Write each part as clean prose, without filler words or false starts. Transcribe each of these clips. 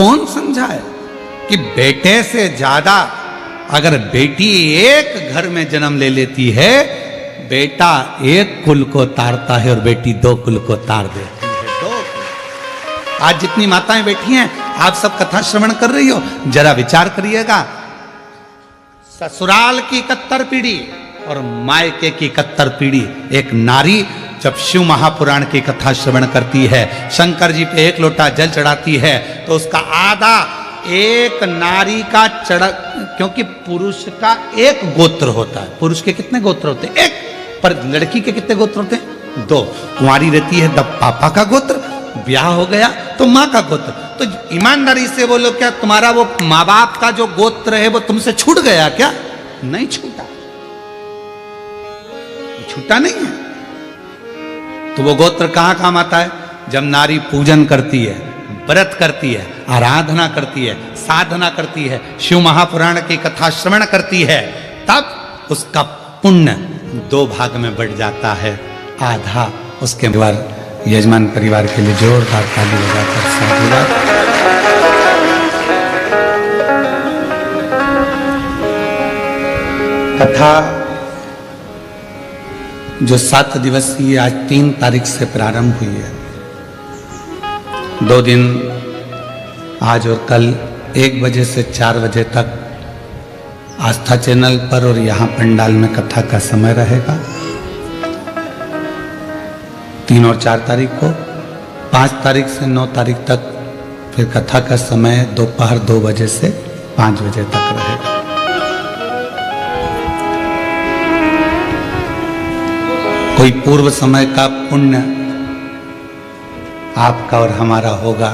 कौन समझाए कि बेटे से ज्यादा अगर बेटी एक घर में जन्म ले लेती है, बेटा एक कुल को तारता है और बेटी दो कुल को तार देती है। दो कुल। आज जितनी माताएं बैठी हैं, आप सब कथा श्रवण कर रही हो, जरा विचार करिएगा। ससुराल की 71 पीढ़ी और मायके की 71 पीढ़ी। एक नारी जब शिव महापुराण की कथा श्रवण करती है, शंकर जी पे एक लोटा जल चढ़ाती है, तो उसका आधा एक नारी का चढ़, क्योंकि पुरुष का एक गोत्र होता है। पुरुष के कितने गोत्र होते हैं? एक। पर लड़की के कितने गोत्र होते हैं? दो। कुंवारी रहती है तब पापा का गोत्र, ब्याह हो गया तो माँ का गोत्र। तो ईमानदारी से बोलो, क्या तुम्हारा वो माँ बाप का जो गोत्र है वो तुमसे छूट गया क्या? नहीं छूटा, छूटा नहीं है। तो वो गोत्र कहां काम आता है? जब नारी पूजन करती है, व्रत करती है, आराधना करती है, साधना करती है, शिव महापुराण की कथा श्रवण करती है, तब उसका पुण्य 2 भाग में बढ़ जाता है। आधा उसके परिवार, यजमान परिवार के लिए जोरदार ताली बजाकर साधुवाद। कथा जो 7 दिवसीय आज 3 तारीख से प्रारंभ हुई है। 2 दिन आज और कल 1 बजे से 4 बजे तक आस्था चैनल पर और यहाँ पंडाल में कथा का समय रहेगा। 3 और 4 तारीख को, 5 तारीख से 9 तारीख तक फिर कथा का समय दोपहर 2 बजे से 5 बजे तक रहेगा। कोई पूर्व समय का पुण्य आपका और हमारा होगा।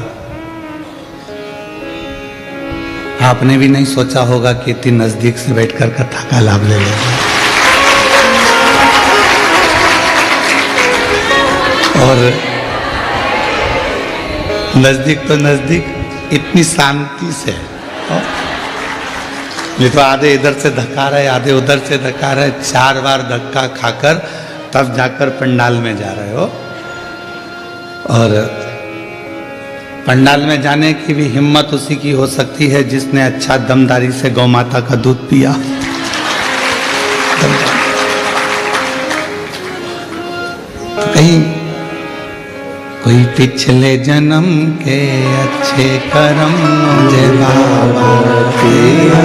आपने भी नहीं सोचा होगा कि इतनी नजदीक से बैठकर कथा का लाभ ले लेंगे। और नजदीक तो नजदीक, इतनी शांति से। ये तो आधे इधर से धक्का रहे, आधे उधर से धक्का रहे, 4 बार धक्का खाकर तब जाकर पंडाल में जा रहे हो। और पंडाल में जाने की भी हिम्मत उसी की हो सकती है जिसने अच्छा दमदारी से गौ माता का दूध पिया। तो कहीं कोई पिछले जन्म के अच्छे कर्म मुझे बाबा तेरा,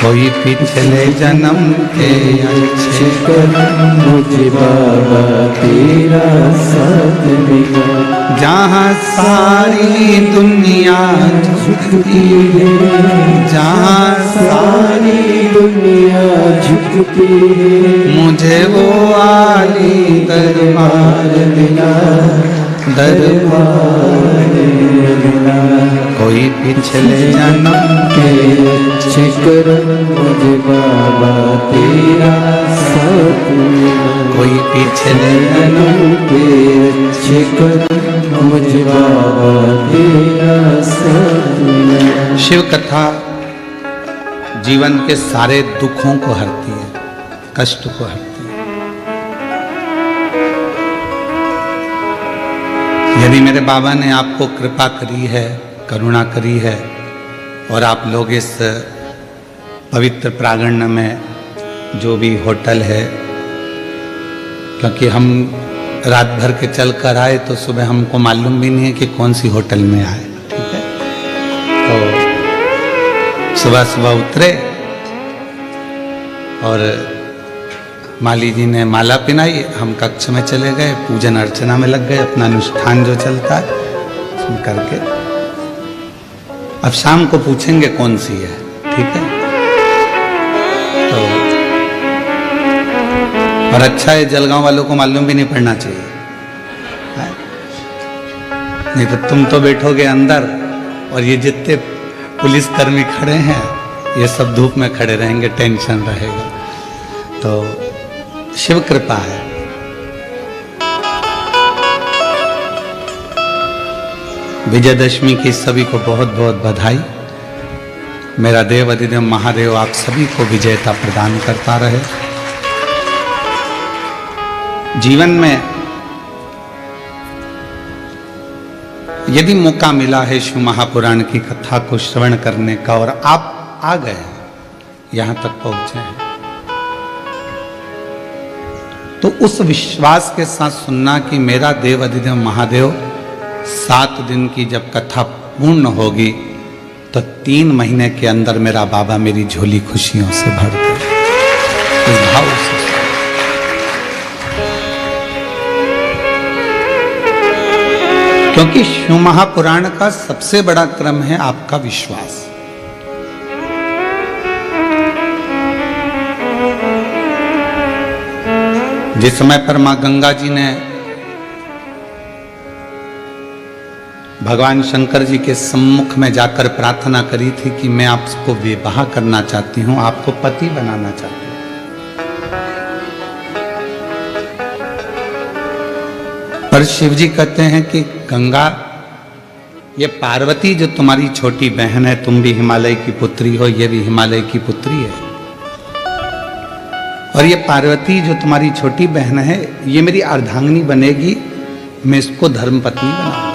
कोई पिछले जन्म के अच्छे कर्म मुझे बाबा तेरा साथ मिला। जहाँ सारी दुनिया झुकती है, जहाँ सारी दुनिया झुकती है, मुझे वो आली दरबार मिला, दरबार मिला। कोई पिछले जन्म के अच्छे कर्म मुझे बाबा तेरा साथ मिला, कोई पिछले जन्म के अच्छे कर्म मुझे बाबा तेरा साथ मिला। शिव कथा जीवन के सारे दुखों को हरती है, कष्ट को हरती है। यदि मेरे बाबा ने आपको कृपा करी है, करुणा करी है, और आप लोग इस पवित्र प्रांगण में जो भी होटल है, क्योंकि हम रात भर के चल कर आए तो सुबह हमको मालूम भी नहीं है कि कौन सी होटल में आए, ठीक है। तो सुबह सुबह उतरे और माली जी ने माला पिनाई, हम कक्ष में चले गए, पूजन अर्चना में लग गए, अपना अनुष्ठान जो चलता है सुन करके। अब शाम को पूछेंगे कौन सी है, ठीक है। तो और अच्छा है जलगांव वालों को मालूम भी नहीं पड़ना चाहिए, है? नहीं तो तुम तो बैठोगे अंदर और ये जितने पुलिसकर्मी खड़े हैं ये सब धूप में खड़े रहेंगे, टेंशन रहेगा। तो शिव कृपा है। विजयदशमी की सभी को बहुत बहुत बधाई। मेरा देव अधिदेव महादेव आप सभी को विजयता प्रदान करता रहे। जीवन में यदि मौका मिला है शिव महापुराण की कथा को श्रवण करने का और आप आ गए यहां तक पहुंचे हैं, तो उस विश्वास के साथ सुनना कि मेरा देव अधिदेव महादेव 7 दिन की जब कथा पूर्ण होगी तो 3 महीने के अंदर मेरा बाबा मेरी झोली खुशियों से भर दे। इस भाव से क्योंकि शिव महापुराण का सबसे बड़ा क्रम है आपका विश्वास। जिस समय पर मां गंगा जी ने भगवान शंकर जी के सम्मुख में जाकर प्रार्थना करी थी कि मैं आपको विवाह करना चाहती हूं, आपको पति बनाना चाहती हूं, पर शिव जी कहते हैं कि गंगा, ये पार्वती जो तुम्हारी छोटी बहन है, तुम भी हिमालय की पुत्री हो, ये भी हिमालय की पुत्री है, और ये पार्वती जो तुम्हारी छोटी बहन है ये मेरी अर्धांगिनी बनेगी, मैं इसको धर्मपत्नी बनाऊंगा।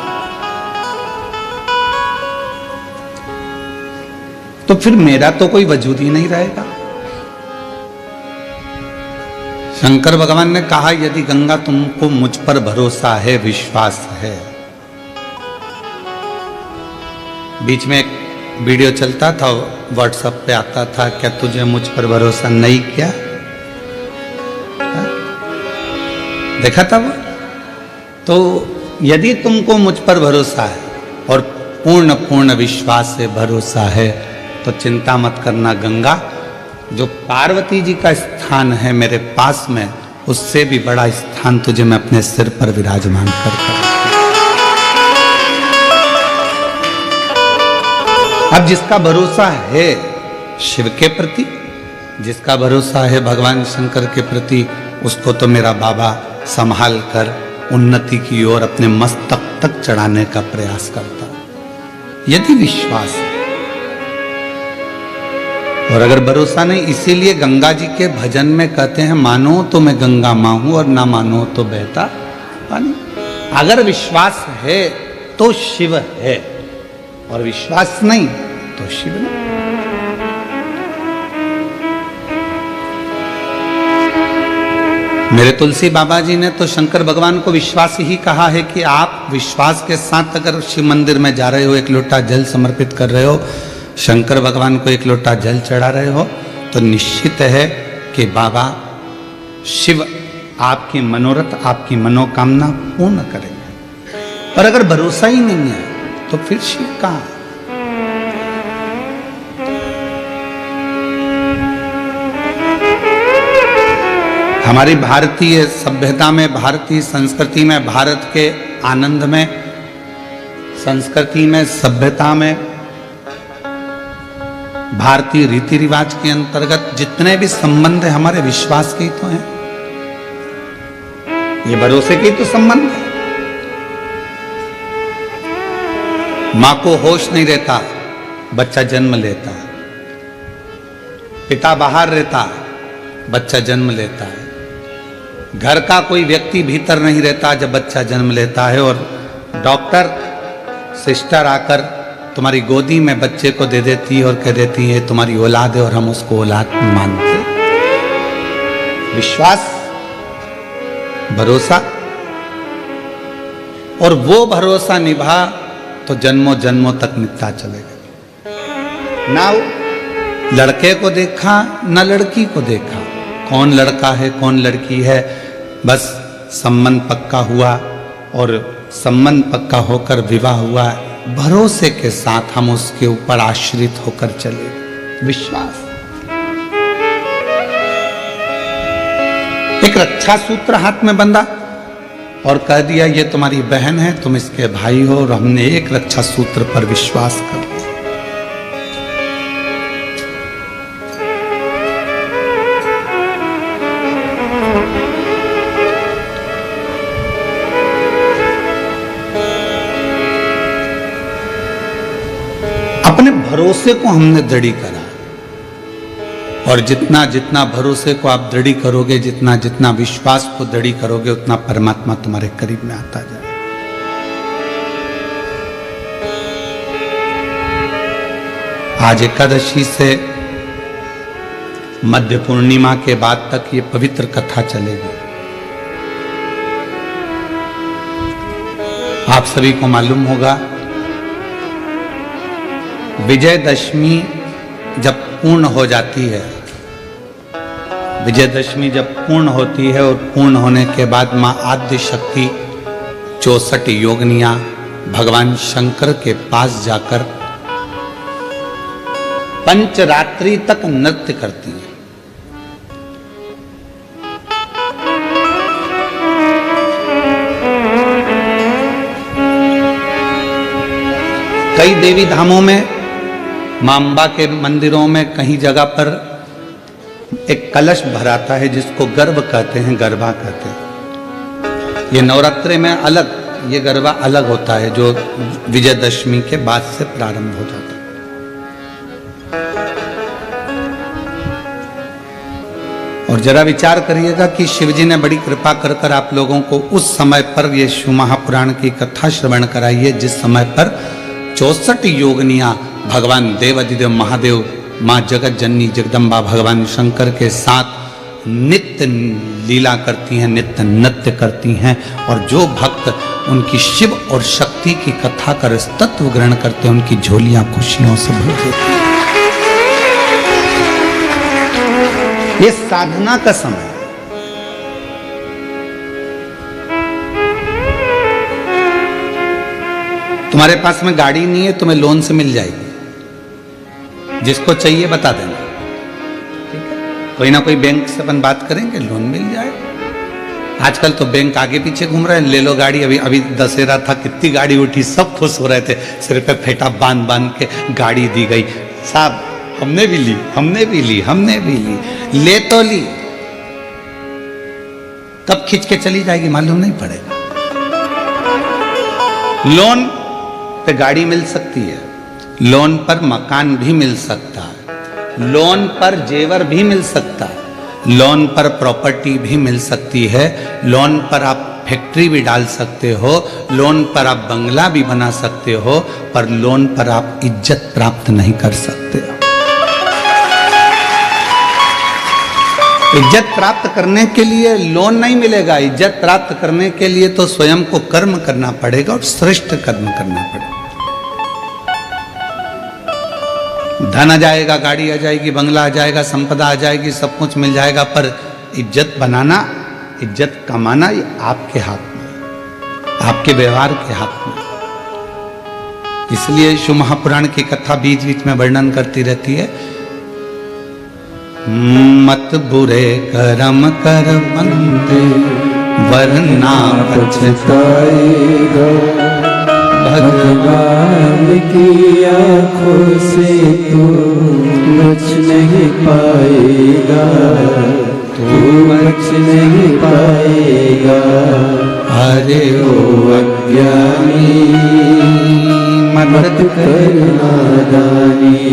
तो फिर मेरा तो कोई वजूद ही नहीं रहेगा। शंकर भगवान ने कहा यदि गंगा तुमको मुझ पर भरोसा है, विश्वास है। बीच में एक वीडियो चलता था, व्हाट्सएप पे आता था, क्या तुझे मुझ पर भरोसा नहीं किया? देखा था वो? तो यदि तुमको मुझ पर भरोसा है और पूर्ण विश्वास से भरोसा है तो चिंता मत करना गंगा, जो पार्वती जी का स्थान है मेरे पास में, उससे भी बड़ा स्थान तुझे मैं अपने सिर पर विराजमान करता हूं। अब जिसका भरोसा है शिव के प्रति, जिसका भरोसा है भगवान शंकर के प्रति, उसको तो मेरा बाबा संभाल कर उन्नति की ओर अपने मस्तक तक चढ़ाने का प्रयास करता है। यदि विश्वास है और अगर भरोसा नहीं, इसीलिए गंगा जी के भजन में कहते हैं मानो तो मैं गंगा मां हूं और ना मानो तो बहता पानी। अगर विश्वास है तो शिव है और विश्वास नहीं तो शिव नहीं। मेरे तुलसी बाबा जी ने तो शंकर भगवान को विश्वास ही कहा है कि आप विश्वास के साथ अगर शिव मंदिर में जा रहे हो, एक लोटा जल समर्पित कर रहे हो, शंकर भगवान को एक लोटा जल चढ़ा रहे हो, तो निश्चित है कि बाबा शिव आपकी मनोरथ, आपकी मनोकामना पूर्ण करेंगे। पर अगर भरोसा ही नहीं है तो फिर शिव कहाँ? हमारी भारतीय सभ्यता में, भारतीय संस्कृति में, भारत के आनंद में, संस्कृति में, सभ्यता में, भारतीय रीति रिवाज के अंतर्गत जितने भी संबंध है हमारे विश्वास के ही तो हैं, ये भरोसे के ही तो संबंध है। मां को होश नहीं रहता, बच्चा जन्म लेता है, पिता बाहर रहता, बच्चा जन्म लेता है, घर का कोई व्यक्ति भीतर नहीं रहता जब बच्चा जन्म लेता है, और डॉक्टर सिस्टर आकर तुम्हारी गोदी में बच्चे को दे देती है और कह देती है तुम्हारी औलाद है और हम उसको औलाद मानते। विश्वास, भरोसा, और वो भरोसा निभा तो जन्मों जन्मों तक निभता चलेगा। ना लड़के को देखा ना लड़की को देखा, कौन लड़का है कौन लड़की है, बस संबंध पक्का हुआ और संबंध पक्का होकर विवाह हुआ, भरोसे के साथ हम उसके ऊपर आश्रित होकर चले। विश्वास एक रक्षा सूत्र हाथ में बंधा और कह दिया ये तुम्हारी बहन है, तुम इसके भाई हो, और हमने एक रक्षा सूत्र पर विश्वास कर दिया। अपने भरोसे को हमने दृढ़ करा, और जितना जितना भरोसे को आप दृढ़ करोगे, जितना जितना विश्वास को दृढ़ करोगे, उतना परमात्मा तुम्हारे करीब में आता जाए। आज एकादशी से मध्य पूर्णिमा के बाद तक ये पवित्र कथा चलेगी। आप सभी को मालूम होगा, विजयदशमी जब पूर्ण हो जाती है, विजयदशमी जब पूर्ण होती है और पूर्ण होने के बाद मां आद्य शक्ति 64 योगिनियां भगवान शंकर के पास जाकर पंचरात्रि तक नृत्य करती हैं। कई देवी धामों में, मां अंबा के मंदिरों में कहीं जगह पर एक कलश भराता है जिसको गर्भ कहते हैं, गरबा कहते हैं। ये नवरात्रि में अलग, ये गरबा अलग होता है जो विजयदशमी के बाद से प्रारंभ हो जाता है। और जरा विचार करिएगा कि शिवजी ने बड़ी कृपा कर कर आप लोगों को उस समय पर ये शिव महापुराण की कथा श्रवण कराई है जिस समय पर 64 योगिनियां भगवान देवाधिदेव महादेव मां जगत जननी जगदम्बा भगवान शंकर के साथ नित्य लीला करती हैं, नित्य नृत्य करती हैं। और जो भक्त उनकी शिव और शक्ति की कथा कर तत्व ग्रहण करते हैं, उनकी झोलियां खुशियों से भर देती हैं। ये साधना का समय है। तुम्हारे पास में गाड़ी नहीं है, तुम्हें लोन से मिल जाएगी, जिसको चाहिए बता देना, ठीक है? कोई ना कोई बैंक से अपन बात करेंगे, लोन मिल जाए। आजकल तो बैंक आगे पीछे घूम रहे हैं, ले लो गाड़ी। अभी दशहरा था, कितनी गाड़ी उठी, सब खुश हो रहे थे, सिर पे फेटा बांध बांध के गाड़ी दी गई। साहब हमने भी ली, हमने भी ली, हमने भी ली, ले तो ली, कब खींच के चली जाएगी मालूम नहीं पड़ेगा। लोन पे गाड़ी मिल सकती है, लोन पर मकान भी मिल सकता है, लोन पर जेवर भी मिल सकता है, लोन पर प्रॉपर्टी भी मिल सकती है, लोन पर आप फैक्ट्री भी डाल सकते हो, लोन पर आप बंगला भी बना सकते हो, पर लोन पर आप इज्जत प्राप्त नहीं कर सकते हो। इज्जत प्राप्त करने के लिए लोन नहीं मिलेगा, इज्जत प्राप्त करने के लिए तो स्वयं को कर्म करना पड़ेगा और श्रेष्ठ कर्म करना पड़ेगा। धन आ जाएगा, गाड़ी आ जाएगी, बंगला आ जाएगा, संपदा आ जाएगी, सब कुछ मिल जाएगा, पर इज्जत बनाना, इज्जत कमाना ये आपके हाथ में, आपके व्यवहार के हाथ में। इसलिए शिव महापुराण की कथा बीच बीच में वर्णन करती रहती है, मत बुरे कर्म कर बंदे वरना पछताएगा, भगवान की आँखों से तू बच नहीं पाएगा, तू बच नहीं पाएगा। अरे ओ अज्ञानी मत कर नादानी,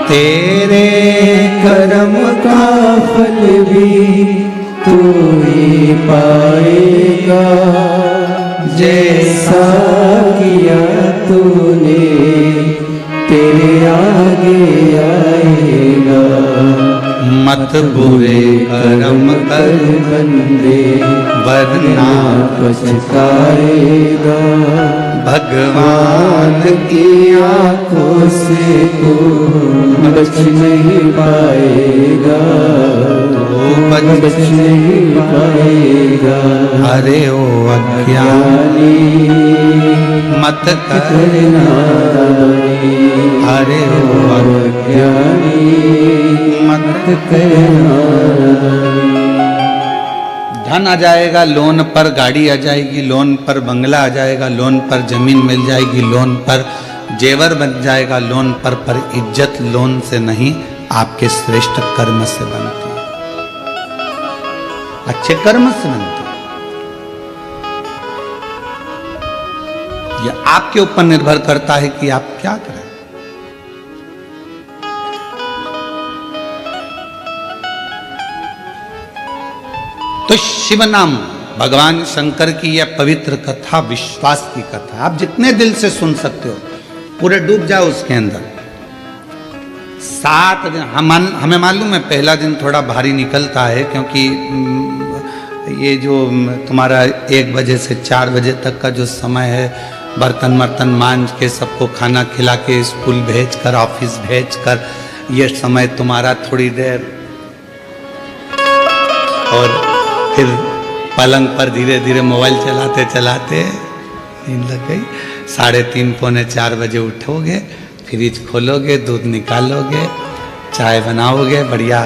तेरे कर्म का फल भी तू ही पाएगा, जैसा किया तूने तेरे आगे आएगा। मत बुरे कर्म कर बंदे वरना पछताएगा, भगवान की आँखों से तू बच नहीं पाएगा, बच नहीं पाएगा। अरे ओ अज्ञानी मत कर नादानी, अरे ओ अज्ञानी मत कर धन आ जाएगा, लोन पर गाड़ी आ जाएगी, लोन पर बंगला आ जाएगा, लोन पर जमीन मिल जाएगी, लोन पर जेवर बन जाएगा, लोन पर इज्जत लोन से नहीं आपके श्रेष्ठ कर्म से बनती है, अच्छे कर्म से बनती है। यह आपके ऊपर निर्भर करता है कि आप क्या करें। तो शिव नाम भगवान शंकर की यह पवित्र कथा विश्वास की कथा, आप जितने दिल से सुन सकते हो, पूरे डूब जाओ उसके अंदर। 7 दिन हमें मालूम है पहला दिन थोड़ा भारी निकलता है, क्योंकि ये जो तुम्हारा 1 बजे से 4 बजे तक का जो समय है, बर्तन वर्तन मांज के सबको खाना खिला के स्कूल भेज कर ऑफिस भेज कर, ये समय तुम्हारा थोड़ी देर, और फिर पलंग पर धीरे धीरे मोबाइल चलाते चलाते नींद लग गई। 3:30 पौने 4 बजे उठोगे, फ्रिज खोलोगे, दूध निकालोगे, चाय बनाओगे बढ़िया,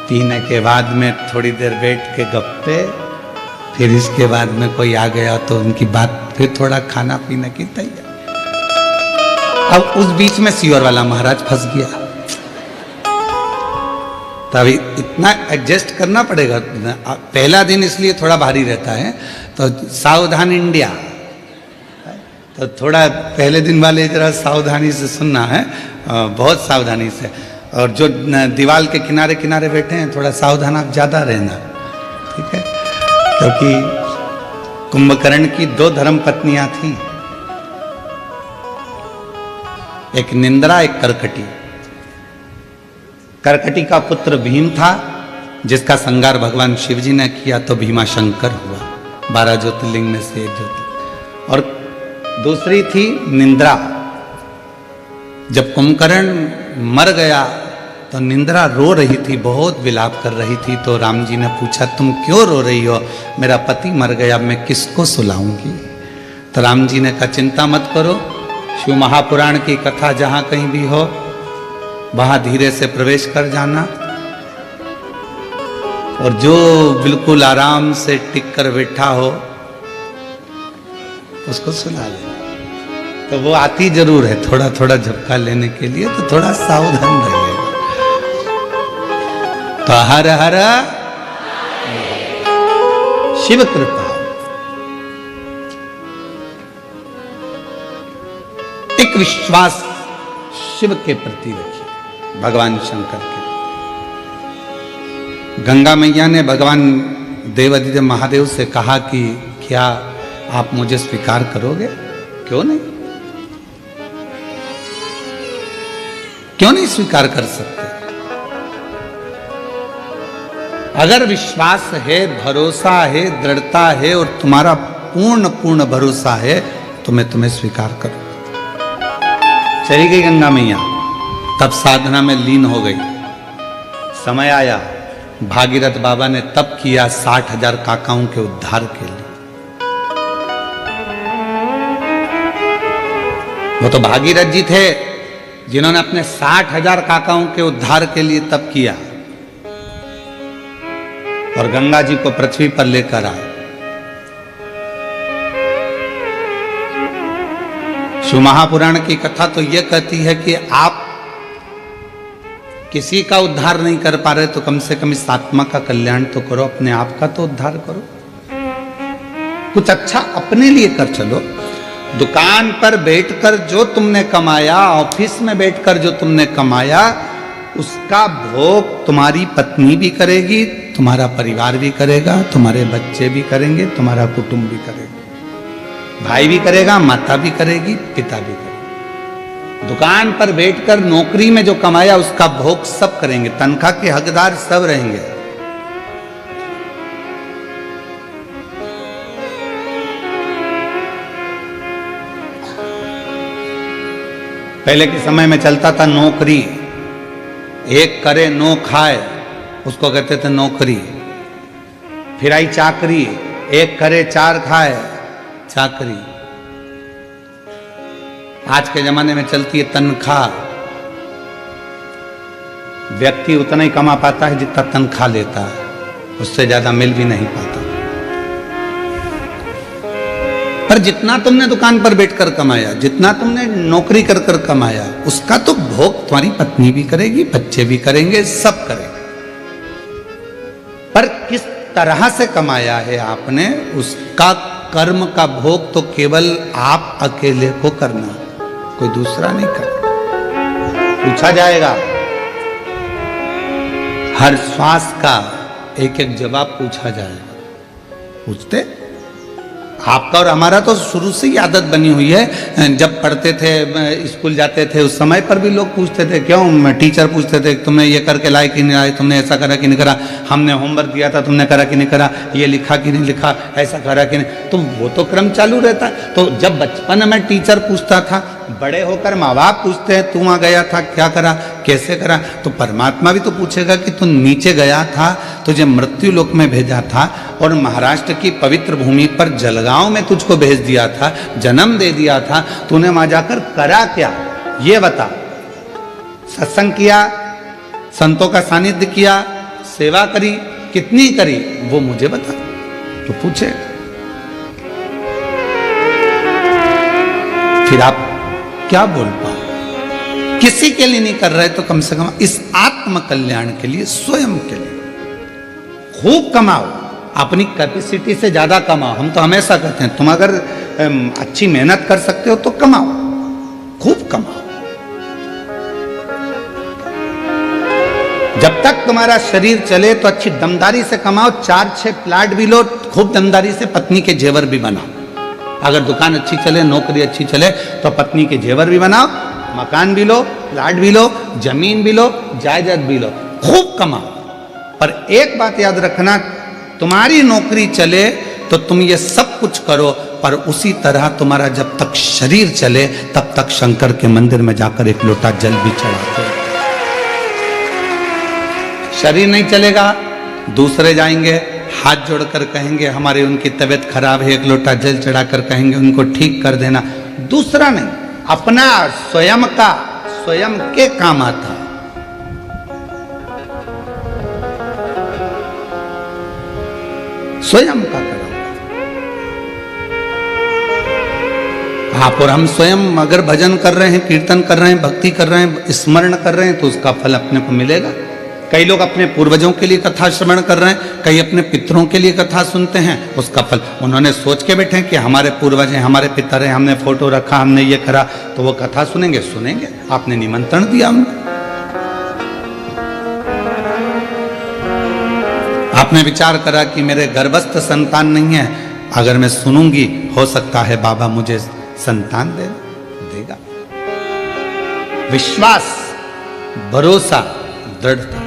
पीने के बाद में थोड़ी देर बैठ के गप्पे, फिर इसके बाद में कोई आ गया तो उनकी बात, फिर थोड़ा खाना पीने की तैयारी। अब उस बीच में सियोर वाला महाराज फंस गया, तभी इतना एडजस्ट करना पड़ेगा। पहला दिन इसलिए थोड़ा भारी रहता है, तो सावधान इंडिया, तो थोड़ा पहले दिन वाले जरा सावधानी से सुनना है, बहुत सावधानी से। और जो दीवार के किनारे किनारे बैठे हैं थोड़ा सावधान आप ज़्यादा रहना, ठीक है, क्योंकि कुंभकर्ण की 2 धर्म पत्नियां थीं, एक निंद्रा एक करकटी। करकटी का पुत्र भीम था, जिसका संगार भगवान शिव जी ने किया तो भीमा शंकर हुआ, 12 ज्योतिर्लिंग में से एक ज्योतिर्लिंग। और दूसरी थी निंद्रा। जब कुंभकर्ण मर गया तो निंद्रा रो रही थी, बहुत विलाप कर रही थी, तो राम जी ने पूछा तुम क्यों रो रही हो, मेरा पति मर गया, मैं किसको सुलाऊंगी। तो राम जी ने कहा चिंता मत करो, शिव महापुराण की कथा जहां कहीं भी हो वहां धीरे से प्रवेश कर जाना, और जो बिल्कुल आराम से टिक कर बैठा हो उसको सुना लेना। तो वो आती जरूर है थोड़ा थोड़ा झपका लेने के लिए, तो थोड़ा सावधान रहिएगा। तो हर हर शिव कृपा। एक विश्वास शिव के प्रति रखिए, भगवान शंकर के। गंगा मैया ने भगवान देवादिदेव महादेव से कहा कि क्या आप मुझे स्वीकार करोगे? क्यों नहीं, क्यों नहीं स्वीकार कर सकते? अगर विश्वास है, भरोसा है, दृढ़ता है और तुम्हारा पूर्ण भरोसा है तो मैं तुम्हें स्वीकार करूं। चली गई गंगा मैया, तब साधना में लीन हो गई। समय आया, भागीरथ बाबा ने तप किया 60,000 काकाओं के उद्धार के लिए। वो तो भागीरथ जी थे जिन्होंने अपने 60,000 काकाओं के उद्धार के लिए तप किया और गंगा जी को पृथ्वी पर लेकर आए। शिव महापुराण की कथा तो यह कहती है कि आप किसी का उद्धार नहीं कर पा रहे तो कम से कम इस आत्मा का कल्याण तो करो, अपने आप का तो उद्धार करो, कुछ अच्छा अपने लिए कर चलो। दुकान पर बैठकर जो तुमने कमाया, ऑफिस में बैठकर जो तुमने कमाया, उसका भोग तुम्हारी पत्नी भी करेगी, तुम्हारा परिवार भी करेगा, तुम्हारे बच्चे भी करेंगे, तुम्हारा कुटुंब भी करेगा, भाई भी करेगा, माता भी करेगी, पिता भी करेगा। दुकान पर बैठकर नौकरी में जो कमाया उसका भोग सब करेंगे, तनख्वाह के हकदार सब रहेंगे। पहले के समय में चलता था नौकरी, एक करे नो खाए, उसको कहते थे नौकरी। फिर आई चाकरी, एक करे 4 खाए, चाकरी। आज के जमाने में चलती है तनख्वाह। व्यक्ति उतना ही कमा पाता है जितना तनख्वाह लेता है, उससे ज्यादा मिल भी नहीं पाता। पर जितना तुमने दुकान पर बैठकर कमाया, जितना तुमने नौकरी कर कर कमाया, उसका तो भोग तुम्हारी पत्नी भी करेगी, बच्चे भी करेंगे, सब करेंगे। पर किस तरह से कमाया है आपने, उसका कर्म का भोग तो केवल आप अकेले को करना, कोई दूसरा नहीं करना। पूछा जाएगा, हर श्वास का एक एक जवाब पूछा जाएगा। पूछते आपका और हमारा तो शुरू से ही आदत बनी हुई है। जब पढ़ते थे, स्कूल जाते थे, उस समय पर भी लोग पूछते थे, क्यों टीचर पूछते थे तुमने ये करके लाए कि नहीं लाए, तुमने ऐसा करा कि नहीं करा, हमने होमवर्क दिया था तुमने करा कि नहीं करा, ये लिखा कि नहीं लिखा, ऐसा करा कि नहीं। तो वो तो क्रम चालू रहता है। तो जब बचपन में टीचर पूछता था, बड़े होकर माँ बाप पूछते हैं, तू वहाँ गया था, क्या करा, कैसे करा। तो परमात्मा भी तो पूछेगा कि तू नीचे गया था, तुझे मृत्यु लोक में भेजा था और महाराष्ट्र की पवित्र भूमि पर जलगांव में तुझको भेज दिया था, जन्म दे दिया था, तूने वहां जाकर करा क्या, ये बता। सत्संग किया, संतों का सानिध्य किया, सेवा करी, कितनी करी, वो मुझे बता। तो पूछे, फिर आप क्या बोल पाओ। किसी के लिए नहीं कर रहे तो कम से कम इस आत्म कल्याण के लिए, स्वयं के लिए खूब कमाओ, अपनी कैपेसिटी से ज्यादा कमाओ। हम तो हमेशा कहते हैं, तुम अगर अच्छी मेहनत कर सकते हो तो कमाओ, खूब कमाओ। जब तक तुम्हारा शरीर चले तो अच्छी दमदारी से कमाओ, 4-6 प्लाट भी लो, खूब दमदारी से पत्नी के जेवर भी बनाओ। अगर दुकान अच्छी चले, नौकरी अच्छी चले, तो पत्नी के जेवर भी बनाओ, मकान भी लो, प्लाट भी लो, जमीन भी लो, जायदाद भी लो, खूब कमाओ। पर एक बात याद रखना, तुम्हारी नौकरी चले तो तुम ये सब कुछ करो, पर उसी तरह तुम्हारा जब तक शरीर चले तब तक शंकर के मंदिर में जाकर एक लोटा जल भी चढ़ाते। शरीर नहीं चलेगा, दूसरे जाएंगे, हाथ जोड़कर कहेंगे हमारी उनकी तबीयत खराब है, एक लोटा जल चढ़ाकर कहेंगे उनको ठीक कर देना। दूसरा नहीं, अपना स्वयं का, स्वयं के काम आता। स्वयं का करो आप और हम। स्वयं अगर भजन कर रहे हैं, कीर्तन कर रहे हैं, भक्ति कर रहे हैं, स्मरण कर रहे हैं, तो उसका फल अपने को मिलेगा। कई लोग अपने पूर्वजों के लिए कथा श्रवण कर रहे हैं, कई अपने पितरों के लिए कथा सुनते हैं, उसका फल उन्होंने सोच के बैठे कि हमारे पूर्वज हैं, हमारे पितर हैं, हमने फोटो रखा, हमने ये करा, तो वो कथा सुनेंगे, सुनेंगे। आपने निमंत्रण दिया उनको, आपने विचार करा कि मेरे गर्भस्थ संतान नहीं है, अगर मैं सुनूंगी हो सकता है बाबा मुझे संतान देगा। विश्वास, भरोसा, दृढ़ता।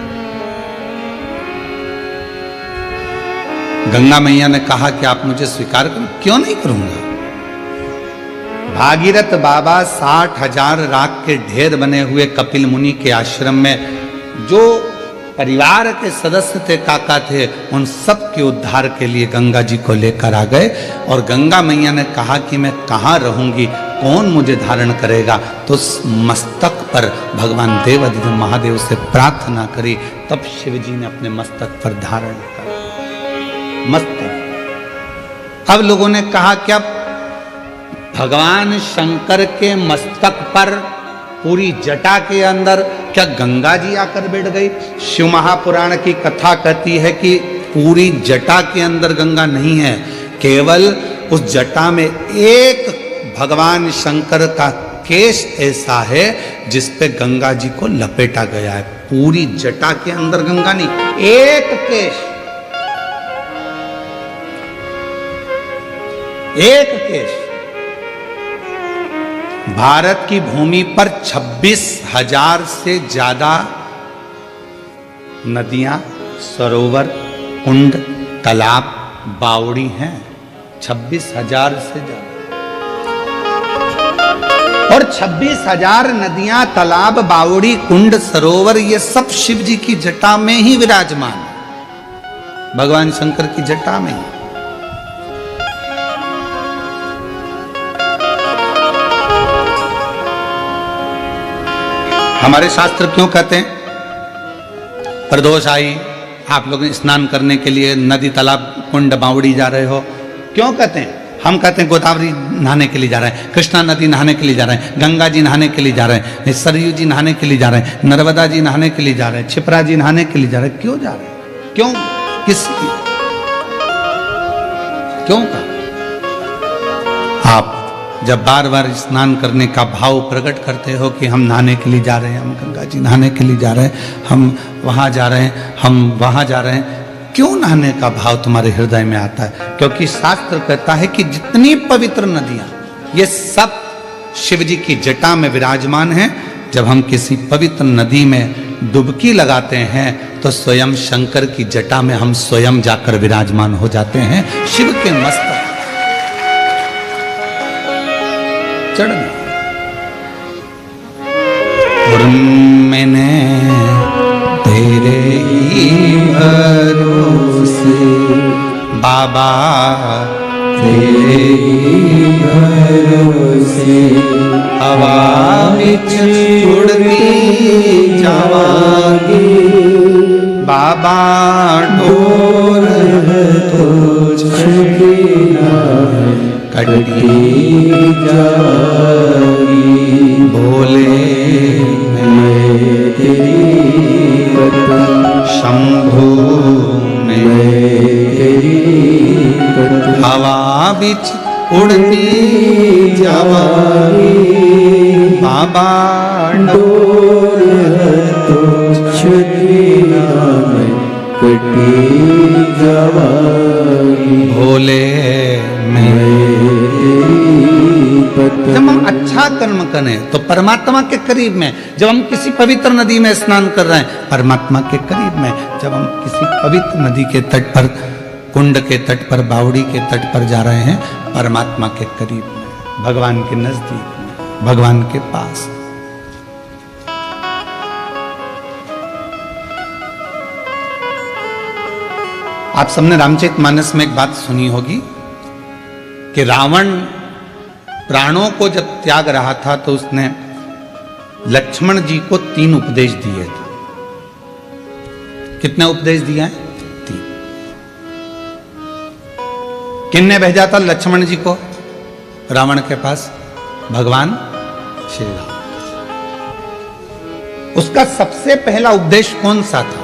गंगा मैया ने कहा कि आप मुझे स्वीकार करो, क्यों नहीं करूंगा। भागीरथ बाबा 60,000 राख के ढेर बने हुए कपिल मुनि के आश्रम में जो परिवार के सदस्य थे, काका थे, उन सब के उद्धार के लिए गंगा जी को लेकर आ गए। और गंगा मैया ने कहा कि मैं कहाँ रहूंगी, कौन मुझे धारण करेगा। तो मस्तक पर भगवान देवाधिदेव महादेव से प्रार्थना करी, तब शिव जी ने अपने मस्तक पर धारण करा। मस्तक। अब लोगों ने कहा क्या भगवान शंकर के मस्तक पर पूरी जटा के अंदर क्या गंगा जी आकर बैठ गई। शिव महापुराण की कथा कहती है कि पूरी जटा के अंदर गंगा नहीं है, केवल उस जटा में एक भगवान शंकर का केश ऐसा है जिस पे गंगा जी को लपेटा गया है। पूरी जटा के अंदर गंगा नहीं, एक केश, एक केश। भारत की भूमि पर 26,000 से ज्यादा नदियां, सरोवर, कुंड, तालाब, बावड़ी हैं। 26,000 से ज्यादा। और 26,000 नदियां, तालाब, बावड़ी, कुंड, सरोवर, ये सब शिव जी की जटा में ही विराजमान है, भगवान शंकर की जटा में ही। हमारे शास्त्र क्यों कहते हैं प्रदोष आई, आप लोग स्नान करने के लिए नदी, तालाब, कुंड, बावड़ी जा रहे हो, क्यों कहते हैं? हम कहते हैं गोदावरी नहाने के लिए जा रहे हैं, कृष्णा नदी नहाने के लिए जा रहे हैं, गंगा जी नहाने के लिए जा रहे हैं, सरयू जी नहाने के लिए जा रहे हैं, नर्मदा जी नहाने के लिए जा रहे हैं, क्षिप्रा जी नहाने के लिए जा रहे हैं। क्यों जा रहे हैं? क्यों? किस क्यों का? आप जब बार बार स्नान करने का भाव प्रकट करते हो कि हम नहाने के लिए जा रहे हैं, हम गंगा जी नहाने के लिए जा रहे हैं, हम वहाँ जा रहे हैं, हम वहाँ जा रहे हैं, क्यों नहाने का भाव तुम्हारे हृदय में आता है? क्योंकि शास्त्र कहता है कि जितनी पवित्र नदियां ये सब शिव जी की जटा में विराजमान हैं। जब हम किसी पवित्र नदी में डुबकी लगाते हैं तो स्वयं शंकर की जटा में हम स्वयं जाकर विराजमान हो जाते हैं। शिव के मस्तक चढ़ना और मैंने तेरे ही भरोसे बाबा तेरे ही भरोसे हवा विच उड़ती जावांगी बाबा डोर तो छकीना कटी जागी बोले मैं तेरी कथा शंभु में तेरी कथा हवा बिच उड़ती जावांगी बाबा डोर तो छकीना कटी जागी भोले मैं। जब हम अच्छा कर्म करें तो परमात्मा के करीब में, जब हम किसी पवित्र नदी में स्नान कर रहे हैं परमात्मा के करीब में, जब हम किसी पवित्र नदी के तट पर, कुंड के तट पर, बावड़ी के तट पर जा रहे हैं परमात्मा के करीब में, भगवान के नजदीक में, भगवान के पास। आप सबने रामचरितमानस में एक बात सुनी होगी कि रावण प्राणों को जब त्याग रहा था तो उसने लक्ष्मण जी को 3 उपदेश दिए थे। कितने उपदेश दिए हैं? 3। किसने भेजा था लक्ष्मण जी को रावण के पास? भगवान श्री राम। उसका सबसे पहला उपदेश कौन सा था?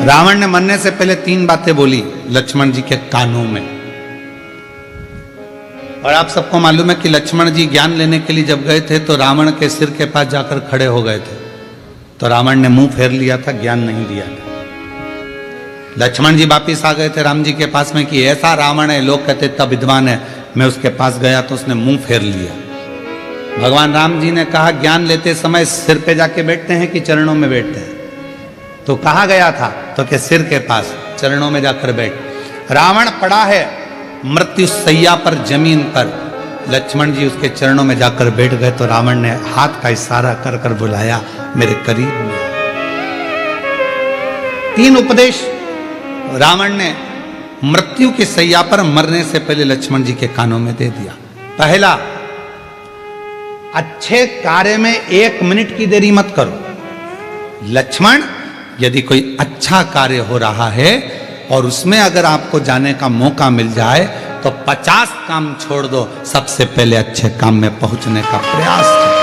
रावण ने मरने से पहले 3 बातें बोली लक्ष्मण जी के कानों में। और आप सबको मालूम है कि लक्ष्मण जी ज्ञान लेने के लिए जब गए थे तो रावण के सिर के पास जाकर खड़े हो गए थे, तो रावण ने मुंह फेर लिया था, ज्ञान नहीं दिया था। लक्ष्मण जी वापिस आ गए थे राम जी के पास में कि ऐसा रावण है, लोग कहते तब विद्वान है। मैं उसके पास गया तो उसने मुंह फेर लिया। भगवान राम जी ने कहा ज्ञान लेते समय सिर पे जाके बैठते हैं कि चरणों में बैठते हैं? तो कहा गया था तो के सिर के पास, चरणों में जाकर बैठ। रावण पड़ा है मृत्यु सैया पर, जमीन पर, लक्ष्मण जी उसके चरणों में जाकर बैठ गए तो रावण ने हाथ का इशारा कर कर बुलाया मेरे करीब में। 3 उपदेश रावण ने मृत्यु की सैया पर मरने से पहले लक्ष्मण जी के कानों में दे दिया। पहला, अच्छे कार्य में 1 मिनट की देरी मत करो। लक्ष्मण, यदि कोई अच्छा कार्य हो रहा है और उसमें अगर आपको जाने का मौका मिल जाए तो 50 काम छोड़ दो, सबसे पहले अच्छे काम में पहुंचने का प्रयास करो।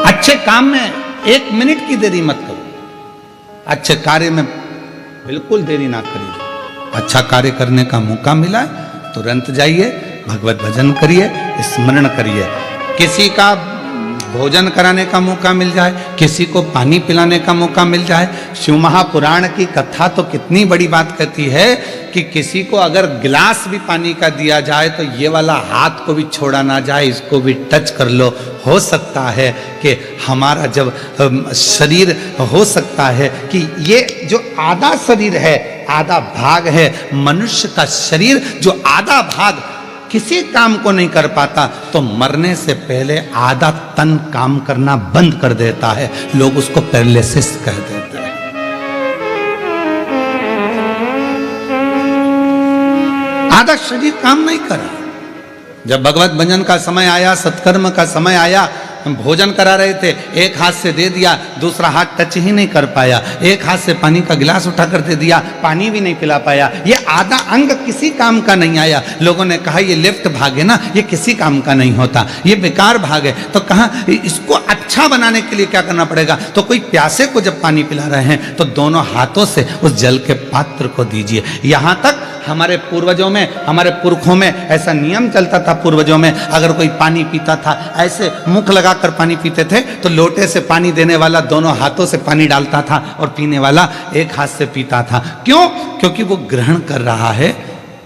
अच्छे काम में 1 मिनट की देरी मत करो। अच्छे कार्य में बिल्कुल देरी ना करिए। अच्छा कार्य करने का मौका मिला है तुरंत जाइए, भगवत भजन करिए, स्मरण करिए। किसी का भोजन कराने का मौका मिल जाए, किसी को पानी पिलाने का मौका मिल जाए। शिव महापुराण की कथा तो कितनी बड़ी बात कहती है कि किसी को अगर गिलास भी पानी का दिया जाए तो ये वाला हाथ को भी छोड़ा ना जाए, इसको भी टच कर लो। हो सकता है कि हमारा जब शरीर, हो सकता है कि ये जो आधा शरीर है, आधा भाग है मनुष्य का शरीर, जो आधा भाग किसी काम को नहीं कर पाता तो मरने से पहले आधा तन काम करना बंद कर देता है। लोग उसको पैरालिसिस कह देते हैं। आधा शरीर काम नहीं करा। जब भगवत भजन का समय आया, सत्कर्म का समय आया, भोजन करा रहे थे, एक हाथ से दे दिया, दूसरा हाथ टच ही नहीं कर पाया, एक हाथ से पानी का गिलास उठा कर दे दिया, पानी भी नहीं पिला पाया, ये आधा अंग किसी काम का नहीं आया। लोगों ने कहा ये लेफ्ट भाग है ना, ये किसी काम का नहीं होता, ये बेकार भाग है। तो कहा इसको अच्छा बनाने के लिए क्या करना पड़ेगा? तो कोई प्यासे को जब पानी पिला रहे हैं तो दोनों हाथों से उस जल के पात्र को दीजिए। यहां तक हमारे पूर्वजों में, हमारे पुरखों में ऐसा नियम चलता था। पूर्वजों में अगर कोई पानी पीता था, ऐसे मुख लगाकर पानी पीते थे, तो लोटे से पानी देने वाला दोनों हाथों से पानी डालता था और पीने वाला एक हाथ से पीता था। क्यों? क्योंकि वो ग्रहण कर रहा है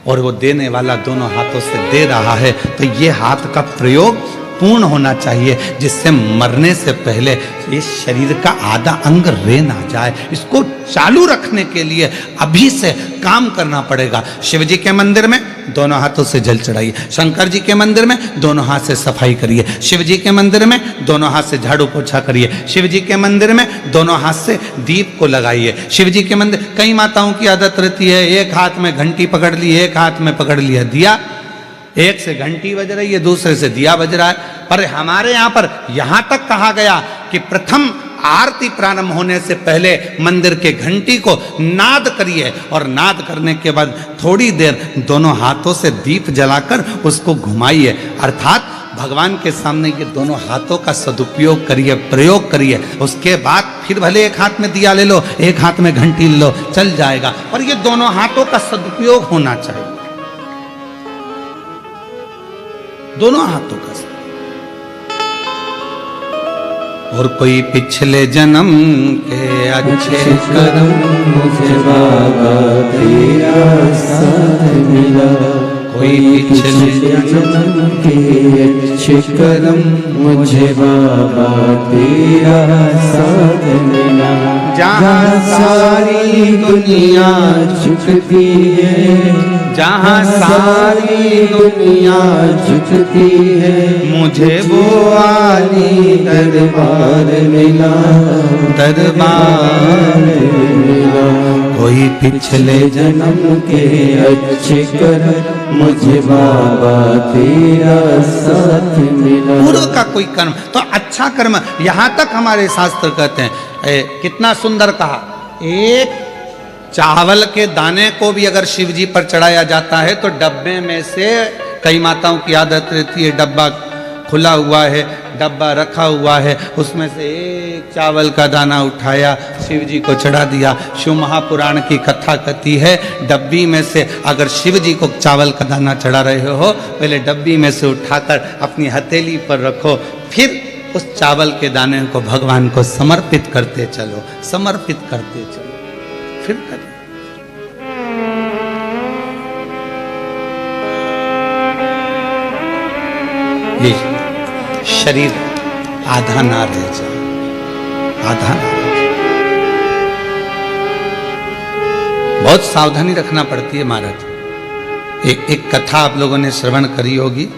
और वो देने वाला दोनों हाथों से दे रहा है। तो ये हाथ का प्रयोग पूर्ण होना चाहिए, जिससे मरने से पहले इस शरीर का आधा अंग रे ना जाए। इसको चालू रखने के लिए अभी से काम करना पड़ेगा। शिव जी के मंदिर में दोनों हाथों से जल चढ़ाइए, शंकर जी के मंदिर में दोनों हाथ से सफाई करिए, शिव जी के मंदिर में दोनों हाथ से झाड़ू पोछा करिए, शिव जी के मंदिर में दोनों हाथ से दीप को लगाइए। शिव जी के मंदिर, कई माताओं की आदत रहती है एक हाथ में घंटी पकड़ ली, एक हाथ में पकड़ लिया दिया, एक से घंटी बज रही है, दूसरे से दिया बज रहा है। पर हमारे यहाँ पर यहाँ तक कहा गया कि प्रथम आरती प्रारंभ होने से पहले मंदिर के घंटी को नाद करिए और नाद करने के बाद थोड़ी देर दोनों हाथों से दीप जलाकर उसको घुमाइए। अर्थात भगवान के सामने ये दोनों हाथों का सदुपयोग करिए, प्रयोग करिए। उसके बाद फिर भले एक हाथ में दिया ले लो, एक हाथ में घंटी ले लो, चल जाएगा, पर ये दोनों हाथों का सदुपयोग होना चाहिए, दोनों हाथों का। और कोई पिछले जन्म के अच्छे कर्म मुझे बाबा तेरा साथ मिला, कोई पिछले जन्म के अच्छे कर्म मुझे बाबा तेरा साथ मिला। जहाँ सारी दुनिया झुकती है, जहाँ सारी दुनिया झुकती है, मुझे वो आली दरबार मिला, दरबार मिला। कोई पिछले जन्म के अच्छे कर्म मुझे बाबा तेरा साथ मिला। पूर्व का कोई कर्म तो अच्छा कर्म, यहाँ तक हमारे शास्त्र कहते हैं। कितना सुंदर कहा, एक चावल के दाने को भी अगर शिव जी पर चढ़ाया जाता है तो डब्बे में से, कई माताओं की आदत रहती है डब्बा खुला हुआ है, डब्बा रखा हुआ है, उसमें से एक चावल का दाना उठाया, शिव जी को चढ़ा दिया। शिव महापुराण की कथा कहती है, डब्बी में से अगर शिव जी को चावल का दाना चढ़ा रहे हो, पहले डब्बी में से उठाकर अपनी हथेली पर रखो, फिर उस चावल के दाने को भगवान को समर्पित करते चलो, समर्पित करते चलो, फिर करें। ये शरीर आधा ना रह जाए, आधा ना रह जाए। बहुत सावधानी रखना पड़ती है महाराज। एक कथा आप लोगों ने श्रवण करी होगी,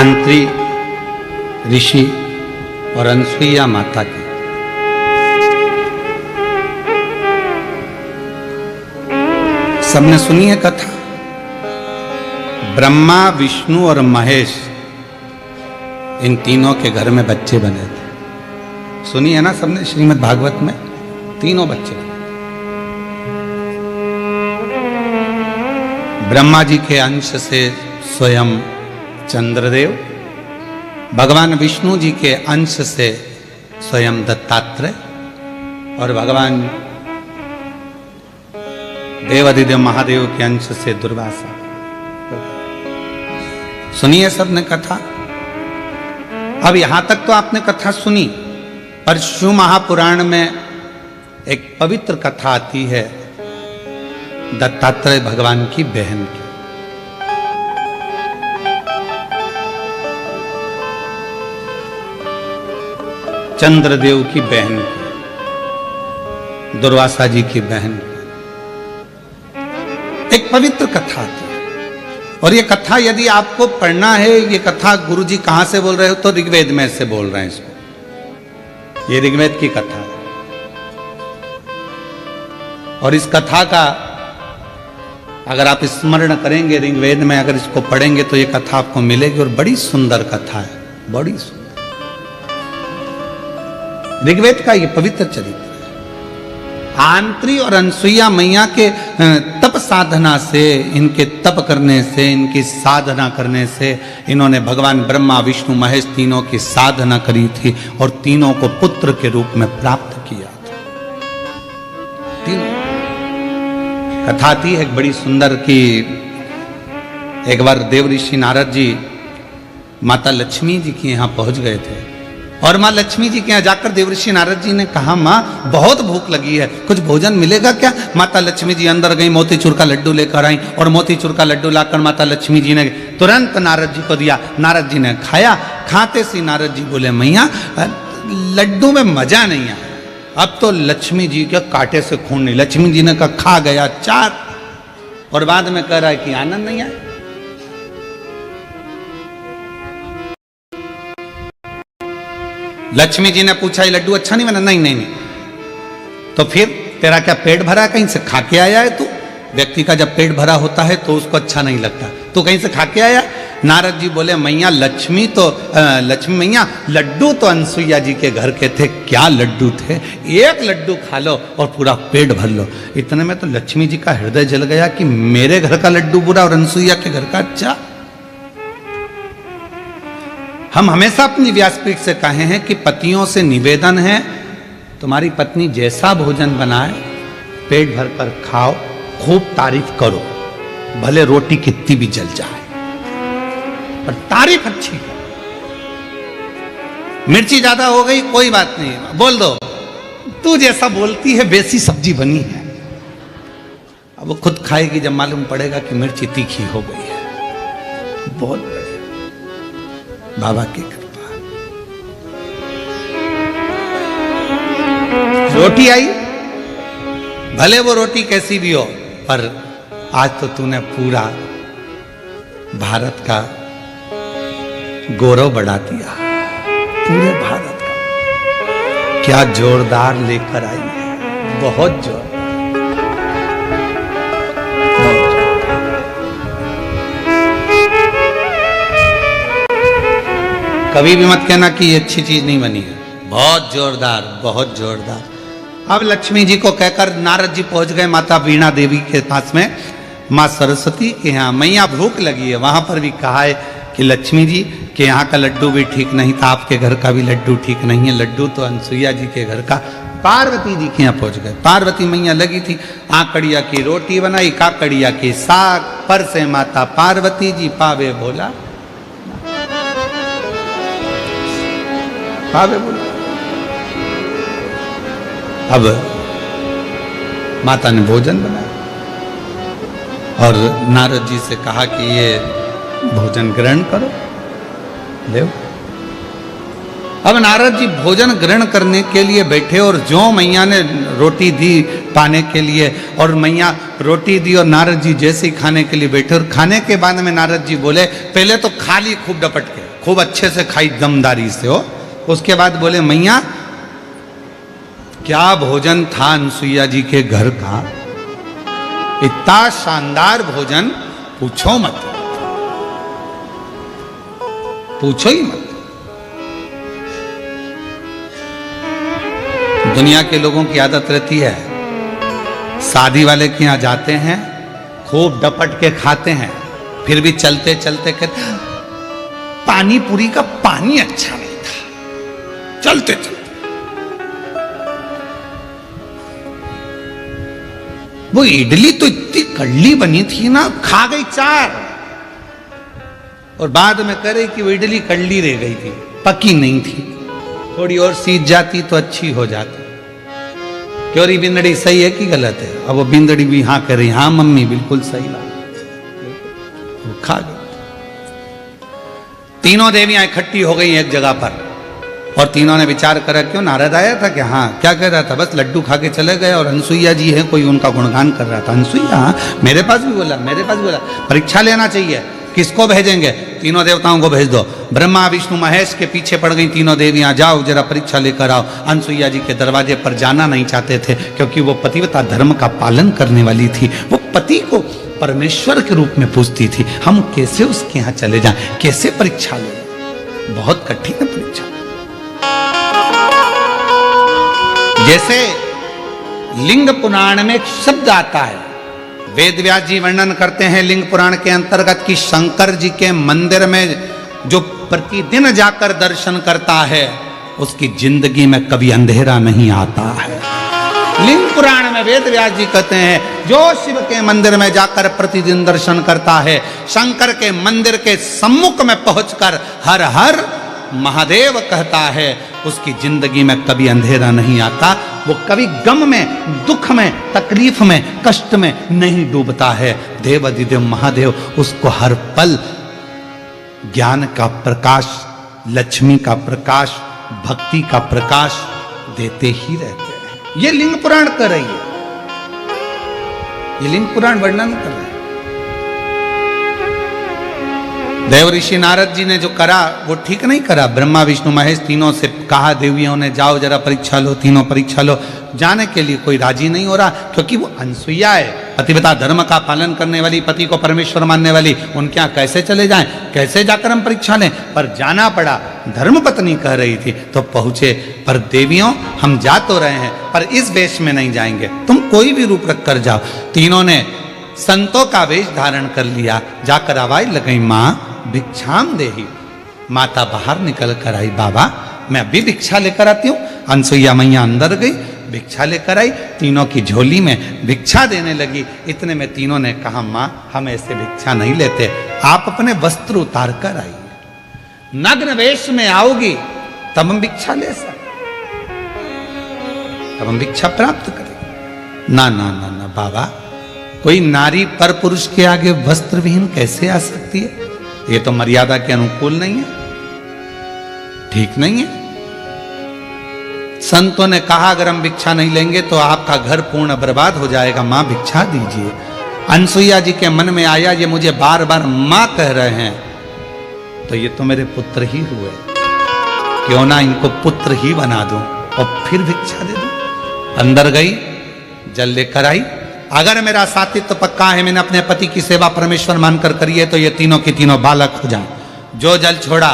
अंत्री ऋषि और अनसुईया माता की। सबने सुनी है कथा। ब्रह्मा, विष्णु और महेश, इन तीनों के घर में बच्चे बने थे। सुनी है ना सबने, श्रीमद् भागवत में तीनों बच्चे बने। ब्रह्मा जी के अंश से स्वयं चंद्रदेव, भगवान विष्णु जी के अंश से स्वयं दत्तात्रेय, और भगवान देवाधिदेव महादेव के अंश से दुर्वासा। सुनिए सबने कथा। अब यहां तक तो आपने कथा सुनी, पर शिव महापुराण में एक पवित्र कथा आती है दत्तात्रेय भगवान की बहन की। चंद्रदेव की बहन की, दुर्वासा जी की बहन की एक पवित्र कथा थी। और ये कथा यदि आपको पढ़ना है, ये कथा गुरुजी कहां से बोल रहे हो, तो ऋग्वेद में से बोल रहे हैं इसको। ये ऋग्वेद की कथा है और इस कथा का अगर आप स्मरण करेंगे ऋग्वेद में, अगर इसको पढ़ेंगे तो ये कथा आपको मिलेगी और बड़ी सुंदर कथा है, बड़ी सुंदर। ऋग्वेद का ये पवित्र चरित्र है। आंत्री और अनसुईया मैया के तप साधना से, इनके तप करने से, इनकी साधना करने से इन्होंने भगवान ब्रह्मा विष्णु महेश तीनों की साधना करी थी और तीनों को पुत्र के रूप में प्राप्त किया था। तीनों कथा थी एक बड़ी सुंदर की, एक बार देव ऋषि नारद जी माता लक्ष्मी जी के यहाँ पहुंच गए थे और माँ लक्ष्मी जी के यहाँ जाकर देवर्षि नारद जी ने कहा, माँ बहुत भूख लगी है, कुछ भोजन मिलेगा क्या? माता लक्ष्मी जी अंदर गई, मोतीचूर का लड्डू लेकर आई और मोतीचूर का लड्डू लाकर माता लक्ष्मी जी ने तुरंत नारद जी को दिया। नारद जी ने खाया। खाते से नारद जी बोले, मैया लड्डू में मजा नहीं आया। अब तो लक्ष्मी जी के कांटे से खून नहीं। लक्ष्मी जी ने कहा, खा गया 4 और बाद में कह रहा है कि आनंद नहीं आया। लक्ष्मी जी ने पूछा, ये लड्डू अच्छा नहीं बना? नहीं नहीं नहीं। तो फिर तेरा क्या पेट भरा, कहीं से खा के आया है तू? व्यक्ति का जब पेट भरा होता है तो उसको अच्छा नहीं लगता, तो कहीं से खा के आया? नारद जी बोले, मैया लक्ष्मी मैया लड्डू तो अनसुईया जी के घर के थे, क्या लड्डू थे, एक लड्डू खा लो और पूरा पेट भर लो। इतने में तो लक्ष्मी जी का हृदय जल गया कि मेरे घर का लड्डू बुरा और अनसुईया के घर का अच्छा। हम हमेशा अपनी व्यासपीठ से कहे हैं कि पतियों से निवेदन है, तुम्हारी पत्नी जैसा भोजन बनाए पेट भर कर खाओ, खूब तारीफ करो, भले रोटी कितनी भी जल जाए पर तारीफ अच्छी है। मिर्ची ज्यादा हो गई कोई बात नहीं, बोल दो तू जैसा बोलती है वैसी सब्जी बनी है। अब वो खुद खाएगी जब मालूम पड़ेगा कि मिर्ची तीखी हो गई है। बहुत बढ़िया, बाबा की कृपा। रोटी आई, भले वो रोटी कैसी भी हो, पर आज तो तूने पूरा भारत का गौरव बढ़ा दिया, पूरे भारत का। क्या जोरदार लेकर आई है, बहुत जोरदार। कभी भी मत कहना कि ये अच्छी चीज नहीं बनी है, बहुत जोरदार, बहुत जोरदार। अब लक्ष्मी जी को कहकर नारद जी पहुंच गए माता वीणा देवी के पास में, माँ सरस्वती के यहाँ। मैया भूख लगी है, वहां पर भी कहा है कि लक्ष्मी जी के यहाँ का लड्डू भी ठीक नहीं था, आपके घर का भी लड्डू ठीक नहीं है, लड्डू तो अनसुईया जी के घर का। पार्वती जी के यहाँ पहुंच गए। पार्वती मैया लगी थी, आकड़िया की रोटी बनाई, काकड़िया की साग, पर से माता पार्वती जी पावे भोला, पावे भोला। अब माता ने भोजन बनाया और नारद जी से कहा कि ये भोजन ग्रहण करो, ले। अब नारद जी भोजन ग्रहण करने के लिए बैठे और जो मैया ने रोटी दी पाने के लिए, और मैया रोटी दी और नारद जी जैसे ही खाने के लिए बैठे, और खाने के बाद में नारद जी बोले, पहले तो खा ली खूब डपट के, खूब अच्छे से खाई दमदारी से हो। उसके बाद बोले, मैया क्या भोजन था अनसुईया जी के घर का, इतना शानदार भोजन, पूछो मत, पूछो ही मत। दुनिया के लोगों की आदत रहती है, शादी वाले के यहाँ जाते हैं, खूब डपट के खाते हैं, फिर भी चलते चलते कहते पानी पूरी का पानी अच्छा नहीं था, चलते चलते। वो इडली तो इतनी कड़ली बनी थी ना, खा गई 4 और बाद में करे कि वो इडली कड़ली रह गई थी, पकी नहीं थी, थोड़ी और सीज जाती तो अच्छी हो जाती। क्योरी बिंदड़ी सही है कि गलत है? अब वो बिंदड़ी भी हाँ कह रही, हाँ मम्मी बिल्कुल सही बात, वो खा गई। तीनों देवियां इकट्ठी हो गई एक जगह पर और तीनों ने विचार करा, क्यों नारद आया था क्या? हाँ। क्या कह रहा था? बस लड्डू खा के चले गए और अनसुईया जी है, कोई उनका गुणगान कर रहा था। अनसुईया? हाँ, मेरे पास भी बोला, मेरे पास भी बोला परीक्षा लेना चाहिए। किसको भेजेंगे? तीनों देवताओं को भेज दो। ब्रह्मा विष्णु महेश के पीछे पड़ गई तीनों देवियां, जाओ जरा परीक्षा लेकर आओ। अनसुईया जी के दरवाजे पर जाना नहीं चाहते थे, क्योंकि वो पतिव्रता धर्म का पालन करने वाली थी। वो पति को परमेश्वर के रूप में पूजती थी। हम कैसे उसके यहाँ चले जाएं? कैसे परीक्षा ले? बहुत कठिन है परीक्षा। जैसे लिंग पुराण में एक शब्द आता है, वेद व्यास जी वर्णन करते हैं लिंग पुराण के अंतर्गत कि शंकर जी के मंदिर में जो प्रतिदिन जाकर दर्शन करता है, उसकी जिंदगी में कभी अंधेरा नहीं आता है। लिंग पुराण में वेद व्यास जी कहते हैं, जो शिव के मंदिर में जाकर प्रतिदिन दर्शन करता है, शंकर के मंदिर के सम्मुख में पहुंचकर हर हर महादेव कहता है, उसकी जिंदगी में कभी अंधेरा नहीं आता। वो कभी गम में, दुख में, तकलीफ में, कष्ट में नहीं डूबता है। देवाधिदेव महादेव उसको हर पल ज्ञान का प्रकाश, लक्ष्मी का प्रकाश, भक्ति का प्रकाश देते ही रहते हैं। ये लिंग पुराण कर रही है, ये लिंग पुराण वर्णन कर रहे हैं। देव ऋषि नारद जी ने जो करा वो ठीक नहीं करा। ब्रह्मा विष्णु महेश तीनों से कहा, देवियों ने जाओ जरा परीक्षा लो, तीनों परीक्षा लो। जाने के लिए कोई राजी नहीं हो रहा, क्योंकि वो अनसुईया है, पतिव्रता धर्म का पालन करने वाली, पति को परमेश्वर मानने वाली। उनके यहाँ कैसे चले जाएं? कैसे जाकर हम परीक्षा लें? पर जाना पड़ा। धर्म पत्नी कह रही थी तो पहुंचे। पर देवियों, हम जा तो रहे हैं, पर इस वेश में नहीं जाएंगे, तुम कोई भी रूप रख कर जाओ। तीनों ने संतों का वेश धारण कर लिया। जाकर आवाज लगाई, माँ भिक्षाम देही। माता बाहर निकल कर आई, बाबा मैं अभी भिक्षा लेकर आती हूँ। अनसुईया मैया अंदर गई, भिक्षा लेकर आई, तीनों की झोली में भिक्षा देने लगी। इतने में तीनों ने कहा, माँ हम ऐसे भिक्षा नहीं लेते, आप अपने वस्त्र उतार कर आइए। नग्न वेश में आओगी तब हम भिक्षा ले सकते, तब हम भिक्षा प्राप्त करेंगे। ना ना ना ना बाबा, कोई नारी पर पुरुष के आगे वस्त्र विहीन कैसे आ सकती है? ये तो मर्यादा के अनुकूल नहीं है, ठीक नहीं है। संतों ने कहा, अगर हम भिक्षा नहीं लेंगे तो आपका घर पूर्ण बर्बाद हो जाएगा, मां भिक्षा दीजिए। अनसुईया जी के मन में आया, ये मुझे बार बार मां कह रहे हैं, तो ये तो मेरे पुत्र ही हुए, क्यों ना इनको पुत्र ही बना दूं और फिर भिक्षा दे दूं। अंदर गई, जल लेकर आई। अगर मेरा सातित्व पक्का है, मैंने अपने पति की सेवा परमेश्वर मानकर करी है, तो ये तीनों की तीनों बालक हो जाएं। जो जल छोड़ा,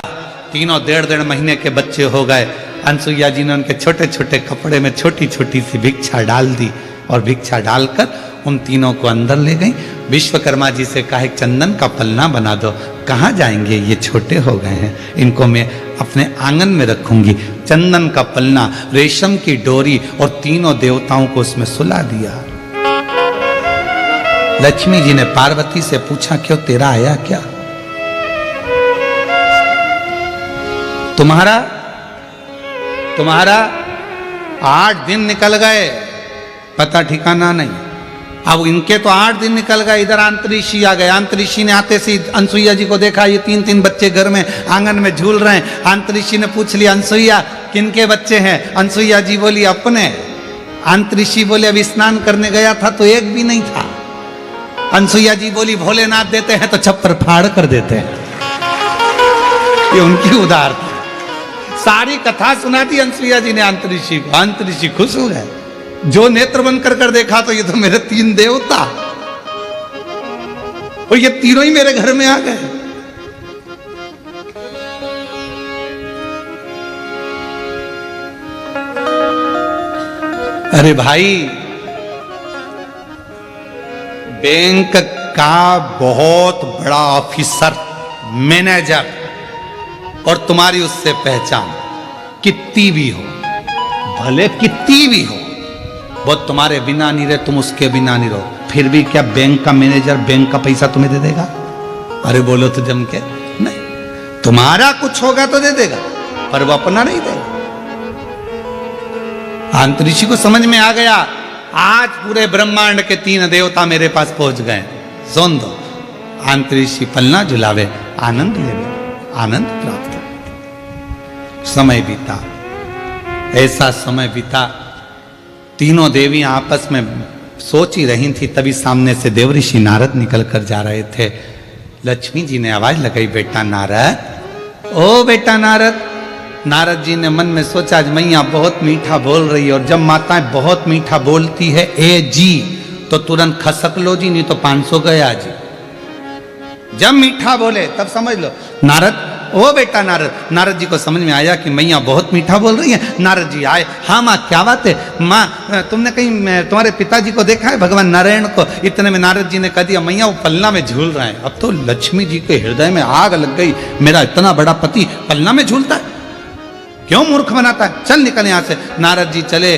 तीनों 1.5 महीने के बच्चे हो गए। अनसुईया जी ने उनके छोटे छोटे कपड़े में छोटी छोटी सी भिक्षा डाल दी और भिक्षा डालकर उन तीनों को अंदर ले गई। विश्वकर्मा जी से कहा, चंदन का पलना बना दो। कहाँ जाएंगे, ये छोटे हो गए हैं, इनको मैं अपने आंगन में रखूंगी। चंदन का पलना, रेशम की डोरी और तीनों देवताओं को उसमें सुला दिया। लक्ष्मी जी ने पार्वती से पूछा, क्यों तेरा आया क्या? तुम्हारा 8 दिन निकल गए, पता ठिकाना नहीं। अब इनके तो 8 दिन निकल गए, इधर अंतरिक्षी आ गए। अंतरिक्षी ने आते से अनसुईया जी को देखा, ये 3-3 बच्चे घर में आंगन में झूल रहे हैं। अंतरिक्षी ने पूछ लिया, अनसुईया किनके बच्चे हैं? अनसुईया जी बोली, अपने। अंतरिक्षी बोले, अब स्नान करने गया था तो एक भी नहीं था। अनसुईया जी बोली, भोलेनाथ देते हैं तो छप्पर फाड़ कर देते हैं। ये उनकी उदारता। सारी कथा सुना दी अनसुईया जी ने अंतरिक्षी को। अंतरिक्षी खुश हो गए, जो नेत्र बंद कर देखा तो ये तो मेरे 3 देवता, और ये तीनों ही मेरे घर में आ गए। अरे भाई, बैंक का बहुत बड़ा ऑफिसर, मैनेजर, और तुम्हारी उससे पहचान कितनी भी हो, भले कितनी भी हो, वो तुम्हारे बिना नहीं रहे, तुम उसके बिना नहीं रहो, फिर भी क्या बैंक का मैनेजर बैंक का पैसा तुम्हें दे देगा? अरे बोलो तो जम के नहीं। तुम्हारा कुछ होगा तो दे देगा, पर वो अपना नहीं देगा। अंतरिक्षी को समझ में आ गया, आज पूरे ब्रह्मांड के 3 देवता मेरे पास पहुंच गए, सुन दो। अंतरिक्षी पलना झुलावे, आनंद लेवे, आनंद प्राप्त। समय बीता, ऐसा समय बीता, तीनों देवियां आपस में सोच ही रही थी, तभी सामने से देवऋषि नारद निकल कर जा रहे थे। लक्ष्मी जी ने आवाज लगाई, बेटा नारद, ओ बेटा नारद। नारद जी ने मन में सोचा, आज मैया बहुत मीठा बोल रही है, और जब माताएं बहुत मीठा बोलती है ए जी तो तुरंत खसक लो जी, नहीं तो 500 गया जी। जब मीठा बोले तब समझ लो। नारद, ओ बेटा नारद। नारद जी को समझ में आया कि मैया बहुत मीठा बोल रही है। नारद जी आए, हाँ माँ क्या बात है माँ, तुमने कहीं तुम्हारे पिताजी को देखा है, भगवान नारायण को? इतने में नारद जी ने कह दिया, मैया वो पलना में झूल रहे हैं। अब तो लक्ष्मी जी के हृदय में आग लग गई, मेरा इतना बड़ा पति पलना में झूलता है, क्यों मूर्ख बनाता है, चल निकल यहाँ से। नारद जी चले,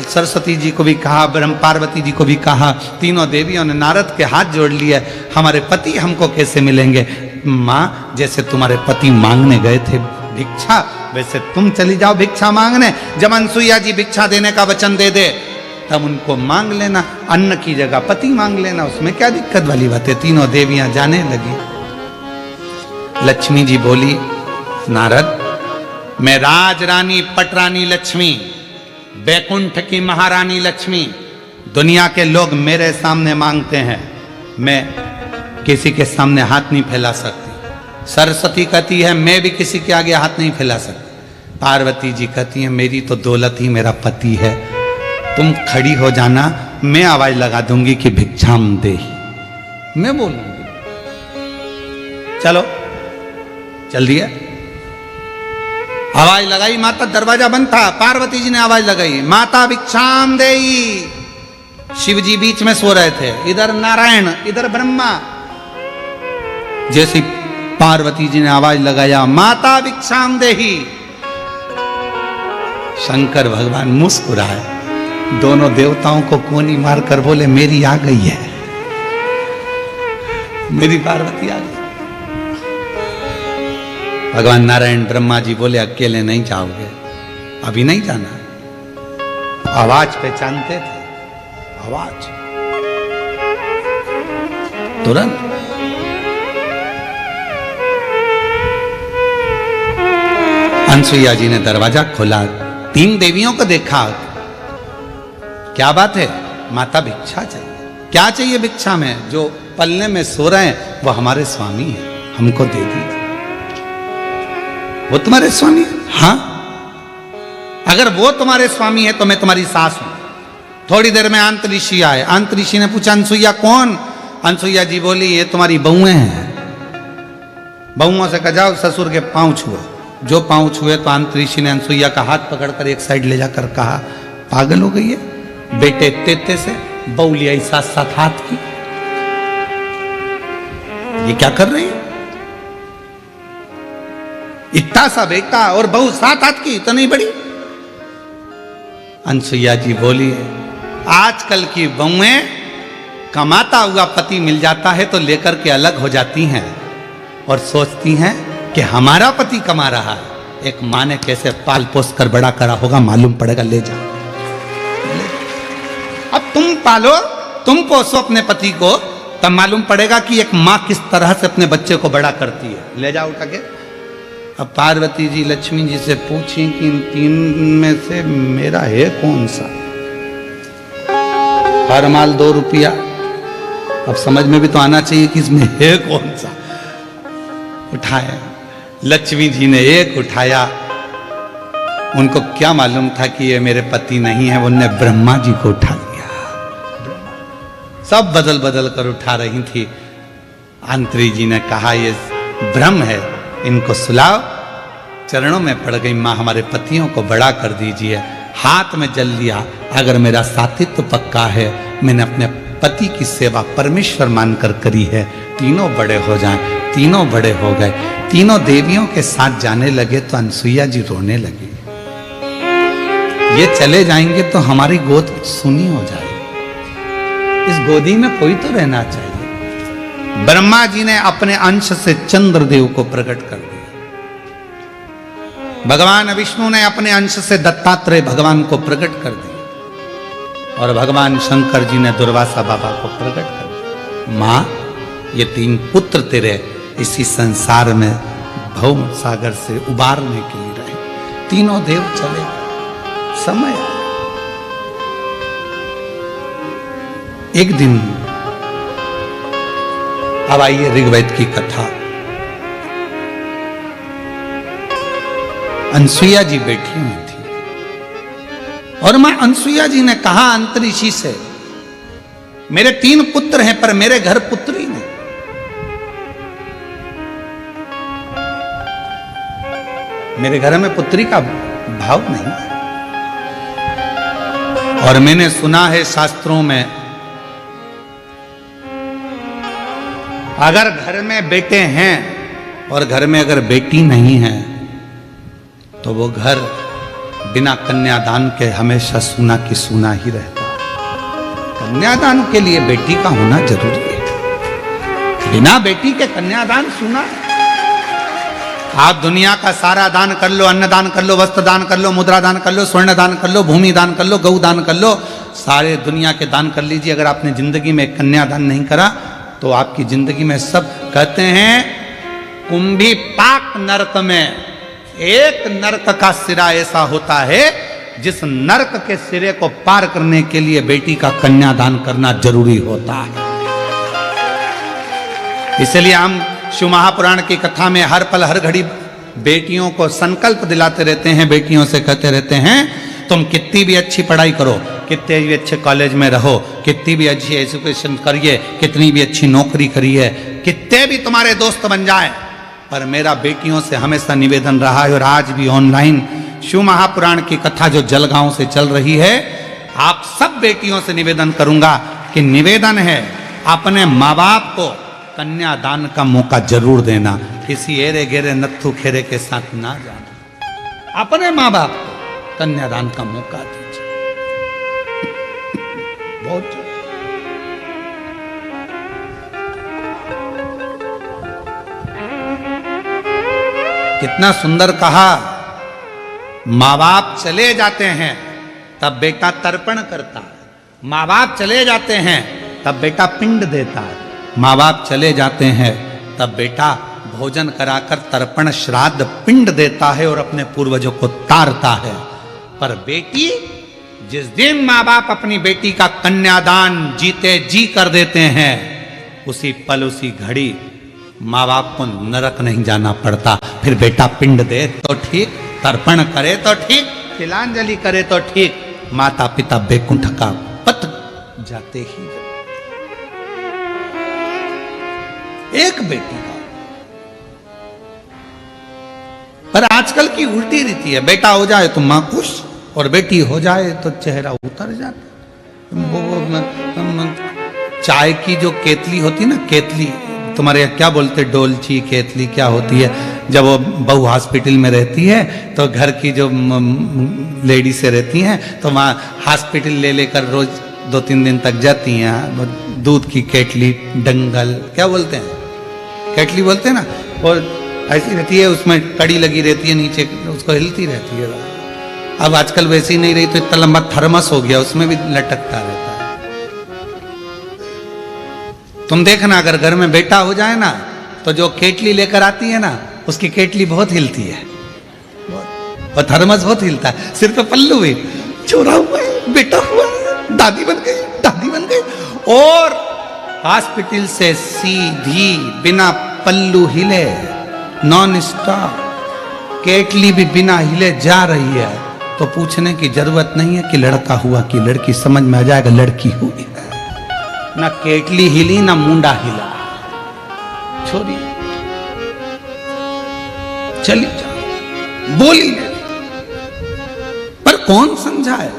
सरस्वती जी को भी कहा, ब्रह्म पार्वती जी को भी कहा, तीनों देवियों ने नारद के हाथ जोड़ लिए, हमारे पति हमको कैसे मिलेंगे? माँ, जैसे तुम्हारे पति मांगने गए थे भिक्षा, वैसे तुम चली जाओ भिक्षा मांगने। जब अनसुईया जी भिक्षा देने का वचन दे दे तब उनको मांग लेना, अन्न की जगह पति मांग लेना, उसमें क्या दिक्कत वाली बात है। तीनों देवियां जाने लगी। लक्ष्मी जी बोली, नारद, मैं राज रानी पटरानी लक्ष्मी, बैकुंठ की महारानी लक्ष्मी, दुनिया के लोग मेरे सामने मांगते हैं, मैं किसी के सामने हाथ नहीं फैला सकती। सरस्वती कहती है मैं भी किसी के आगे हाथ नहीं फैला सकती। पार्वती जी कहती है मेरी तो दौलत ही मेरा पति है, तुम खड़ी हो जाना, मैं आवाज लगा दूंगी कि भिक्षाम दे, मैं बोलूंगी। चलो चल दिया, आवाज लगाई, माता, दरवाजा बंद था, पार्वती जी ने आवाज लगाई, माता भिक्षाम देई। शिव जी बीच में सो रहे थे, इधर नारायण इधर ब्रह्मा। जैसी पार्वती जी ने आवाज लगाया, माता भिक्षाम देही, शंकर भगवान मुस्कुराए, दोनों देवताओं को कोनी मारकर बोले मेरी आ गई है, मेरी पार्वती आ गई। भगवान नारायण ब्रह्मा जी बोले अकेले नहीं जाओगे, अभी नहीं जाना। आवाज पहचानते थे, आवाज तुरंत। अनसुईया जी ने दरवाजा खोला, तीन देवियों को देखा, क्या बात है माता, भिक्षा चाहिए। क्या चाहिए भिक्षा में? जो पलने में सो रहे हैं वो हमारे स्वामी हैं, हमको दे दीजिए। वो तुम्हारे स्वामी है? हाँ, अगर वो तुम्हारे स्वामी है तो मैं तुम्हारी सास हूं। थोड़ी देर में अंत ऋषि आए। अंत ऋषि ने पूछा अनसुईया कौन? अनसुईया जी बोली ये तुम्हारी बहुएं हैं। बहुओं से कहा जाओ ससुर के पांव छुओ। जो पांव छुए तो अंत ऋषि ने अनसुईया का हाथ पकड़कर एक साइड ले जाकर कहा, पागल हो गई है, बेटे तेते से बहू लिया साथ साथ हाथ की, ये क्या कर रही है? इतना सा बेटा और बहू साथ हाथ की, इतनी बड़ी। अनसुईया जी बोली आजकल की बहुएं कमाता हुआ पति मिल जाता है तो लेकर के अलग हो जाती हैं और सोचती हैं कि हमारा पति कमा रहा है। एक माँ ने कैसे पाल पोस कर बड़ा करा होगा मालूम पड़ेगा, ले जाओ। अब तुम पालो, तुम पोसो अपने पति को, तब मालूम पड़ेगा कि एक माँ किस तरह से अपने बच्चे को बड़ा करती है। ले जाओ उठा के। अब पार्वती जी लक्ष्मी जी से पूछी कि इन तीन में से मेरा है कौन सा? हर माल 2 रुपया। अब समझ में भी तो आना चाहिए कि इसमें है कौन सा। उठाया, लक्ष्मी जी ने एक उठाया। उनको क्या मालूम था कि ये मेरे पति नहीं है, उनने ब्रह्मा जी को उठा लिया। सब बदल बदल कर उठा रही थी। अंतरी जी ने कहा ये ब्रह्म है, इनको सुलाओ। चरणों में पड़ गई, माँ हमारे पतियों को बड़ा कर दीजिए। हाथ में जल लिया, अगर मेरा साथित्व पक्का है, मैंने अपने पति की सेवा परमेश्वर मानकर करी है, तीनों बड़े हो जाएं। तीनों बड़े हो गए। तीनों देवियों के साथ जाने लगे तो अनसुईया जी रोने लगी। ये चले जाएंगे तो हमारी गोद सुनी हो जाएगी, इस गोदी में कोई तो रहना चाहिए। ब्रह्मा जी ने अपने अंश से चंद्रदेव को प्रकट कर दिया। भगवान विष्णु ने अपने अंश से दत्तात्रेय भगवान को प्रकट कर दिया और भगवान शंकर जी ने दुर्वासा बाबा को प्रकट कर दिया। माँ, ये 3 पुत्र तेरे इसी संसार में भव सागर से उबारने के लिए रहे, तीनों देव चले गए, समय आया। एक दिन, अब आइए ऋग्वेद की कथा। अनसुईया जी बैठी हुई थी और मां अनसुईया जी ने कहा अंतरिक्षी से, मेरे 3 पुत्र हैं पर मेरे घर पुत्री नहीं। मेरे घर में पुत्री का भाव नहीं है। और मैंने सुना है शास्त्रों में, अगर घर में बेटे हैं और घर में अगर बेटी नहीं है तो वो घर बिना कन्यादान के हमेशा सूना की सूना ही रहता है। कन्यादान के लिए बेटी का होना जरूरी है, बिना बेटी के कन्यादान सूना। आप दुनिया का सारा दान कर लो, अन्न दान कर लो, वस्त्र दान कर लो, मुद्रा दान कर लो, स्वर्ण दान कर लो, भूमि दान कर लो, गौ दान कर लो, सारे दुनिया के दान कर लीजिए। अगर आपने जिंदगी में कन्यादान नहीं करा तो आपकी जिंदगी में सब, कहते हैं कुंभी पाक नरक में एक नरक का सिरा ऐसा होता है जिस नरक के सिरे को पार करने के लिए बेटी का कन्यादान करना जरूरी होता है। इसलिए हम शिव महापुराण की कथा में हर पल हर घड़ी बेटियों को संकल्प दिलाते रहते हैं, बेटियों से कहते रहते हैं तुम कितनी भी अच्छी पढ़ाई करो, कितने भी अच्छे कॉलेज में रहो, कितनी भी अच्छी एजुकेशन करिए, कितनी भी अच्छी नौकरी करिए, कितने भी तुम्हारे दोस्त बन जाए, पर मेरा बेटियों से हमेशा निवेदन रहा है और आज भी ऑनलाइन शिव महापुराण की कथा जो जलगांव से चल रही है, आप सब बेटियों से निवेदन करूंगा कि निवेदन है अपने माँ बाप को कन्यादान का मौका जरूर देना, किसी एरे गेरे नत्थु खेरे के साथ ना जाना। अपने माँ बाप को कन्यादान का मौका दीजिए। बहुत कितना सुंदर कहा, माँ बाप चले जाते हैं तब बेटा तर्पण करता है, माँ बाप चले जाते हैं तब बेटा पिंड देता है, माँ बाप चले जाते हैं तब बेटा भोजन कराकर तर्पण श्राद्ध पिंड देता है और अपने पूर्वजों को तारता है। पर बेटी, जिस दिन माँ बाप अपनी बेटी का कन्यादान जीते जी कर देते हैं, उसी पल उसी घड़ी माँ बाप को नरक नहीं जाना पड़ता। फिर बेटा पिंड दे तो ठीक, तर्पण करे तो ठीक, तिलांजलि करे तो ठीक, माता पिता बैकुंठ का पथ जाते ही एक बेटी का। पर आजकल की उल्टी रीति है, बेटा हो जाए तो मां खुश और बेटी हो जाए तो चेहरा उतर जाता। चाय की जो केतली होती है ना, केतली तुम्हारे यहाँ क्या बोलते, डोलची केतली क्या होती है, जब वो बहू हॉस्पिटल में रहती है तो घर की जो लेडी से रहती हैं तो वहाँ हॉस्पिटल ले लेकर रोज 2-3 दिन तक जाती हैं। दूध की केतली, डंगल क्या बोलते हैं, केतली बोलते हैं ना, और ऐसी रहती है, उसमें कड़ी लगी रहती है नीचे, उसको हिलती रहती है। अब आजकल वैसी नहीं रही तो इतना लंबा थर्मस हो गया, उसमें भी लटकता रहता है। तुम देखना अगर घर में बेटा हो जाए ना तो जो केतली लेकर आती है ना, उसकी केतली बहुत हिलती है और थर्मस बहुत हिलता है। सिर पे पल्लू भी, छोरा हुआ है, बेटा हुआ है, दादी बन गई, दादी बन गई, और हॉस्पिटल से सीधी बिना पल्लू हिले, नॉन स्टॉप केतली भी बिना हिले जा रही है, तो पूछने की जरूरत नहीं है कि लड़का हुआ कि लड़की, समझ में आ जाएगा लड़की हुई है। ना केतली हिली ना मुंडा हिला, छोरी चली जा, बोली नहीं। पर कौन समझाए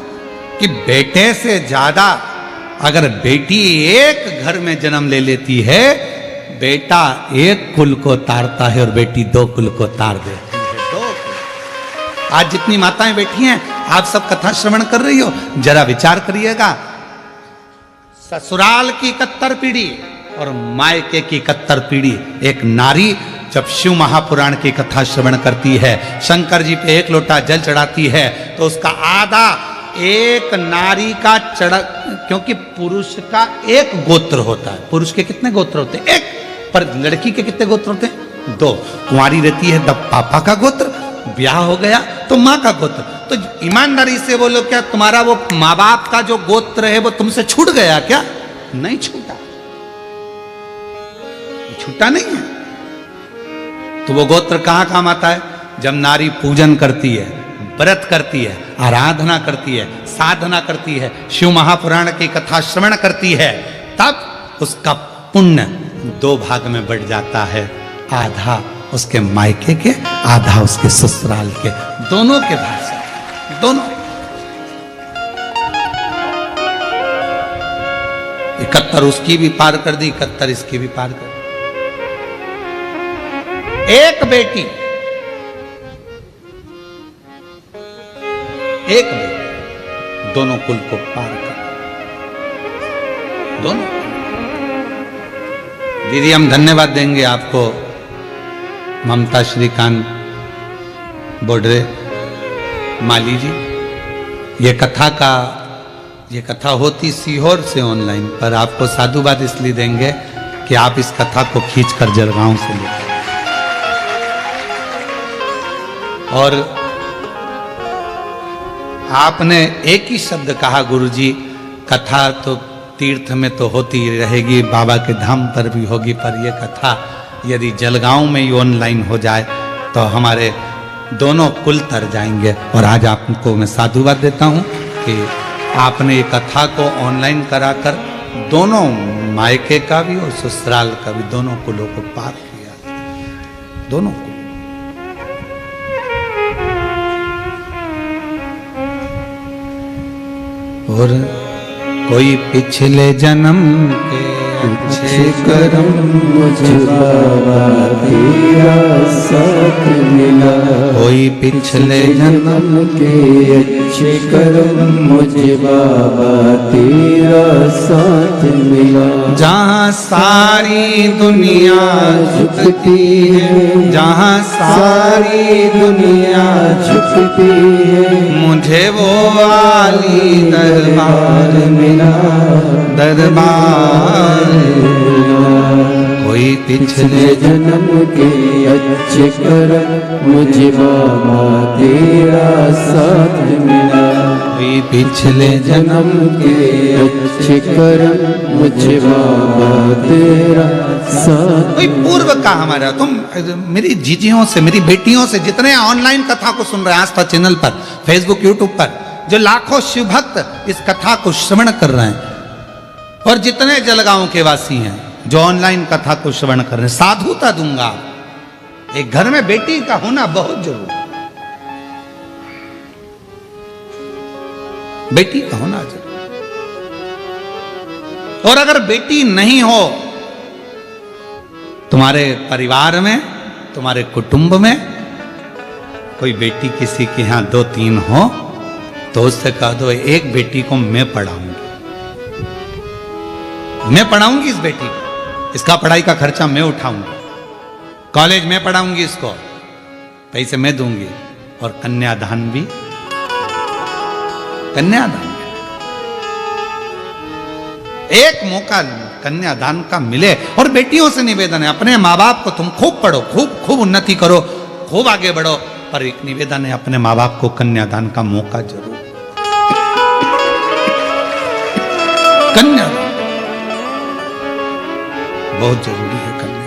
कि बेटे से ज्यादा अगर बेटी एक घर में जन्म ले लेती है, बेटा एक कुल को तारता है और बेटी 2 कुल को तार देती है। 2 कुल। आज जितनी माताएं बैठी हैं, आप सब कथा श्रवण कर रही हो, जरा विचार करिएगा, ससुराल की 71 पीढ़ी और मायके की 71 पीढ़ी। एक नारी जब शिव महापुराण की कथा श्रवण करती है, शंकर जी पे 1 लोटा जल चढ़ाती है, तो उसका आधा एक नारी का चढ़ा, क्योंकि पुरुष का 1 गोत्र होता है। पुरुष के कितने गोत्र होते हैं? 1। पर लड़की के कितने गोत्र होते हैं? 2। कुंवारी रहती है तब पापा का गोत्र, ब्याह हो गया तो माँ का गोत्र। तो ईमानदारी से बोलो, क्या तुम्हारा वो माँ बाप का जो गोत्र है वो तुमसे छूट गया क्या? नहीं छूटा, छूटा नहीं है। तो वो गोत्र कहां काम आता है? जब नारी पूजन करती है, व्रत करती है, आराधना करती है, साधना करती है, शिव महापुराण की कथा श्रवण करती है, तब उसका पुण्य 2 भाग में बढ़ जाता है। आधा उसके मायके के, आधा उसके ससुराल के, दोनों के भाग से, दोनों। 71 उसकी भी पार कर दी, 71 इसकी भी पार कर दी। एक बेटी, दोनों कुल को पार कर, दोनों। दीदी हम धन्यवाद देंगे आपको, ममता श्रीकांत बोडरे माली जी। ये कथा होती सीहोर से ऑनलाइन, पर आपको साधुवाद इसलिए देंगे कि आप इस कथा को खींचकर जलगांव से ले, और आपने एक ही शब्द कहा, गुरुजी कथा तो तीर्थ में तो होती रहेगी, बाबा के धाम पर भी होगी, पर यह कथा यदि जलगांव में ही ऑनलाइन हो जाए तो हमारे दोनों कुल तर जाएंगे। और आज आपको मैं साधुवाद देता हूं कि आपने ये कथा को ऑनलाइन कराकर दोनों मायके का भी और ससुराल का भी, दोनों कुलों को पार किया, दोनों को। और कोई पिछले जन्म के अच्छे कर्म मुझे बाबा तेरा साथ मिला, कोई पिछले जन्म के अच्छे कर्म मुझे बाबा तेरा साथ मिला। जहाँ सारी दुनिया झुकती है, जहाँ सारी दुनिया झुकती है, मुझे वो आली दरबार मिला, दरबार। कोई पिछले जन्म के अच्छे कर्म मुझे बाबा तेरा साथ मिला, कोई पिछले जन्म के अच्छे कर्म मुझे बाबा तेरा साथ। कोई पूर्व का हमारा, तुम मेरी जीजियों से, मेरी बेटियों से, जितने ऑनलाइन कथा को सुन रहे हैं आस्था चैनल पर, फेसबुक यूट्यूब पर, जो लाखों शिव भक्त इस कथा को श्रवण कर रहे हैं, और जितने जलगांव के वासी हैं जो ऑनलाइन कथा को श्रवण कर रहे हैं, साधुता दूंगा। एक घर में बेटी का होना बहुत जरूरी, बेटी का होना जरूरी। और अगर बेटी नहीं हो तुम्हारे परिवार में, तुम्हारे कुटुंब में, कोई बेटी किसी के यहां 2-3 हो, तो उससे कह दो एक बेटी को मैं पढ़ाऊंगी, मैं पढ़ाऊंगी इस बेटी को, इसका पढ़ाई का खर्चा मैं उठाऊंगी, कॉलेज में पढ़ाऊंगी, इसको पैसे मैं दूंगी, और कन्यादान भी, कन्यादान एक मौका कन्यादान का मिले। और बेटियों से निवेदन है, अपने माँ बाप को तुम खूब पढ़ो, खूब खूब उन्नति करो, खूब आगे बढ़ो, पर एक निवेदन है, अपने माँ बाप को कन्यादान का मौका जरूर, कन्यादान बहुत जरूरी है, कन्यादान।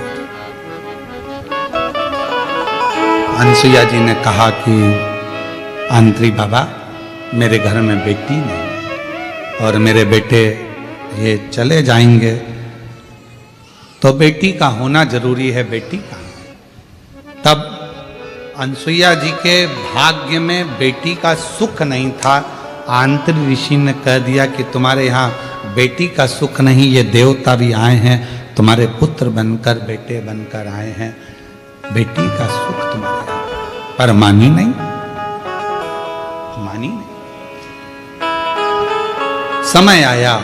अनसुईया जी ने कहा कि आंत्री बाबा मेरे घर में बेटी नहीं, और मेरे बेटे ये चले जाएंगे, तो बेटी का होना जरूरी है, बेटी का। तब अनसुईया जी के भाग्य में बेटी का सुख नहीं था, आंतरिक ऋषि ने कह दिया कि तुम्हारे यहाँ बेटी का सुख नहीं, ये देवता भी आए हैं, तुम्हारे पुत्र बनकर, बेटे बनकर आए हैं, बेटी का सुख तुम्हारे यहाँ। पर मानी नहीं, मानी नहीं। समय आया,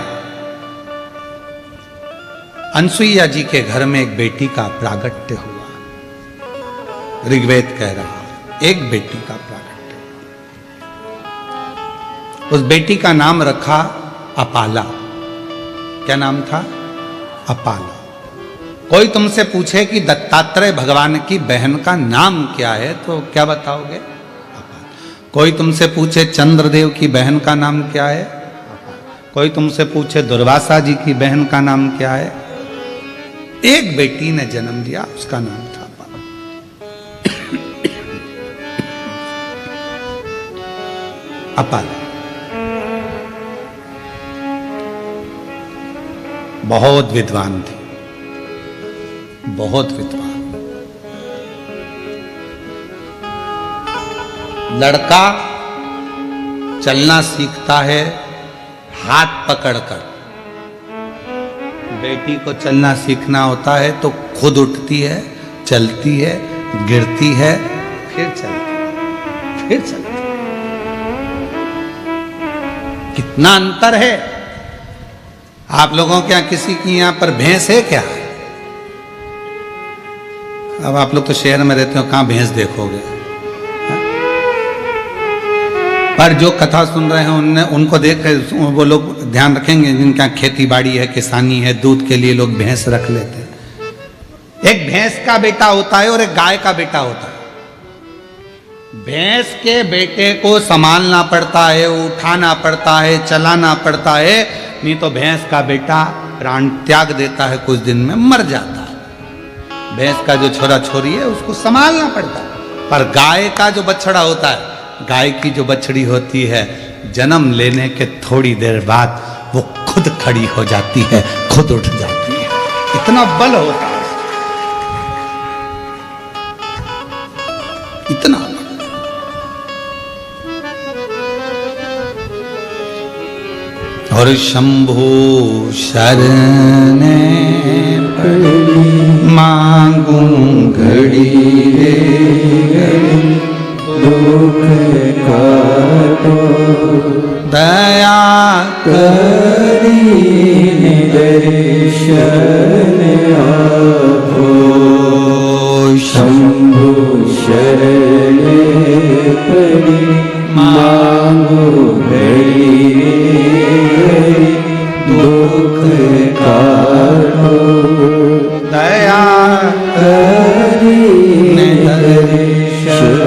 अनसुईया जी के घर में एक बेटी का प्रागट्य हुआ। ऋग्वेद कह रहा है एक बेटी का प्रागट्य। उस बेटी का नाम रखा अपाला। क्या नाम था? अपाला। कोई तुमसे पूछे कि दत्तात्रेय भगवान की बहन का नाम क्या है, तो क्या बताओगे? अपाला। कोई तुमसे पूछे चंद्रदेव की बहन का नाम क्या है, कोई तुमसे पूछे दुर्वासा जी की बहन का नाम क्या है, एक बेटी ने जन्म दिया, उसका नाम था अपाला। बहुत विद्वान थी, बहुत विद्वान। लड़का चलना सीखता है हाथ पकड़कर, बेटी को चलना सीखना होता है तो खुद उठती है, चलती है, गिरती है, फिर चलती है, फिर चलती है। कितना अंतर है। आप लोगों के यहां किसी की यहां पर भैंस है क्या? अब आप लोग तो शहर में रहते हो, कहां भैंस देखोगे? पर जो कथा सुन रहे हैं उनको देख कर वो लोग ध्यान रखेंगे जिनके यहाँ खेती बाड़ी है, किसानी है, दूध के लिए लोग भैंस रख लेते हैं। एक भैंस का बेटा होता है और एक गाय का बेटा होता है। भैंस के बेटे को संभालना पड़ता है, उठाना पड़ता है, चलाना पड़ता है, नहीं तो भैंस का बेटा प्राण त्याग देता है, कुछ दिन में मर जाता है। भैंस का जो छोरा छोरी है उसको संभालना पड़ता है। पर गाय का जो बछड़ा होता है, गाय की जो बछड़ी होती है, जन्म लेने के थोड़ी देर बाद वो खुद खड़ी हो जाती है, खुद उठ जाती है। इतना बल होता है, इतना बल। और शंभु शरण मांगू घड़ी रे घड़ी दुख काटो, दया करीने दर्शन आपो। शंभु शरण पड़ी मांगो घड़ी घड़ी दुख काटो, दया करीने दर्शन।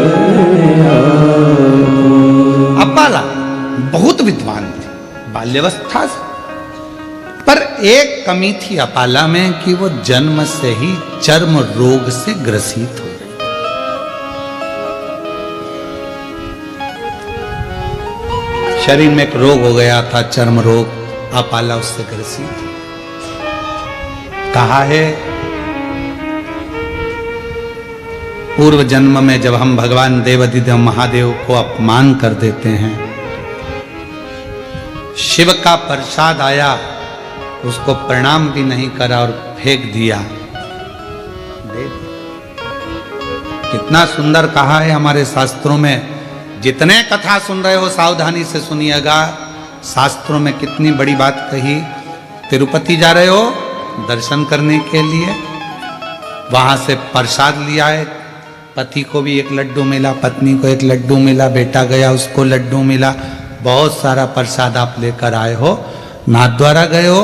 अपाला बहुत विद्वान थी बाल्यावस्था से, पर एक कमी थी अपाला में कि वो जन्म से ही चर्म रोग से ग्रसित हो गई। शरीर में एक रोग हो गया था, चर्म रोग। अपाला उससे ग्रसित। कहा है पूर्व जन्म में जब हम भगवान देवाधिदेव महादेव को अपमान कर देते हैं, शिव का प्रसाद आया, उसको प्रणाम भी नहीं करा और फेंक दिया। कितना सुंदर कहा है हमारे शास्त्रों में। जितने कथा सुन रहे हो सावधानी से सुनिएगा, शास्त्रों में कितनी बड़ी बात कही। तिरुपति जा रहे हो दर्शन करने के लिए, वहां से प्रसाद लिया है, पति को भी एक लड्डू मिला, पत्नी को एक लड्डू मिला, बेटा गया उसको लड्डू मिला, बहुत सारा प्रसाद आप लेकर आए हो। नाथ द्वारा गए हो,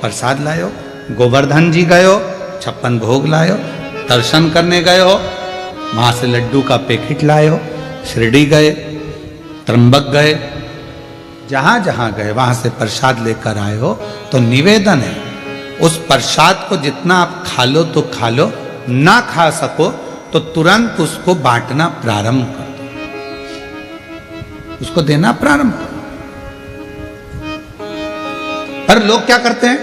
प्रसाद लाए हो, गोवर्धन जी गए हो, 56 भोग लाए हो, दर्शन करने गए हो, वहां से लड्डू का पैकेट लाए हो, शिरडी गए, त्र्यंबक गए, जहां जहां गए वहां से प्रसाद लेकर आए हो। तो निवेदन है, उस प्रसाद को जितना आप खा लो तो खा लो, ना खा सको तो तुरंत उसको बांटना प्रारंभ कर दो, उसको देना प्रारंभ करो। पर लोग क्या करते हैं,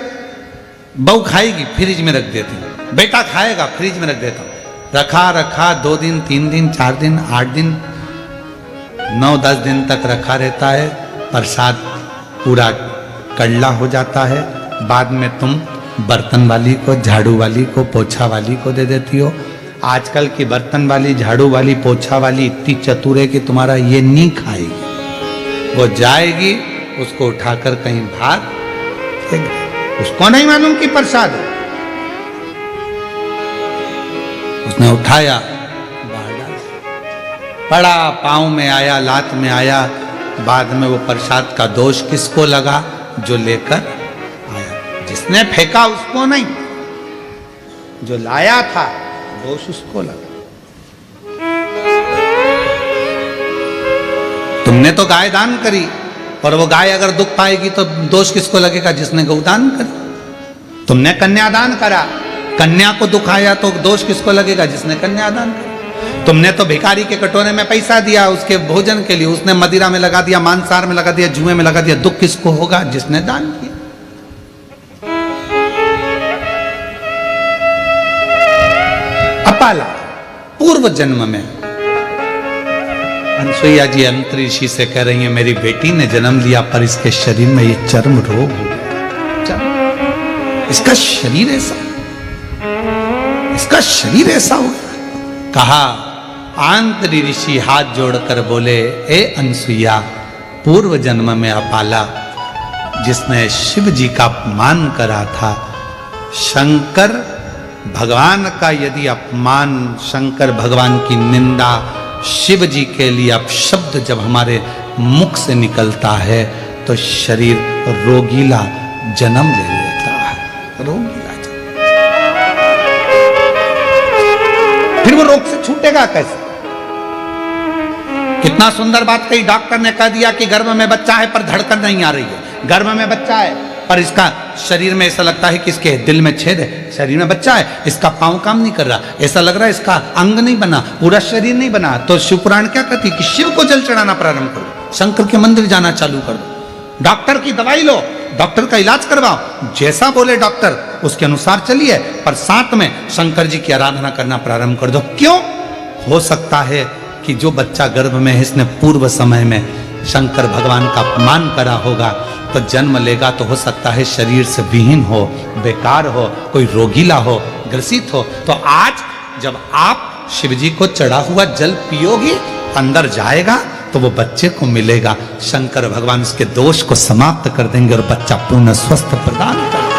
बहू खाएगी फ्रिज में रख देते हैं, बेटा खाएगा फ्रिज में रख देता हूं, रखा रखा 2 दिन 3 दिन 4 दिन 8 दिन 9-10 दिन तक रखा रहता है, प्रसाद पूरा कड़ला हो जाता है। बाद में तुम बर्तन वाली को, झाड़ू वाली को, पोछा वाली को दे देती हो। आजकल की बर्तन वाली, झाड़ू वाली, पोछा वाली इतनी चतुर है कि तुम्हारा ये नहीं खाएगी, वो जाएगी उसको उठाकर कहीं भाग फेंक दे। उसको नहीं मालूम कि प्रसाद है, उसने उठाया बाहर डाल, पड़ा, पांव में आया, लात में आया। बाद में वो प्रसाद का दोष किसको लगा? जो लेकर आया। जिसने फेंका उसको नहीं, जो लाया था दोष उसको लगा। तुमने तो गाय दान करी, और वो गाय अगर दुख पाएगी तो दोष किसको लगेगा? जिसने गौदान करी। तुमने कन्यादान करा, कन्या को दुख आया तो दोष किसको लगेगा? जिसने कन्यादान करा। तुमने तो भिखारी के कटोरे में पैसा दिया उसके भोजन के लिए, उसने मदिरा में लगा दिया, मांसाहार में लगा दिया, जुए में लगा दिया, दुख किसको होगा? जिसने दान किया। अपाला पूर्व जन्म में अनसुईया जी अंतरिषि से कह रही है, मेरी बेटी ने जन्म लिया पर इसके शरीर में ये चर्म रोग हो गया, इसका शरीर ऐसा, इसका शरीर ऐसा हो गया। कहा आंतरी ऋषि हाथ जोड़कर बोले, ए अनसुईया, पूर्व जन्म में अपाला जिसने शिव जी का अपमान करा था, शंकर भगवान का यदि अपमान, शंकर भगवान की निंदा, शिव जी के लिए अपशब्द जब हमारे मुख से निकलता है तो शरीर रोगीला जन्म ले लेता है, रोगीला जन्म। फिर वो रोग से छूटेगा कैसे? कितना सुंदर बात कही, डॉक्टर ने कह दिया कि गर्भ में बच्चा है पर धड़कन नहीं आ रही है, गर्भ में बच्चा है पर इसका शरीर में ऐसा लगता है कि इसके दिल में छेद है, शरीर में बच्चा है, इसका पांव काम नहीं कर रहा, ऐसा लग रहा है इसका अंग नहीं बना, पूरा शरीर नहीं बना। तो शिव पुराण क्या कहती है कि शिव को जल चढ़ाना प्रारंभ करो, शंकर के मंदिर जाना चालू कर दो, डॉक्टर की दवाई लो, डॉक्टर का इलाज करवाओ, जैसा बोले डॉक्टर उसके अनुसार चलिए, पर साथ में शंकर जी की आराधना करना प्रारंभ कर दो। क्यों? हो सकता है कि जो बच्चा गर्भ में है इसने पूर्व समय में शंकर भगवान का अपमान करा होगा, तो जन्म लेगा तो हो सकता है शरीर से विहीन हो, बेकार हो, कोई रोगीला हो, ग्रसित हो। तो आज जब आप शिव जी को चढ़ा हुआ जल पियोगी, अंदर जाएगा तो वो बच्चे को मिलेगा, शंकर भगवान उसके दोष को समाप्त कर देंगे और बच्चा पूर्ण स्वस्थ प्रदान कर देंगे।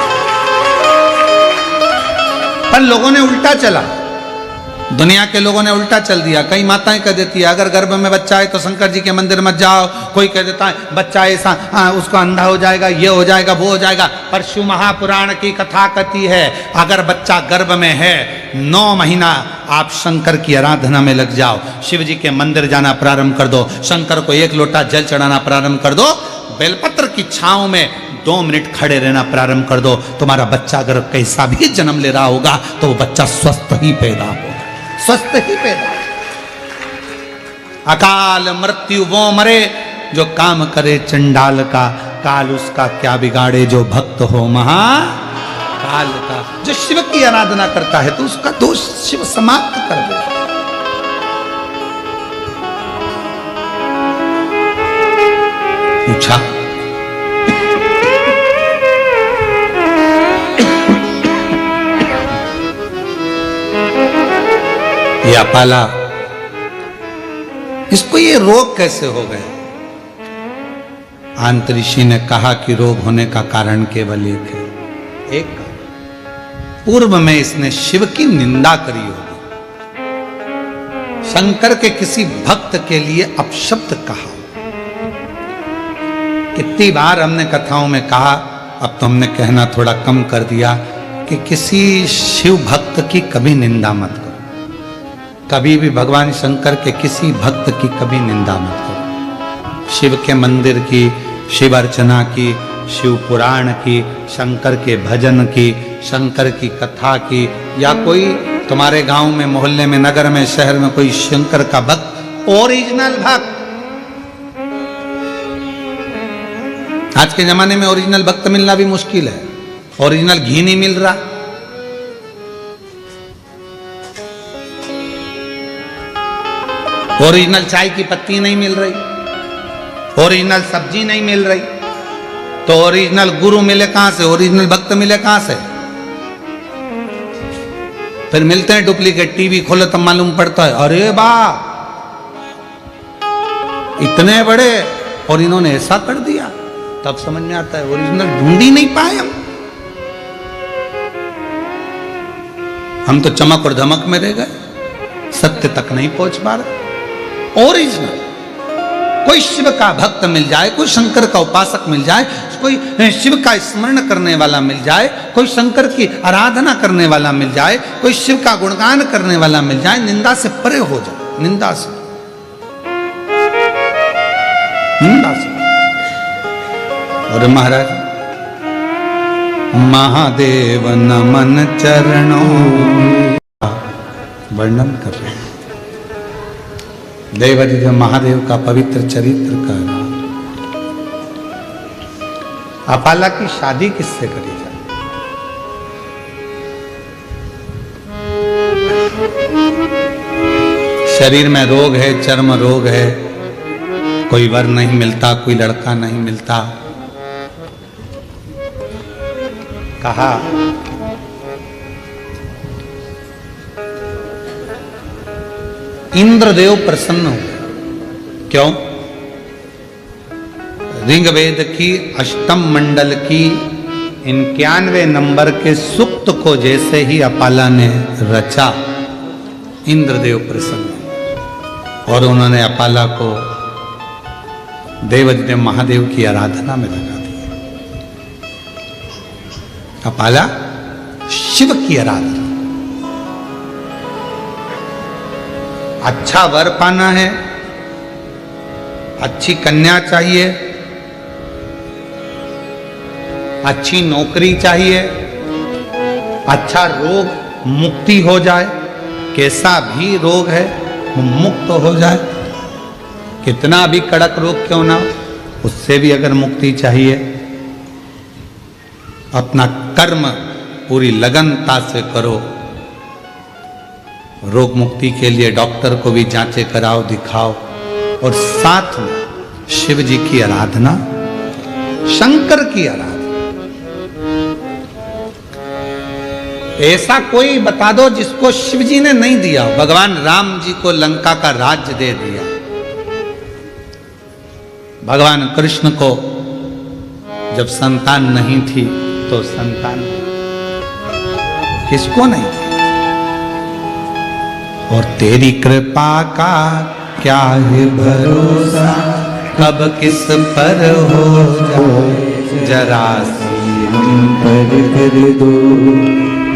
पर लोगों ने उल्टा चला, दुनिया के लोगों ने उल्टा चल दिया। कई माताएं कह देती है अगर गर्भ में बच्चा है तो शंकर जी के मंदिर मत जाओ, कोई कह देता है बच्चा ऐसा उसको अंधा हो जाएगा, ये हो जाएगा, वो हो जाएगा। पर शिव महापुराण की कथा कहती है अगर बच्चा गर्भ में है 9 महीना आप शंकर की आराधना में लग जाओ, शिव जी के मंदिर जाना प्रारंभ कर दो, शंकर को 1 लोटा जल चढ़ाना प्रारंभ कर दो, बेलपत्र की छांव में 2 मिनट खड़े रहना प्रारंभ कर दो, तुम्हारा बच्चा अगर कैसा भी जन्म ले रहा होगा तो वो बच्चा स्वस्थ ही पैदा होगा, स्वस्थ ही पैदा। अकाल मृत्यु वो मरे जो काम करे चंडाल का, काल उसका क्या बिगाड़े जो भक्त हो महाकाल का। जो शिव की आराधना करता है तो उसका दोष शिव समाप्त कर दे। पूछा या पाला इसको ये रोग कैसे हो गए? अंतरिषि ने कहा कि रोग होने का कारण केवल एक है, एक पूर्व में इसने शिव की निंदा करी होगी, शंकर के किसी भक्त के लिए अपशब्द कहा। कितनी बार हमने कथाओं में कहा, अब तो हमने कहना थोड़ा कम कर दिया कि किसी शिव भक्त की कभी निंदा मत करो, कभी भी भगवान शंकर के किसी भक्त की कभी निंदा मत करो। शिव के मंदिर की, शिव अर्चना की, शिव पुराण की, शंकर के भजन की, शंकर की कथा की, या कोई तुम्हारे गांव में, मोहल्ले में, नगर में, शहर में कोई शंकर का भक्त, ओरिजिनल भक्त। आज के जमाने में ओरिजिनल भक्त मिलना भी मुश्किल है, ओरिजिनल घी नहीं मिल रहा, ओरिजिनल चाय की पत्ती नहीं मिल रही, ओरिजिनल सब्जी नहीं मिल रही, तो ओरिजिनल गुरु मिले कहां से, ओरिजिनल भक्त मिले कहां से? फिर मिलते हैं डुप्लीकेट। टीवी खोलो तब मालूम पड़ता है अरे वाह इतने बड़े और इन्होंने ऐसा कर दिया, तब समझ में आता है ओरिजिनल ढूंढ ही नहीं पाए हम तो चमक और धमक में रह गए, सत्य तक नहीं पहुंच पा रहे। ओरिजिनल कोई शिव का भक्त मिल जाए, कोई शंकर का उपासक मिल जाए, कोई शिव का स्मरण करने वाला मिल जाए, कोई शंकर की आराधना करने वाला मिल जाए, कोई शिव का गुणगान करने वाला मिल जाए, निंदा से परे हो जाए, निंदा से। निंदा से। और महाराज महादेव नमन चरणों वर्णन कर रहे हैं। देवाधिदेव महादेव का पवित्र चरित्र का अपाला की शादी किससे करी जाए? शरीर में रोग है, चर्म रोग है, कोई वर नहीं मिलता, कोई लड़का नहीं मिलता। कहा इंद्रदेव प्रसन्न हुए। क्यों? ऋग्वेद की अष्टम मंडल की 91वें नंबर के सूक्त को जैसे ही अपाला ने रचा, इंद्रदेव प्रसन्न और उन्होंने अपाला को देवाधिदेव महादेव की आराधना में लगा दिया। अपाला शिव की आराधना। अच्छा वर पाना है, अच्छी कन्या चाहिए, अच्छी नौकरी चाहिए, अच्छा रोग मुक्ति हो जाए, कैसा भी रोग है वो मुक्त हो जाए, कितना भी कड़क रोग क्यों ना, उससे भी अगर मुक्ति चाहिए, अपना कर्म पूरी लगनता से करो। रोग मुक्ति के लिए डॉक्टर को भी जांचे कराओ, दिखाओ, और साथ में शिव जी की आराधना, शंकर की आराधना। ऐसा कोई बता दो जिसको शिव जी ने नहीं दिया। भगवान राम जी को लंका का राज्य दे दिया, भगवान कृष्ण को जब संतान नहीं थी तो संतान किसको नहीं थी? और तेरी कृपा का क्या है भरोसा, कब किस पर हो जाए, जरा सी हम पर कर दो,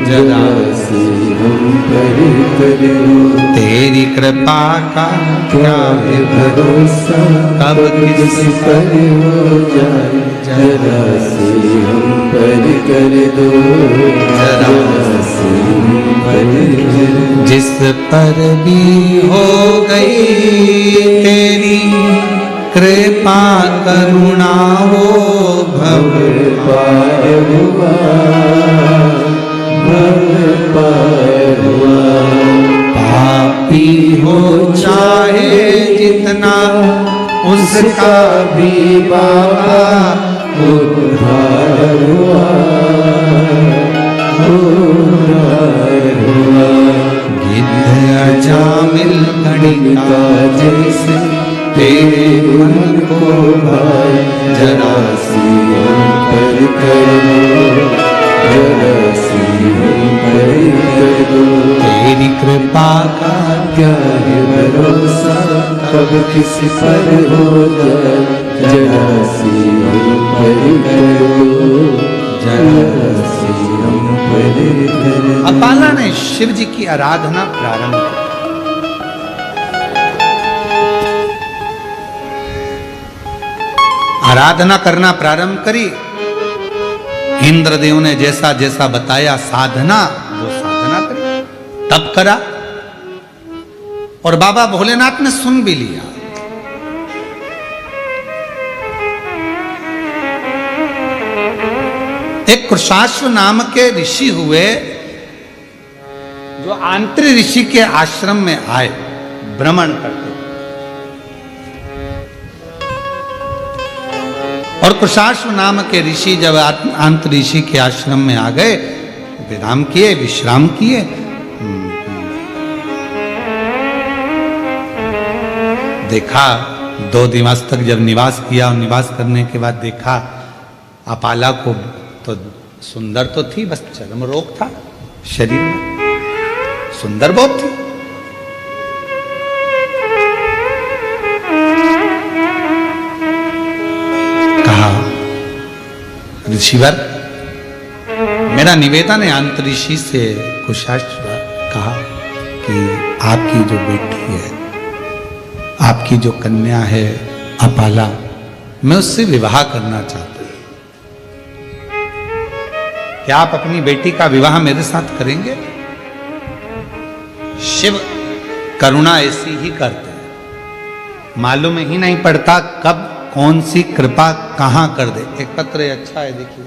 जरा सी हम पर कर दो। तेरी कृपा का क्या है भरोसा, कब किस पर हो जाए, जरा सी हम पर कर दो, जरा सी हम पर कर दो। जिस पर भी हो गई तेरी कृपा करुणा हो, भव पार हुआ, भव पार हुआ। पापी हो चाहे जितना, उसका भी बाबा उद्धार हुआ, उद्धार हुआ। गिद्ध अजामिल गणिका जैसे तेरे मन को भाई, जरा सी हम पर कर दो, जरा सी हम पर कर दो। तेरी कृपा का क्या है भरोसा, कब किस पर हो जाए, जरा सी हम पर कर दो, जरा सी हम पर कर दो। अपाला ने शिव जी की आराधना प्रारंभ की। आराधना करना प्रारंभ करी। इंद्रदेव ने जैसा जैसा बताया साधना, वो साधना करी, तप करा, और बाबा भोलेनाथ ने सुन भी लिया। एक कृशाश्व नाम के ऋषि हुए, जो आंतरी ऋषि के आश्रम में आए, भ्रमण करते। और कृशाश्व नाम के ऋषि जब अंत ऋषि के आश्रम में आ गए, विराम किए, विश्राम किए। देखा 2 दिवस तक जब निवास किया, और निवास करने के बाद देखा अपाला को, तो सुंदर तो थी, बस चर्म रोग था शरीर में, सुंदर बहुत थी। कहा ऋषिवर, मेरा निवेदन है अंत ऋषि से, कुशाश्व कहा कि आपकी जो बेटी है, आपकी जो कन्या है अपाला, मैं उससे विवाह करना चाहता हूं। क्या आप अपनी बेटी का विवाह मेरे साथ करेंगे? शिव करुणा ऐसी ही करते हैं, मालूम ही नहीं पड़ता कब कौन सी कृपा कहां कर दे। एक पत्र अच्छा है, देखिए।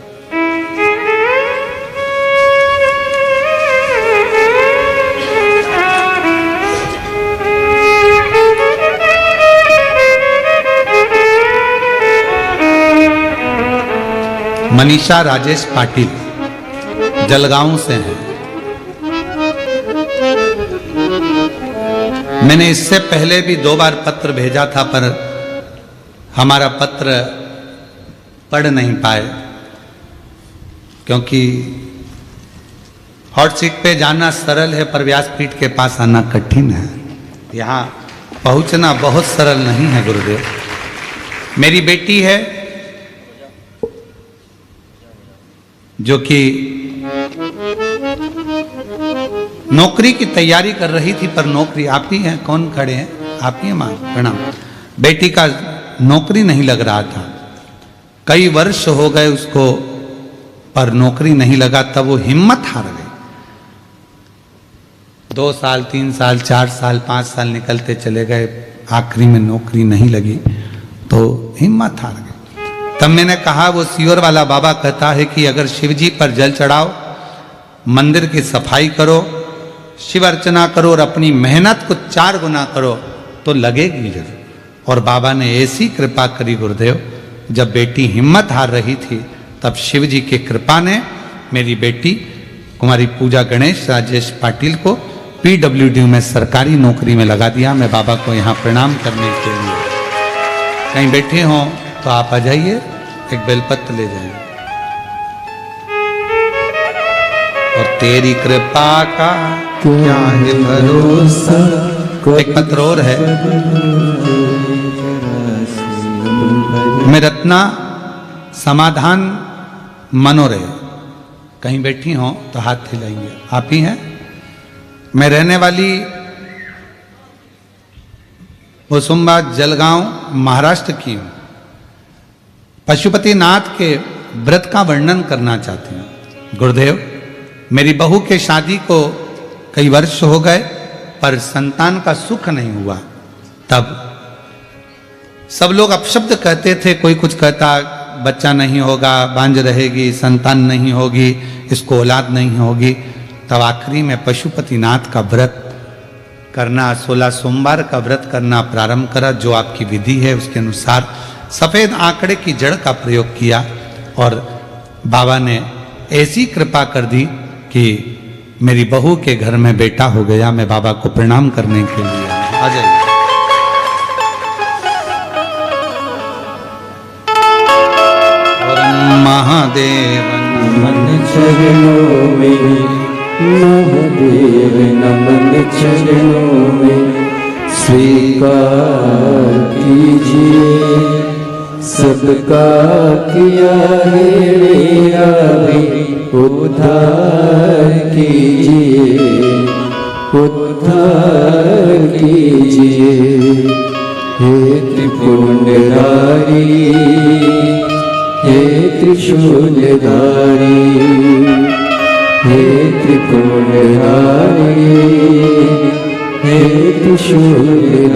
मनीषा राजेश पाटिल जलगांव से हैं। मैंने इससे पहले भी 2 बार पत्र भेजा था, पर हमारा पत्र पढ़ नहीं पाए, क्योंकि हॉट सीट पे जाना सरल है पर व्यासपीठ के पास आना कठिन है। यहाँ पहुंचना बहुत सरल नहीं है गुरुदेव। मेरी बेटी है जो कि नौकरी की तैयारी कर रही थी, पर नौकरी, आप ही हैं, कौन खड़े हैं, आप ही हैं मां, प्रणाम। बेटी का नौकरी नहीं लग रहा था, कई वर्ष हो गए उसको, पर नौकरी नहीं लगा। तब वो हिम्मत हार गई। 2 साल 3 साल 4 साल 5 साल निकलते चले गए, आखिरी में नौकरी नहीं लगी तो हिम्मत हार गई। तब मैंने कहा, वो सीवर वाला बाबा कहता है कि अगर शिव जी पर जल चढ़ाओ, मंदिर की सफाई करो, शिव अर्चना करो और अपनी मेहनत को 4 गुना करो तो लगेगी जरूर। और बाबा ने ऐसी कृपा करी गुरुदेव, जब बेटी हिम्मत हार रही थी तब शिव जी की कृपा ने मेरी बेटी कुमारी पूजा गणेश राजेश पाटिल को PWD में सरकारी नौकरी में लगा दिया। मैं बाबा को यहाँ प्रणाम करने के लिए, कहीं बैठे हों तो आप आ जाइए, एक बेलपत्र ले जाइए। और तेरी कृपा का क्या है भरोसा। एक पत्र और है, मैं रत्ना समाधान मनोरे, कहीं बैठी हो तो हाथ हिलाएंगे, आप ही हैं। मैं रहने वाली वसुंबा जलगांव महाराष्ट्र की हूं। पशुपतिनाथ के व्रत का वर्णन करना चाहती हूं। गुरुदेव, मेरी बहू के शादी को कई वर्ष हो गए, पर संतान का सुख नहीं हुआ। तब सब लोग अपशब्द कहते थे, कोई कुछ कहता बच्चा नहीं होगा, बांझ रहेगी, संतान नहीं होगी, इसको औलाद नहीं होगी। तब आखिरी में पशुपतिनाथ का व्रत करना, 16 सोमवार का व्रत करना प्रारंभ करा। जो आपकी विधि है उसके अनुसार सफेद आंकड़े की जड़ का प्रयोग किया और बाबा ने ऐसी कृपा कर दी कि मेरी बहू के घर में बेटा हो गया। मैं बाबा को प्रणाम करने के लिए आ जाइए। और महादेव नमन चरणों में, महादेव नमन चरणों में, स्वीकार कीजिए सबका किया है मेरा भी उद्धार कीजिए, उद्धार कीजिए। हे त्रिपुंडधारी, हे त्रिशूलधारी, हे त्रिपुंडधारी, हे त्रिशूलधारी।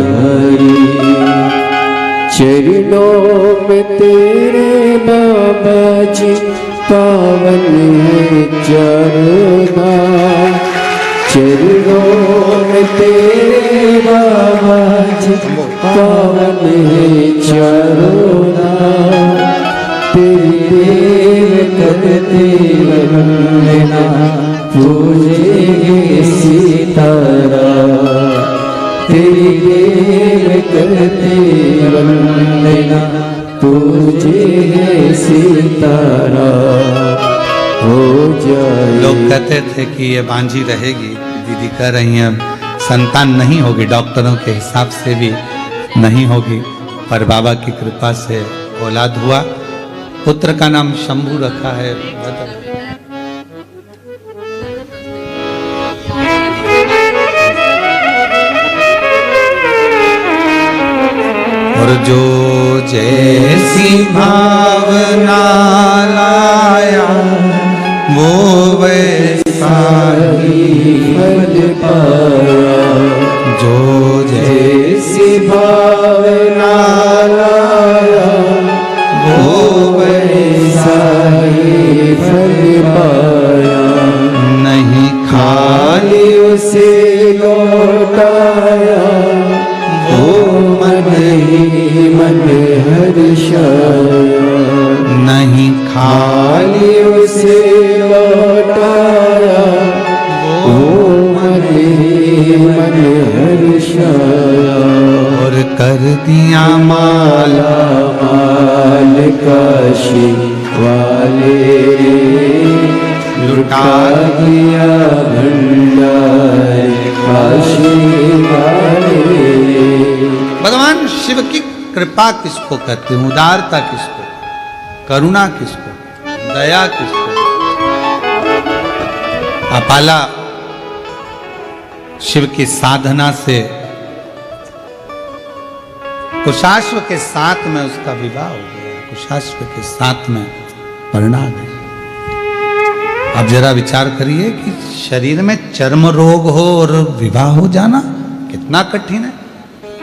चरणों में तेरे बाबा जी पावन है चारों धाम। चरणों में तेरे बाबा जी पावन है चारों धाम। तेरी देव करते वंदना, पूजेंगे सीताराम। तेरी देव करते वंदना, पूजेंगे सीताराम। हो जाए। लोग कहते थे कि ये बांझी रहेगी, दीदी कह रही हैं संतान नहीं होगी, डॉक्टरों के हिसाब से भी नहीं होगी, पर बाबा की कृपा से औलाद हुआ। पुत्र का नाम शंभू रखा है। और जो जैसी भावना लाया वो वैसा ही फल पाया। जो जैसी भावना लाया वो वैसा ही फल पाया। नहीं खाली उसे लौटाया वो मन ही मन हर्षाया। नहीं खाली उसे लौटाया वो मन ही मन हर्षाया। और कर दिया माला माल काशी वाले लुटा दिया भंडार काशी वाले। भगवान शिव की कृपा किसको कहते हैं? उदारता किसको, करुणा किसको, दया किसको? अपाला शिव की साधना से कुशाश्व के साथ में उसका विवाह हो गया, कुशाश्व के साथ में परिणा गई। अब जरा विचार करिए कि शरीर में चर्म रोग हो और विवाह हो जाना कितना कठिन है,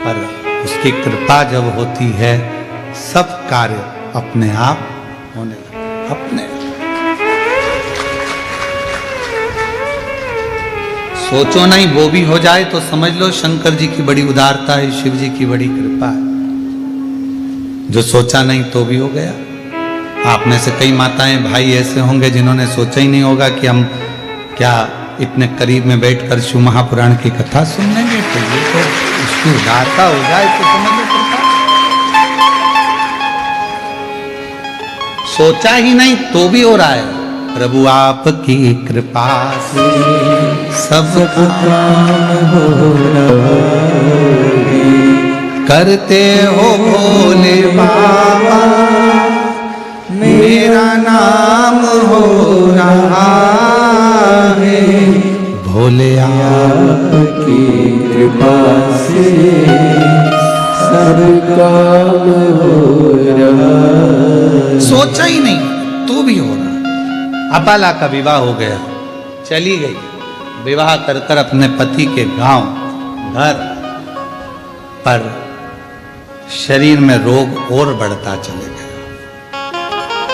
पर उसकी कृपा जब होती है सब कार्य अपने आप होने लगते, अपने आप। सोचो नहीं वो भी हो जाए तो समझ लो शंकर जी की बड़ी उदारता है, शिव जी की बड़ी कृपा है। जो सोचा नहीं तो भी हो गया। आप में से कई माताएं भाई ऐसे होंगे जिन्होंने सोचा ही नहीं होगा कि हम क्या इतने करीब में बैठकर शिव महापुराण की कथा सुन लेंगे। तो ये तो उसकी उदारता हो जाए तो समझ लो कृपा। सोचा ही नहीं तो भी हो रहा है। प्रभु आपकी कृपा से सब काम हो रहा है। करते हो भोले बाबा मेरा नाम हो रहा है। भोले आपकी कृपा से सब काम हो रहा है। सोचा ही नहीं तो भी हो रहा। अपाला का विवाह हो गया, चली गई विवाह कर कर अपने पति के गांव घर पर। शरीर में रोग और बढ़ता चले गया।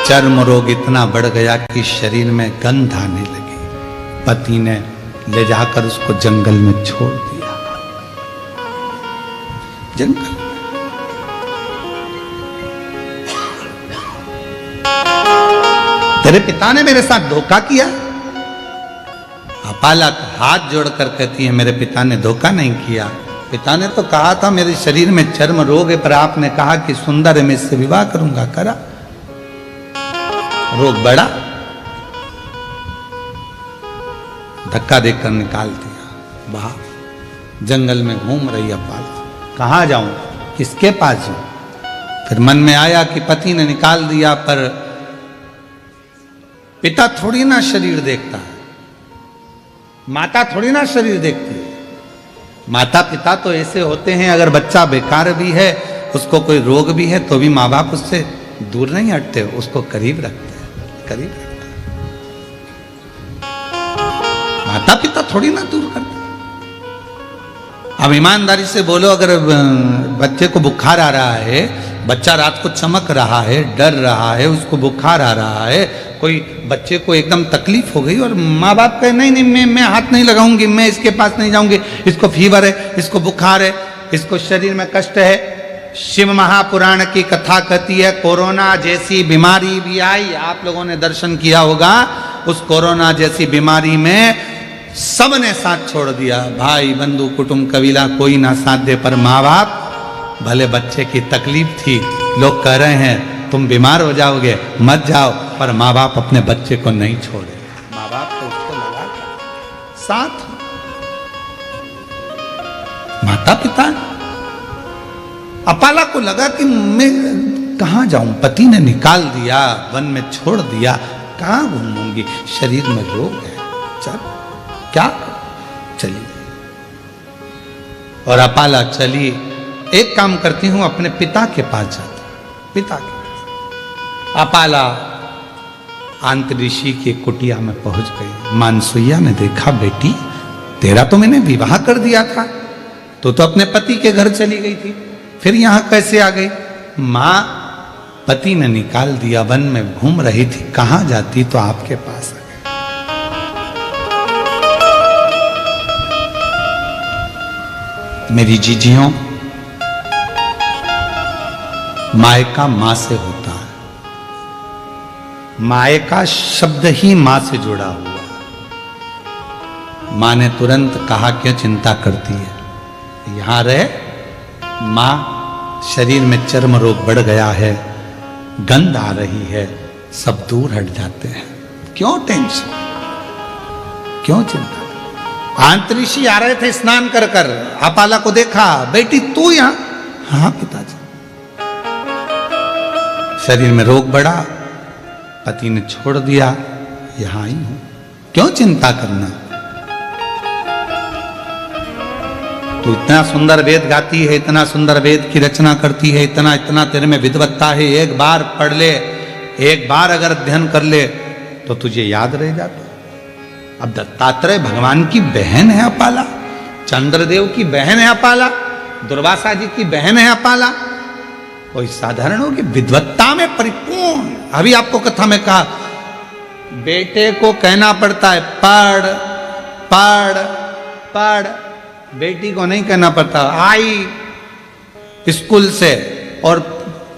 चर्म रोग इतना बढ़ गया कि शरीर में गंध आने लगी। पति ने ले जाकर उसको जंगल में छोड़ दिया। जंगल तेरे पिता ने मेरे साथ धोखा किया। अपाला हाथ जोड़कर कहती है मेरे पिता ने धोखा नहीं किया। पिता ने तो कहा था मेरे शरीर में चर्म रोग है, पर आपने कहा कि सुंदर है मैं इससे विवाह करूंगा। करा, रोग बढ़ा, धक्का देकर निकाल दिया बाहर। जंगल में घूम रही अपाला, कहां जाऊं, किसके पास जाऊं। फिर मन में आया कि पति ने निकाल दिया, पर पिता थोड़ी ना शरीर देखता है, माता थोड़ी ना शरीर देखती है। माता पिता तो ऐसे होते हैं, अगर बच्चा बेकार भी है, उसको कोई रोग भी है, तो भी माँ बाप उससे दूर नहीं हटते, उसको करीब रखते हैं, करीब रखते हैं। माता पिता थोड़ी ना दूर करते। अब ईमानदारी से बोलो, अगर बच्चे को बुखार आ रहा है, बच्चा रात को चमक रहा है, डर रहा है, उसको बुखार आ रहा है, कोई बच्चे को एकदम तकलीफ हो गई और माँ बाप कहे नहीं नहीं मैं हाथ नहीं लगाऊंगी, मैं इसके पास नहीं जाऊंगी, इसको फीवर है, इसको बुखार है, इसको शरीर में कष्ट है। शिव महापुराण की कथा कहती है कोरोना जैसी बीमारी भी आई। आप लोगों ने दर्शन किया होगा, उस कोरोना जैसी बीमारी में सबने साथ छोड़ दिया, भाई बंधु कुटुंब कबीला कोई ना साथ दे, पर माँ बाप भले बच्चे की तकलीफ थी, लोग कह रहे हैं तुम बीमार हो जाओगे मत जाओ, पर माँ बाप अपने बच्चे को नहीं छोड़े। माँ बाप तो उसको लगा साथ। माता पिता अपाला को लगा कि मैं कहां जाऊं, पति ने निकाल दिया, वन में छोड़ दिया, कहां घूमूंगी, शरीर में रोग है, चल क्या चली। और अपाला चली एक काम करती हूं, अपने पिता के पास जाती हूं। पिता के पास अपाला आंत्र ऋषि की कुटिया में पहुंच गई। मानसुइया ने देखा, बेटी तेरा तो मैंने विवाह कर दिया था, तो अपने पति के घर चली गई थी, फिर यहां कैसे आ गई? मां, पति ने निकाल दिया, वन में घूम रही थी, कहां जाती तो आपके पास आ गई। मेरी जीजियों, मायका मां से होता है। मायका शब्द ही मां से जुड़ा हुआ है। मां ने तुरंत कहा, क्यों चिंता करती है, यहां रहे। मां, शरीर में चर्म रोग बढ़ गया है, गंध आ रही है, सब दूर हट जाते हैं, क्यों टेंशन, क्यों चिंता। आंतरिषि आ रहे थे स्नान कर कर, अपाला को देखा, बेटी तू यहां? हाँ पिताजी। शरीर में रोग बढ़ा, पति ने छोड़ दिया, यहां ही हूं, क्यों चिंता करना। तू इतना सुंदर वेद गाती है, इतना सुंदर वेद की रचना करती है, इतना इतना तेरे में विद्वत्ता है, एक बार पढ़ ले, एक बार अगर अध्ययन कर ले तो तुझे याद रह जाता। अब दत्तात्रेय भगवान की बहन है अपाला, चंद्रदेव की बहन है अपाला, दुर्वासा जी की बहन है अपाला, कोई साधारण होगी, विद्वत्ता में परिपूर्ण। अभी आपको कथा में कहा, बेटे को कहना पड़ता है पढ़ पढ़ पढ़, बेटी को नहीं कहना पड़ता। आई स्कूल से और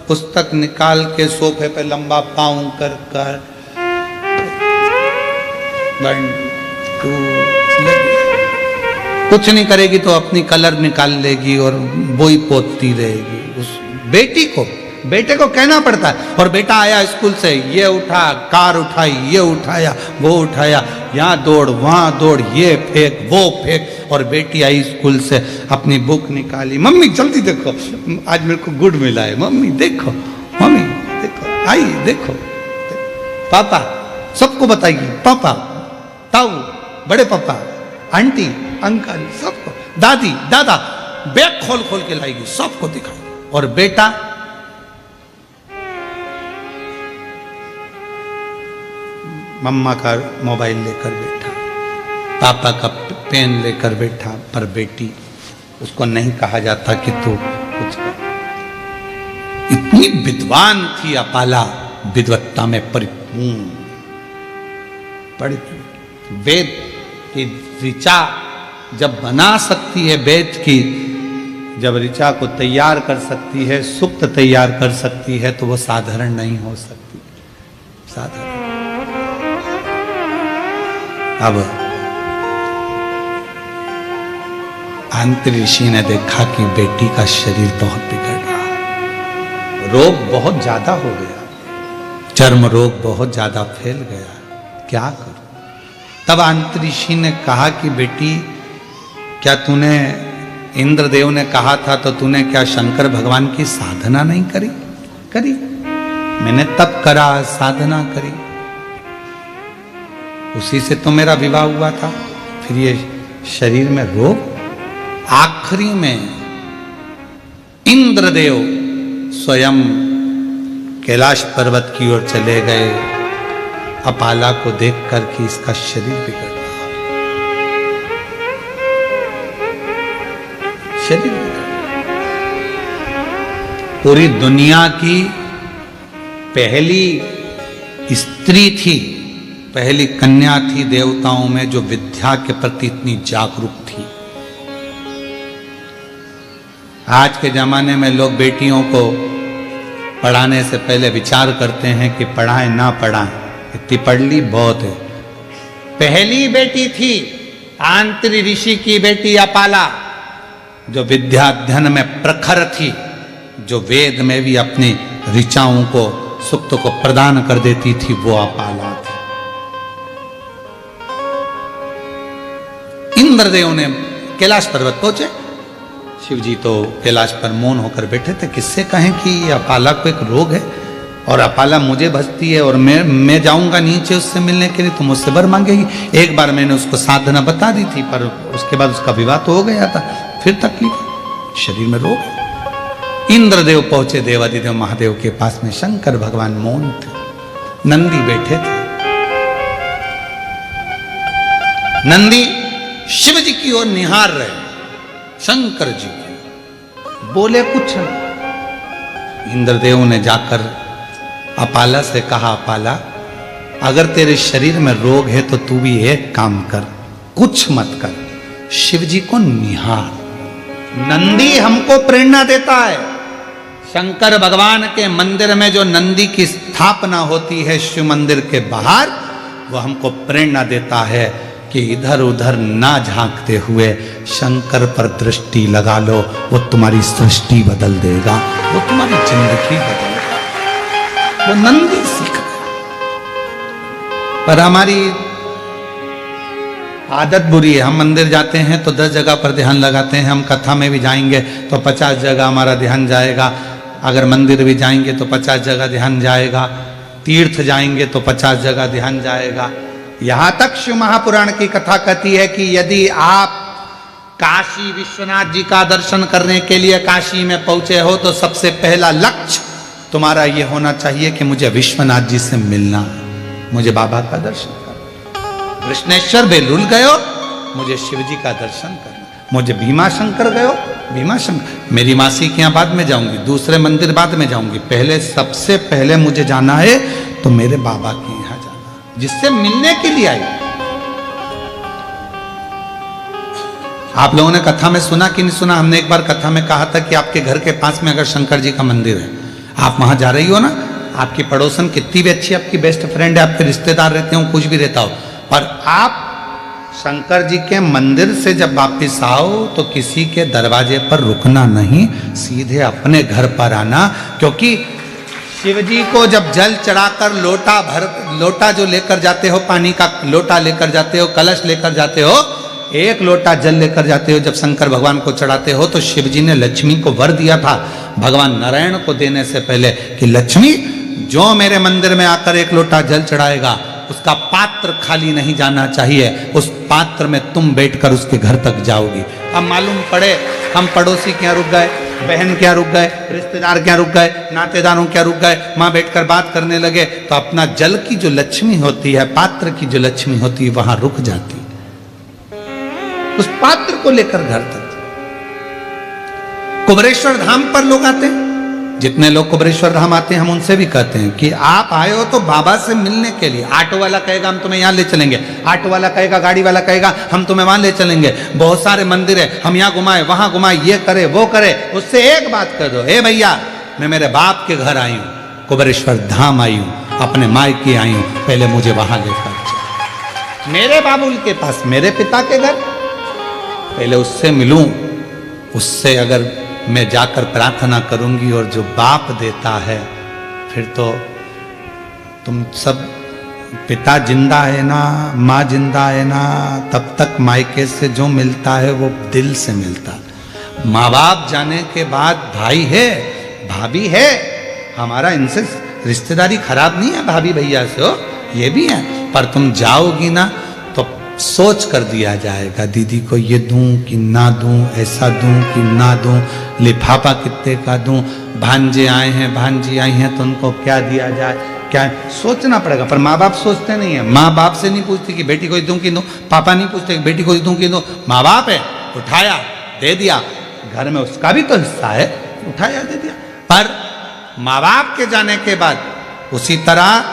पुस्तक निकाल के सोफे पे लंबा पाँव कर कर 1 2 कुछ नहीं करेगी तो अपनी कलर निकाल लेगी और बोई पोतती रहेगी। उस बेटे को कहना पड़ता है। और बेटा आया स्कूल से, ये उठा, कार उठाई, ये उठाया, वो उठाया, यहाँ दौड़ वहां दौड़, ये फेंक वो फेंक। और बेटी आई स्कूल से, अपनी बुक निकाली, मम्मी जल्दी देखो आज मेरे को गुड मिला है, मम्मी देखो, मम्मी देखो, आई देखो, पापा सबको बताएगी, पापा ताऊ, बड़े पापा, आंटी अंकल, सबको, दादी दादा, बैग खोल खोल के लाएगी, सबको दिखाएगी। और बेटा मम्मा का मोबाइल लेकर बैठा, पापा का पेन लेकर बैठा, पर बेटी उसको नहीं कहा जाता कि तू कुछ कर। इतनी विद्वान थी अपाला, विद्वत्ता में परिपूर्ण, वेद की ऋचा जब बना सकती है, वेद की जब ऋचा को तैयार कर सकती है, सुक्त तैयार कर सकती है, तो वो साधारण नहीं हो सकती, साधारण। अब आंत्र ऋषि ने देखा कि बेटी का शरीर बहुत बिगड़ रहा, रोग बहुत ज्यादा हो गया, चर्म रोग बहुत ज्यादा फैल गया, क्या करूं। तब आंत्र ऋषि ने कहा कि बेटी, क्या तूने, इंद्रदेव ने कहा था तो तूने क्या शंकर भगवान की साधना नहीं करी? करी, मैंने तप करा, साधना करी, उसी से तो मेरा विवाह हुआ था। फिर ये शरीर में रोग, आखिरी में इंद्रदेव स्वयं कैलाश पर्वत की ओर चले गए, अपाला को देखकर कि इसका शरीर बिगड़ रहा, शरीर बिगड़ रहा। पूरी दुनिया की पहली स्त्री थी, पहली कन्या थी देवताओं में जो विद्या के प्रति इतनी जागरूक थी। आज के जमाने में लोग बेटियों को पढ़ाने से पहले विचार करते हैं कि पढ़ाएं ना पढ़ाएं, इतनी पढ़ ली बहुत है। पहली बेटी थी आंत्र ऋषि की बेटी अपाला, जो विद्या अध्ययन में प्रखर थी, जो वेद में भी अपनी ऋचाओं को, सुक्त को प्रदान कर देती थी, वो अपाला थी। इंद्रदेव ने कैलाश पर्वत पहुंचे, शिव जी तो कैलाश पर मौन होकर बैठे थे, किससे कहें कि अपाला को एक रोग है और अपाला मुझे भजती है और मैं जाऊंगा नीचे उससे मिलने के लिए तो मुझसे वर मांगेगी। एक बार मैंने उसको साधना बता दी थी, पर उसके बाद उसका विवाह तो हो गया था, फिर तकलीफ, शरीर में रोग है। इंद्रदेव पहुंचे देवादिदेव महादेव के पास में। शंकर भगवान मौन थे, नंदी बैठे थे। नंदी शिव जी की ओर निहार रहे, शंकर जी की, बोले कुछ नहीं। इंद्रदेव ने जाकर अपाला से कहा, अपाला अगर तेरे शरीर में रोग है तो तू भी एक काम कर, कुछ मत कर, शिव जी को निहार। नंदी हमको प्रेरणा देता है। शंकर भगवान के मंदिर में जो नंदी की स्थापना होती है शिव मंदिर के बाहर, वो हमको प्रेरणा देता है कि इधर उधर ना झांकते हुए शंकर पर दृष्टि लगा लो, वो तुम्हारी सृष्टि बदल देगा, वो तुम्हारी जिंदगी बदलेगा। वो नंदी सीख गया। पर हमारी आदत बुरी है, हम मंदिर जाते हैं तो 10 जगह पर ध्यान लगाते हैं, हम कथा में भी जाएंगे तो 50 जगह हमारा ध्यान जाएगा, अगर मंदिर भी जाएंगे तो 50 जगह ध्यान जाएगा, तीर्थ जाएंगे तो 50 जगह ध्यान जाएगा। यहां तक शिव महापुराण की कथा कहती है कि यदि आप काशी विश्वनाथ जी का दर्शन करने के लिए काशी में पहुंचे हो तो सबसे पहला लक्ष्य तुम्हारा यह होना चाहिए कि मुझे विश्वनाथ जी से मिलना है, मुझे बाबा का दर्शन करना। कृष्णेश्वर बेलूल गयो, मुझे शिव जी का दर्शन करना। मुझे भीमा शंकर गयो, भीमा शंकर, मेरी मासी के यहाँ बाद में जाऊंगी, दूसरे मंदिर बाद में जाऊंगी, पहले सबसे पहले मुझे जाना है तो मेरे बाबा के यहाँ जाना, जिससे मिलने के लिए आई। आप लोगों ने कथा में सुना कि नहीं सुना? हमने एक बार कथा में कहा था कि आपके घर के पास में अगर शंकर जी का मंदिर है, आप वहां जा रही हो ना, आपकी पड़ोसन कितनी भी अच्छी आपकी बेस्ट फ्रेंड है, आपके रिश्तेदार रहते हो, कुछ भी रहता हो, पर आप शंकर जी के मंदिर से जब वापिस आओ तो किसी के दरवाजे पर रुकना नहीं, सीधे अपने घर पर आना। क्योंकि शिव जी को जब जल चढ़ाकर लोटा जो लेकर जाते हो, पानी का लोटा लेकर जाते हो, कलश लेकर जाते हो, एक लोटा जल लेकर जाते हो, जब शंकर भगवान को चढ़ाते हो तो शिव जी ने लक्ष्मी को वर दिया था भगवान नारायण को देने से पहले कि लक्ष्मी जो मेरे मंदिर में आकर एक लोटा जल चढ़ाएगा उसका पात्र खाली नहीं जाना चाहिए, उस पात्र में तुम बैठकर उसके घर तक जाओगी। अब मालूम पड़े हम पड़ोसी के यहाँ रुक गए, बहन के यहाँ रुक गए, रिश्तेदार के यहाँ रुक गए, नातेदारों के यहाँ रुक गए, वहां बैठकर बात करने लगे तो अपना जल की जो लक्ष्मी होती है, पात्र की जो लक्ष्मी होती है, वहां रुक जाती, उस पात्र को लेकर घर तक। कुबरेश्वर धाम पर लोग आते हैं, जितने लोग कुबरेश्वर धाम आते हैं हम उनसे भी कहते हैं कि आप आए हो तो बाबा से मिलने के लिए। ऑटो वाला कहेगा हम तुम्हें यहाँ ले चलेंगे, ऑटो वाला कहेगा, गाड़ी वाला कहेगा हम तुम्हें वहां ले चलेंगे, बहुत सारे मंदिर है हम यहाँ घुमाए वहां घुमाए, ये करे वो करे। उससे एक बात कर दो, ए भैया मैं मेरे बाप के घर आई हूँ, कुबरेश्वर धाम आई हूँ, अपने मायके आई हूँ, पहले मुझे वहां लेकर चलो, मेरे बाबुल के पास, मेरे पिता के घर, पहले उससे मिलूं, उससे अगर मैं जाकर प्रार्थना करूंगी और जो बाप देता है फिर तो तुम सब, पिता जिंदा है ना, माँ जिंदा है ना, तब तक मायके से जो मिलता है वो दिल से मिलता है। माँ बाप जाने के बाद भाई है, भाभी है, हमारा इनसे रिश्तेदारी खराब नहीं है, भाभी भैया से हो, ये भी है, पर तुम जाओगी ना तो सोच कर दिया जाएगा, दीदी को ये दूं कि ना दूं, ऐसा दूं कि ना दूं, लिफाफा कितने का दूं, भांजे आए हैं, भांजी आई हैं तो उनको क्या दिया जाए, क्या सोचना पड़ेगा। पर माँ बाप सोचते नहीं है, माँ बाप से नहीं पूछती कि बेटी को दूं कि दूं, पापा नहीं पूछते कि बेटी को दूं कि दूं, माँ बाप है, उठाया दे दिया, घर में उसका भी तो हिस्सा है, उठाया दे दिया। पर माँ बाप के जाने के बाद उसी तरह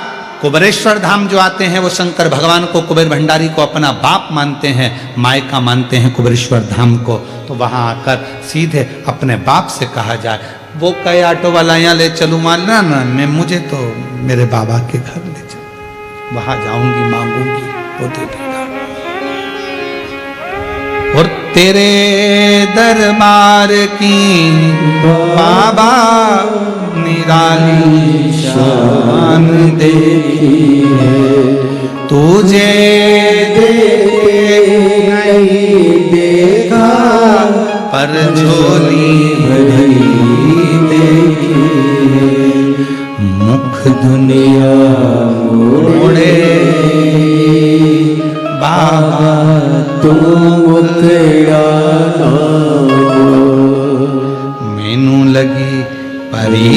कुबरेश्वर धाम जो आते हैं वो शंकर भगवान को, कुबेर भंडारी को अपना बाप मानते हैं, मायका मानते हैं कुबरेश्वर धाम को, तो वहां आकर सीधे अपने बाप से कहा जाए, वो कहे ऑटो वाला यहाँ ले चलूँ, मानना ना, मैं मुझे तो मेरे बाबा के घर ले चलो, वहां जाऊंगी, मांगूंगी, वो दे देगा। और तेरे दरबार की बाबा निराली शान देखी है, तुझे नहीं देखा पर झोली भरी देखी है, मुख दुनिया मोड़े बाबा तुम तेरा, मैनू लगी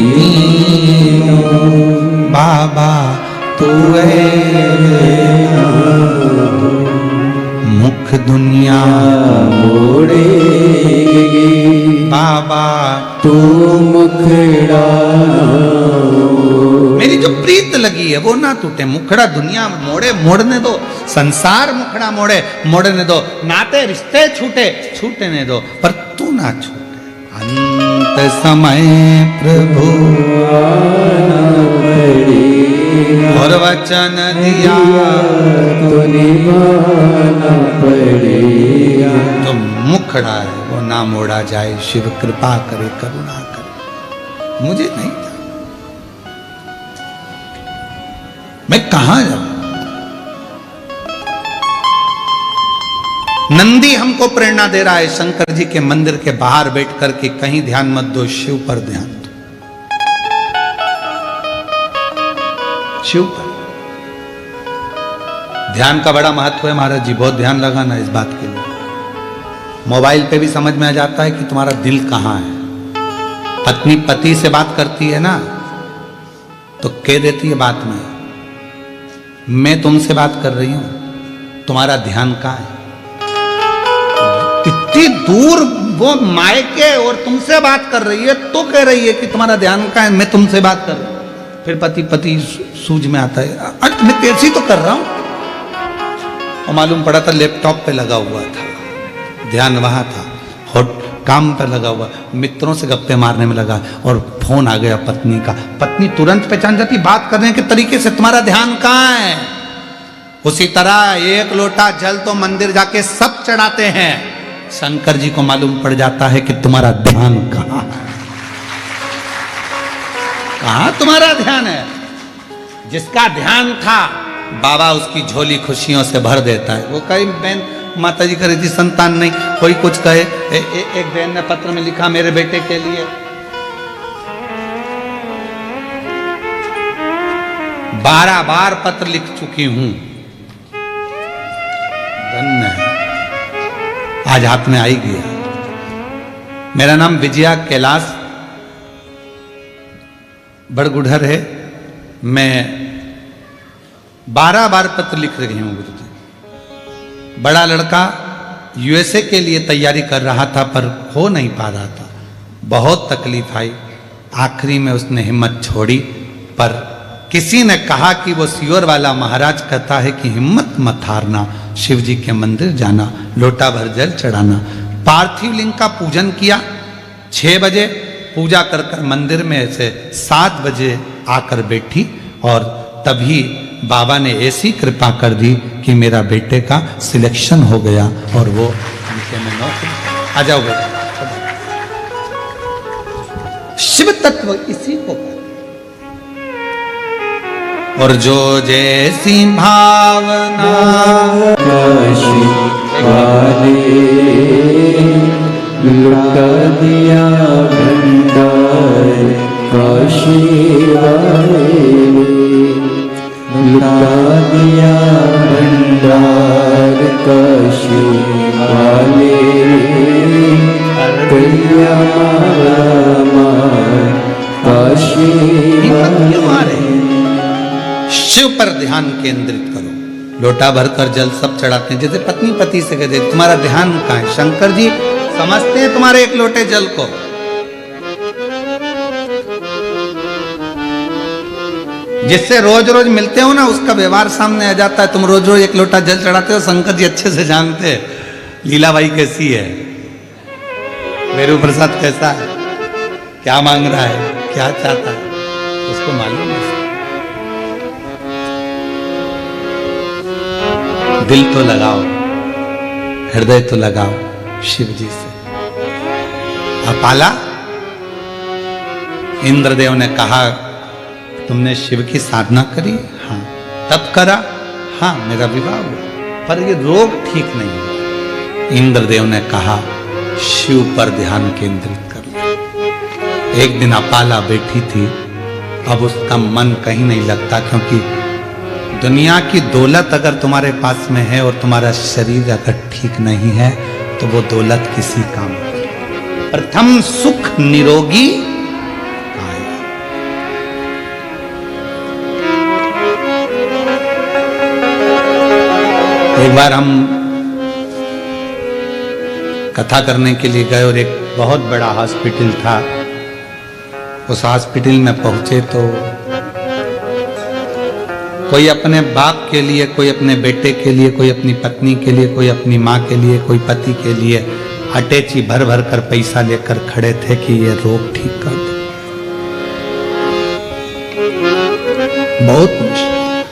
दीनो बाबा तू मुख दुनिया मोड़ेगी बाबा तू मुखड़ा मेरी जो प्रीत लगी है वो ना टूटे। मुखड़ा दुनिया मोड़े मोड़ने दो, संसार मुखड़ा मोड़े मोड़ने दो, नाते रिश्ते छूटे छूटने दो, पर तू ना छूटे। अंत समय प्रभु आना पड़ेगा और वचन दिया तो निभाना पड़ेगा। जो मुखड़ा है वो ना मोड़ा जाए। शिव कृपा करे, करुणा करे। मुझे नहीं था, मैं कहां जाऊं। नंदी हमको प्रेरणा दे रहा है शंकर जी के मंदिर के बाहर बैठ करके, कहीं ध्यान मत दो, शिव पर ध्यान दो। शिव पर ध्यान का बड़ा महत्व है महाराज जी, बहुत ध्यान लगाना इस बात के लिए। मोबाइल पे भी समझ में आ जाता है कि तुम्हारा दिल कहां है। पत्नी पति से बात करती है ना, तो कह देती है बात में, मैं तुमसे बात कर रही हूं, तुम्हारा ध्यान कहां है। इतनी दूर वो मायके और तुमसे बात कर रही है, तो कह रही है कि तुम्हारा ध्यान कहां है, मैं तुमसे बात कर रही हूं। फिर पति पति सूझ में आता है, मैं कैसी तो कर रहा हूं। और मालूम पड़ा था लैपटॉप पे लगा हुआ था, ध्यान वहां था, हॉट काम पर लगा हुआ, मित्रों से गप्पे मारने में लगा, और फोन आ गया पत्नी का। पत्नी तुरंत पहचान जाती बात करने के तरीके से, तुम्हारा ध्यान कहां है। उसी तरह एक लोटा जल तो मंदिर जाके सब चढ़ाते हैं, शंकर जी को मालूम पड़ जाता है कि तुम्हारा ध्यान कहां है। कहां तुम्हारा ध्यान है। जिसका ध्यान था बाबा उसकी झोली खुशियों से भर देता है। वो कई बहन माता जी कह रही थी संतान नहीं, कोई कुछ कहे। एक बहन ने पत्र में लिखा मेरे बेटे के लिए, 12 बार पत्र लिख चुकी हूं, धन्य है, आज हाथ में आई गया। मेरा नाम विजया कैलाश बड़गुढ़र है। मैं 12 बार पत्र लिख रही हूं गुरु जी। बड़ा लड़का यूएसए के लिए तैयारी कर रहा था पर हो नहीं पा रहा था, बहुत तकलीफ आई। आखिरी में उसने हिम्मत छोड़ी, पर किसी ने कहा कि वो सियोर वाला महाराज कहता है कि हिम्मत मत हारना, शिव जी के मंदिर जाना, लोटा भर जल चढ़ाना। पार्थिव लिंग का पूजन किया 6 बजे, पूजा कर कर मंदिर में से 7 बजे आकर बैठी, और तभी बाबा ने ऐसी कृपा कर दी कि मेरा बेटे का सिलेक्शन हो गया और वो में नौकरी। आ जाओ बेटा। शिव तत्व इसी को कहते हैं। और जो जैसी भावना काशी वाले लुटा दिया भंडार, काशी वाले लुटा दिया भंडार, काशी वाले कलिया मार, काशी वाले। शिव पर ध्यान केंद्रित करो। लोटा भरकर जल सब चढ़ाते हैं, जैसे पत्नी पति से कहते तुम्हारा ध्यान कहां है। शंकर जी समझते हैं तुम्हारे एक लोटे जल को। जिससे रोज रोज मिलते हो ना, उसका व्यवहार सामने आ जाता है। तुम रोज रोज एक लोटा जल चढ़ाते हो, शंकर जी अच्छे से जानते हैं लीलाबाई कैसी है, वेरू प्रसाद कैसा है, क्या मांग रहा है, क्या चाहता है, उसको मालूम है। दिल तो लगाओ, हृदय तो लगाओ शिव जी से। अपाला, इंद्रदेव ने कहा तुमने शिव की साधना करी? हाँ। तप करा? हाँ, मेरा विवाह हुआ, पर ये रोग ठीक नहीं हुआ। इंद्रदेव ने कहा शिव पर ध्यान केंद्रित कर लो। एक दिन अपाला बैठी थी, अब उसका मन कहीं नहीं लगता, क्योंकि दुनिया की दौलत अगर तुम्हारे पास में है और तुम्हारा शरीर अगर ठीक नहीं है तो वो दौलत किसी काम नहीं। प्रथम सुख निरोगी काया। बार हम कथा करने के लिए गए और एक बहुत बड़ा हॉस्पिटल था। उस हॉस्पिटल में पहुंचे तो कोई अपने बाप के लिए, कोई अपने बेटे के लिए, कोई अपनी पत्नी के लिए, कोई अपनी माँ के लिए, कोई पति के लिए अटैची भर भर कर पैसा लेकर खड़े थे कि ये रोग ठीक कर दो। बहुत मुश्किल,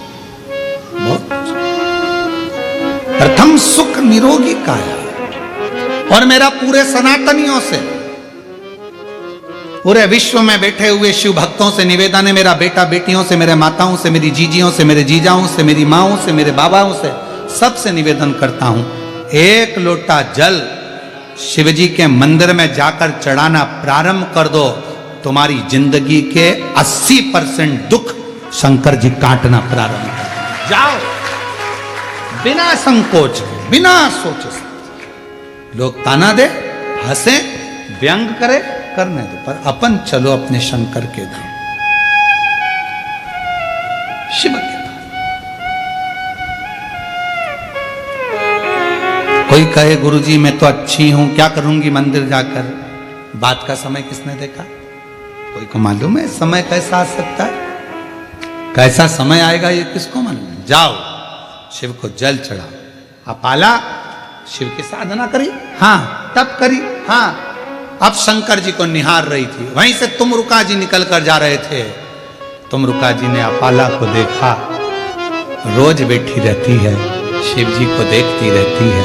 बहुत मुश्किल। प्रथम सुख निरोगी काया। और मेरा पूरे सनातनियों से, पूरे विश्व में बैठे हुए शिव भक्तों से निवेदन है, मेरा बेटा बेटियों से, मेरे माताओं से, मेरी जीजियों से, मेरे जीजाओं से, मेरी माओं से, मेरे बाबाओं से, सबसे निवेदन करता हूं, एक लोटा जल शिवजी के मंदिर में जाकर चढ़ाना प्रारंभ कर दो। तुम्हारी जिंदगी के 80% दुख शंकर जी काटना प्रारंभ कर जाओ, बिना संकोच के, बिना सोचे। लोग ताना दे, हंसे, व्यंग करे, करने दो, पर अपन चलो अपने शंकर के धाम, शिव के धाम। कोई कहे गुरुजी मैं तो अच्छी हूं, क्या करूंगी मंदिर जाकर। बात का समय किसने देखा? कोई को मालूम है समय कैसा आ सकता है, कैसा समय आएगा ये किसको मालूम है। जाओ शिव को जल चढ़ाओ। अपाला शिव की साधना करी, हाँ तब करी, हाँ। अब शंकर जी को निहार रही थी, वहीं से तुमरुका जी निकल कर जा रहे थे। तुमरुका जी ने अपाला को देखा, रोज बैठी रहती है, शिव जी को देखती रहती है।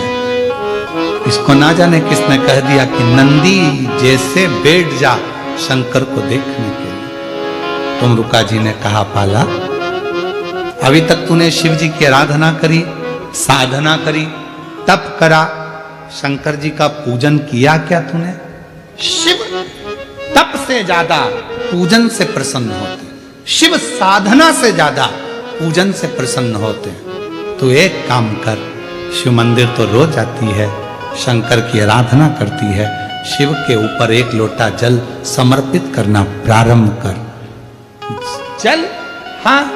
इसको ना जाने किसने कह दिया कि नंदी जैसे बैठ जा शंकर को देखने के लिए। तुमरुका जी ने कहा अपाला, अभी तक तूने शिव जी की आराधना करी, साधना करी, तप करा, शंकर जी का पूजन किया क्या तूने? शिव तप से ज्यादा पूजन से प्रसन्न होते, शिव साधना से ज्यादा पूजन से प्रसन्न होते। तो एक काम कर, शिव मंदिर तो रोज आती है, शंकर की आराधना करती है, शिव के ऊपर एक लोटा जल समर्पित करना प्रारंभ कर। जल, हाँ।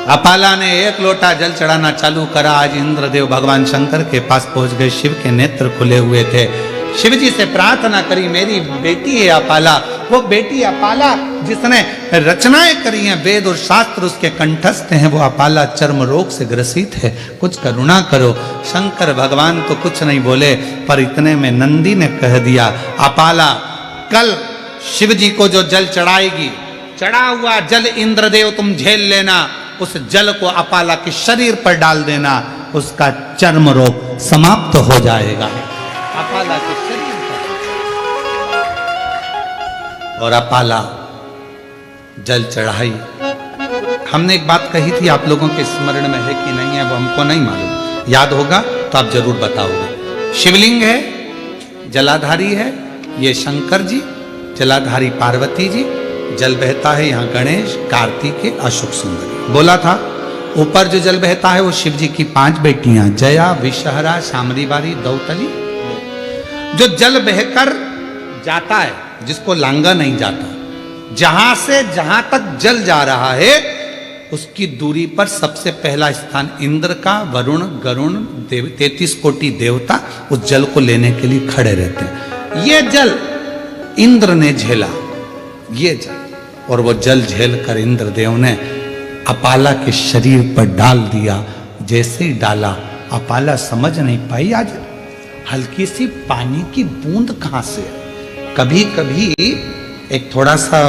अपाला ने एक लोटा जल चढ़ाना चालू करा। आज इंद्रदेव भगवान शंकर के पास पहुंच गए, शिव के नेत्र खुले हुए थे। शिव जी से प्रार्थना करी, मेरी बेटी है अपाला, वो बेटी अपाला जिसने रचनाएं करी हैं, वेद और शास्त्र उसके कंठस्थ हैं, वो अपाला चर्म रोग से ग्रसित है, कुछ करुणा करो। शंकर भगवान तो कुछ नहीं बोले, पर इतने में नंदी ने कह दिया, अपाला कल शिव जी को जो जल चढ़ाएगी, चढ़ा हुआ जल इंद्रदेव तुम झेल लेना, उस जल को अपाला के शरीर पर डाल देना, उसका चर्म रोग समाप्त हो जाएगा। अपाला के शरीर पर, और अपाला जल चढ़ाई। हमने एक बात कही थी, आप लोगों के स्मरण में है कि नहीं है वो हमको नहीं मालूम, याद होगा तो आप जरूर बताओगे। शिवलिंग है, जलाधारी है ये शंकर जी, जलाधारी पार्वती जी, जल बहता है यहाँ गणेश, कार्तिकेय, अशोक सुंदरी। बोला था ऊपर जो जल बहता है वो शिव जी की 5 बेटियां, जया, विषहरा, शामरी बारी, दौतली। जो जल बहकर जाता है, जिसको लांगा नहीं जाता, जहां से जहां तक जल जा रहा है उसकी दूरी पर सबसे पहला स्थान इंद्र का, वरुण, गरुण, 33 कोटि देवता उस जल को लेने के लिए खड़े रहते हैं। ये जल इंद्र ने झेला, ये जल, और वो जल झेल कर इंद्रदेव ने अपाला के शरीर पर डाल दिया। जैसे ही डाला, अपाला समझ नहीं पाई आज हल्की सी पानी की बूंद कहां से। कभी कभी एक थोड़ा सा,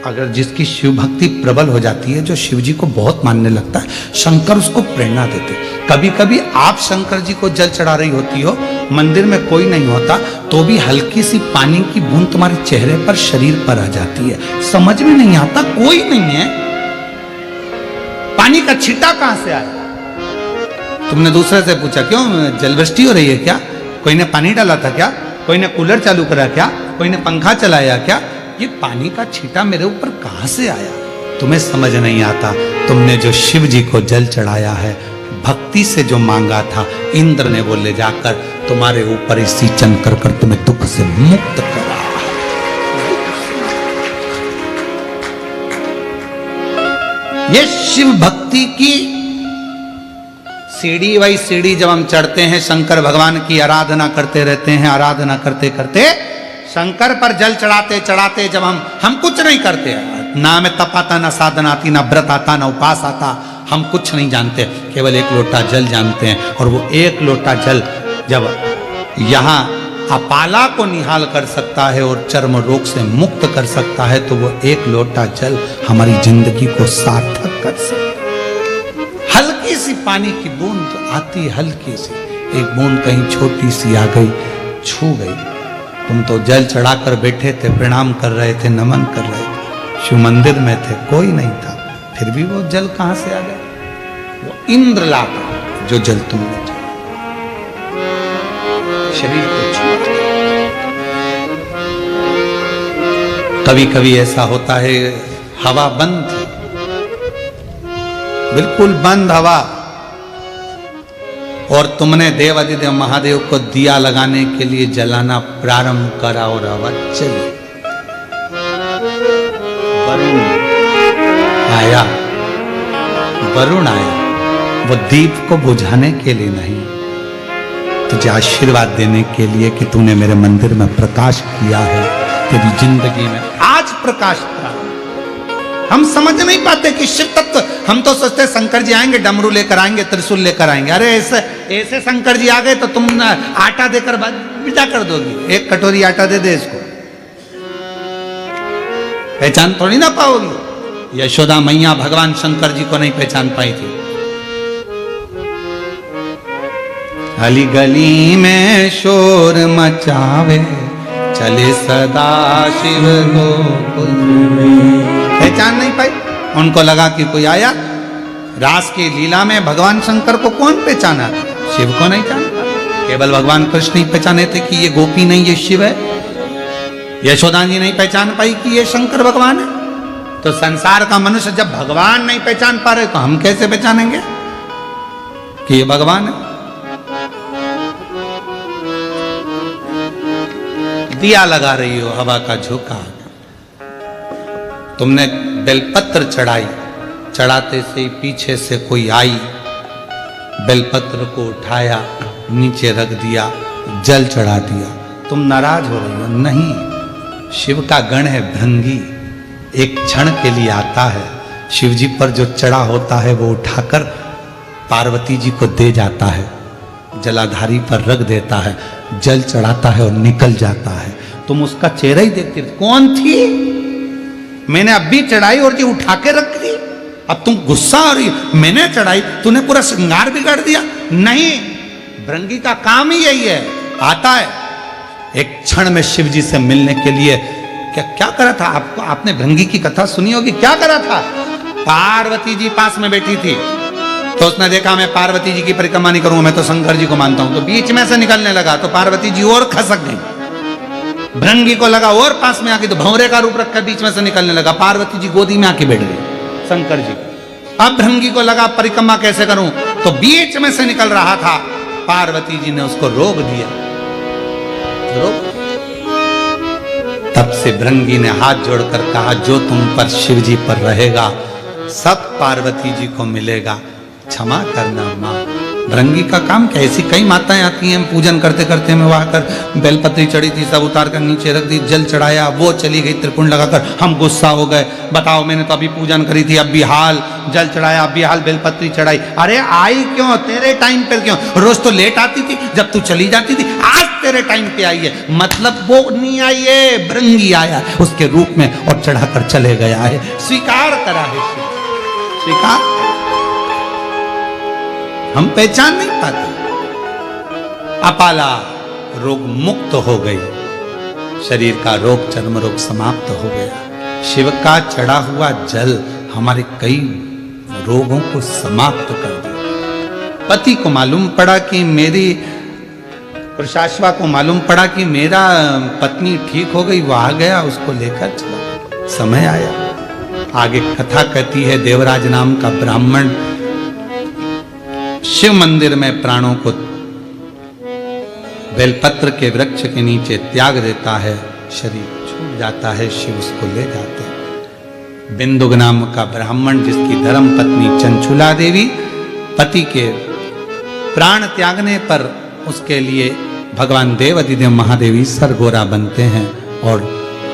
अगर जिसकी शिव भक्ति प्रबल हो जाती है, जो शिव जी को बहुत मानने लगता है, शंकर उसको प्रेरणा देते। कभी कभी आप शंकर जी को जल चढ़ा रही होती हो, मंदिर में कोई नहीं होता, तो भी हल्की सी पानी की बूंद तुम्हारे चेहरे पर, शरीर पर आ जाती है, समझ में नहीं आता, कोई नहीं है, पानी का छींटा कहां से आया। तुमने दूसरे से पूछा क्यों जलवृष्टि हो रही है क्या, कोई ने पानी डाला था क्या, कोई ने कूलर चालू करा क्या, कोई ने पंखा चलाया क्या, ये पानी का छींटा मेरे ऊपर कहां से आया। तुम्हें समझ नहीं आता, तुमने जो शिव जी को जल चढ़ाया है, भक्ति से जो मांगा था, इंद्र ने वो ले जाकर तुम्हारे ऊपर ही सींचन कर कर तुम्हें दुख से मुक्त करा। ये शिव भक्ति की सीढ़ी बाई सीढ़ी जब हम चढ़ते हैं, शंकर भगवान की आराधना करते रहते हैं, आराधना करते करते शंकर पर जल चढ़ाते चढ़ाते जब हम कुछ नहीं करते, ना हमें तप आता, ना साधना आती, ना व्रत आता, ना उपास आता, हम कुछ नहीं जानते, केवल एक लोटा जल जानते हैं। और वो एक लोटा जल जब यहाँ अपाला को निहाल कर सकता है और चर्म रोग से मुक्त कर सकता है, तो वो एक लोटा जल हमारी जिंदगी को सार्थक कर सकता है। हल्की सी पानी की बूंद तो आती, हल्की सी एक बूंद कहीं छोटी सी आ गई, छू गई। तुम तो जल चढ़ाकर बैठे थे, प्रणाम कर रहे थे, नमन कर रहे थे, शिव मंदिर में थे, कोई नहीं था, फिर भी वो जल कहां से आ गया? वो इंद्र लाता जो जल तुमने शरीर को छू। कभी कभी ऐसा होता है, हवा बंद थी, बिल्कुल बंद हवा, और तुमने देवाधिदेव महादेव को दिया लगाने के लिए जलाना प्रारंभ करा और हवा चली। वरुण आया, वरुण आया, वो दीप को बुझाने के लिए नहीं, तुझे आशीर्वाद देने के लिए कि तूने मेरे मंदिर में प्रकाश किया है, तेरी जिंदगी में आज प्रकाश था। हम समझ नहीं पाते कि शिव तत्व, हम तो सोचते शंकर जी आएंगे, डमरू लेकर आएंगे, त्रिशूल लेकर आएंगे। अरे ऐसे शंकर जी आ गए तो तुम आटा देकर विदा कर दोगी, एक कटोरी आटा दे दे इसको, पहचान थोड़ी ना पाओगी। यशोदा मैया भगवान शंकर जी को नहीं पहचान पाई थी। गली गली में शोर मचावे, चले सदा शिव गोकुल में, पहचान नहीं पाई। उनको लगा कि कोई आया। रास की लीला में भगवान शंकर को कौन पहचाना? शिव को नहीं जानता, केवल भगवान कृष्ण ही पहचाने थे कि ये गोपी नहीं, ये शिव है। यशोदा जी नहीं पहचान पाई कि ये शंकर भगवान है। तो संसार का मनुष्य जब भगवान नहीं पहचान पा रहे तो हम कैसे पहचानेंगे कि ये भगवान है? दिया लगा रही हो, हवा का झोंका, तुमने बेलपत्र चढ़ाई, चढ़ाते से ही पीछे से कोई आई, बेलपत्र को उठाया, नीचे रख दिया, जल चढ़ा दिया, तुम नाराज हो रही हो? नहीं, शिव का गण है भृंगी, एक क्षण के लिए आता है, शिव जी पर जो चढ़ा होता है वो उठाकर पार्वती जी को दे जाता है, जलाधारी पर रख देता है, जल चढ़ाता है और निकल जाता है। तुम उसका चेहरा ही देखती थी, कौन थी? मैंने अभी चढ़ाई और ये उठा के रख दी, अब तुम गुस्सा हो रही, मैंने चढ़ाई, तूने पूरा श्रृंगार बिगाड़ दिया। नहीं, भृंगी का काम ही यही है, आता है एक क्षण में शिव जी से मिलने के लिए। क्या करा था? आपको, आपने भृंगी की कथा सुनी होगी, क्या करा था? पार्वती जी पास में बैठी थी, तो उसने देखा मैं पार्वती जी की परिक्रमा नहीं करूंगा, मैं तो शंकर जी को मानता हूं, तो बीच में से निकलने लगा, तो पार्वती जी और खसक गई। भृंगी को लगा और पास में आके, तो भंवरे का रूप रखकर बीच में से निकलने लगा, पार्वती जी गोदी में आके बैठ गई शंकर जी। अब भृंगी को लगा परिक्रमा कैसे करूं, तो बीच में से निकल रहा था, पार्वती जी ने उसको रोक दिया। तब से भृंगी ने हाथ जोड़कर कहा, जो तुम पर शिव जी पर रहेगा सब पार्वती जी को मिलेगा, क्षमा करना माँ। भृंगी का काम क्या? ऐसी कई माताएं आती हैं, पूजन करते करते में वहां कर बेलपत्री चढ़ी थी, सब उतार कर नीचे रख दी, जल चढ़ाया, वो चली गई त्रिपुंड लगाकर, हम गुस्सा हो गए, बताओ मैंने तो अभी पूजन करी थी, अब भी हाल जल चढ़ाया, अब भी हाल बेलपत्री चढ़ाई। अरे आई क्यों? तेरे टाइम पर क्यों? रोज तो लेट आती थी जब तू चली जाती थी, आज तेरे टाइम पे आई है, मतलब वो नहीं आई है, भृंगी आया उसके रूप में और चढ़ाकर चले गया है, स्वीकार करा है, स्वीकार। हम पहचान नहीं पाते। अपाला रोग मुक्त हो गई, शरीर का रोग, चर्म रोग समाप्त हो गया। शिव का चढ़ा हुआ जल हमारे कई रोगों को समाप्त कर दिया। पति को मालूम पड़ा कि मेरी, पुरुषाश्वा को मालूम पड़ा कि मेरा पत्नी ठीक हो गई, वो आ गया, उसको लेकर चला। समय आया, आगे कथा कहती है, देवराज नाम का ब्राह्मण शिव मंदिर में प्राणों को बेलपत्र के वृक्ष के नीचे त्याग देता है, शरीर छूट जाता है, शिव उसको ले जाते हैं। बिंदुक नाम का ब्राह्मण, जिसकी धर्म पत्नी चंचुला देवी पति के प्राण त्यागने पर उसके लिए भगवान देव अधिदेव महादेव ईश्वर गोरा बनते हैं। और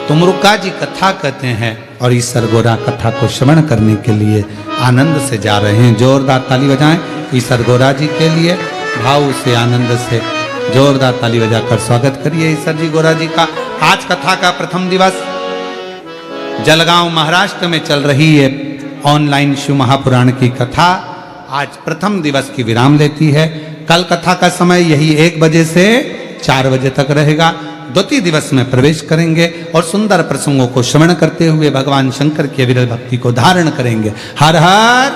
तुमरुका जी कथा कहते हैं और ईश्वर गोरा कथा को श्रवण करने के लिए आनंद से जा रहे हैं। जोरदार ताली बजाएं ईश्वर गोरा जी के लिए, भाव से आनंद से जोरदार ताली बजाकर स्वागत करिए ईश्वर जी गोरा जी का। आज कथा का प्रथम दिवस जलगांव महाराष्ट्र में चल रही है ऑनलाइन शिव महापुराण की कथा। आज प्रथम दिवस की विराम लेती है। कल कथा का समय यही 1 बजे से 4 बजे तक रहेगा। द्वितीय दिवस में प्रवेश करेंगे और सुंदर प्रसंगों को श्रवण करते हुए भगवान शंकर की अविरल भक्ति को धारण करेंगे। हर हर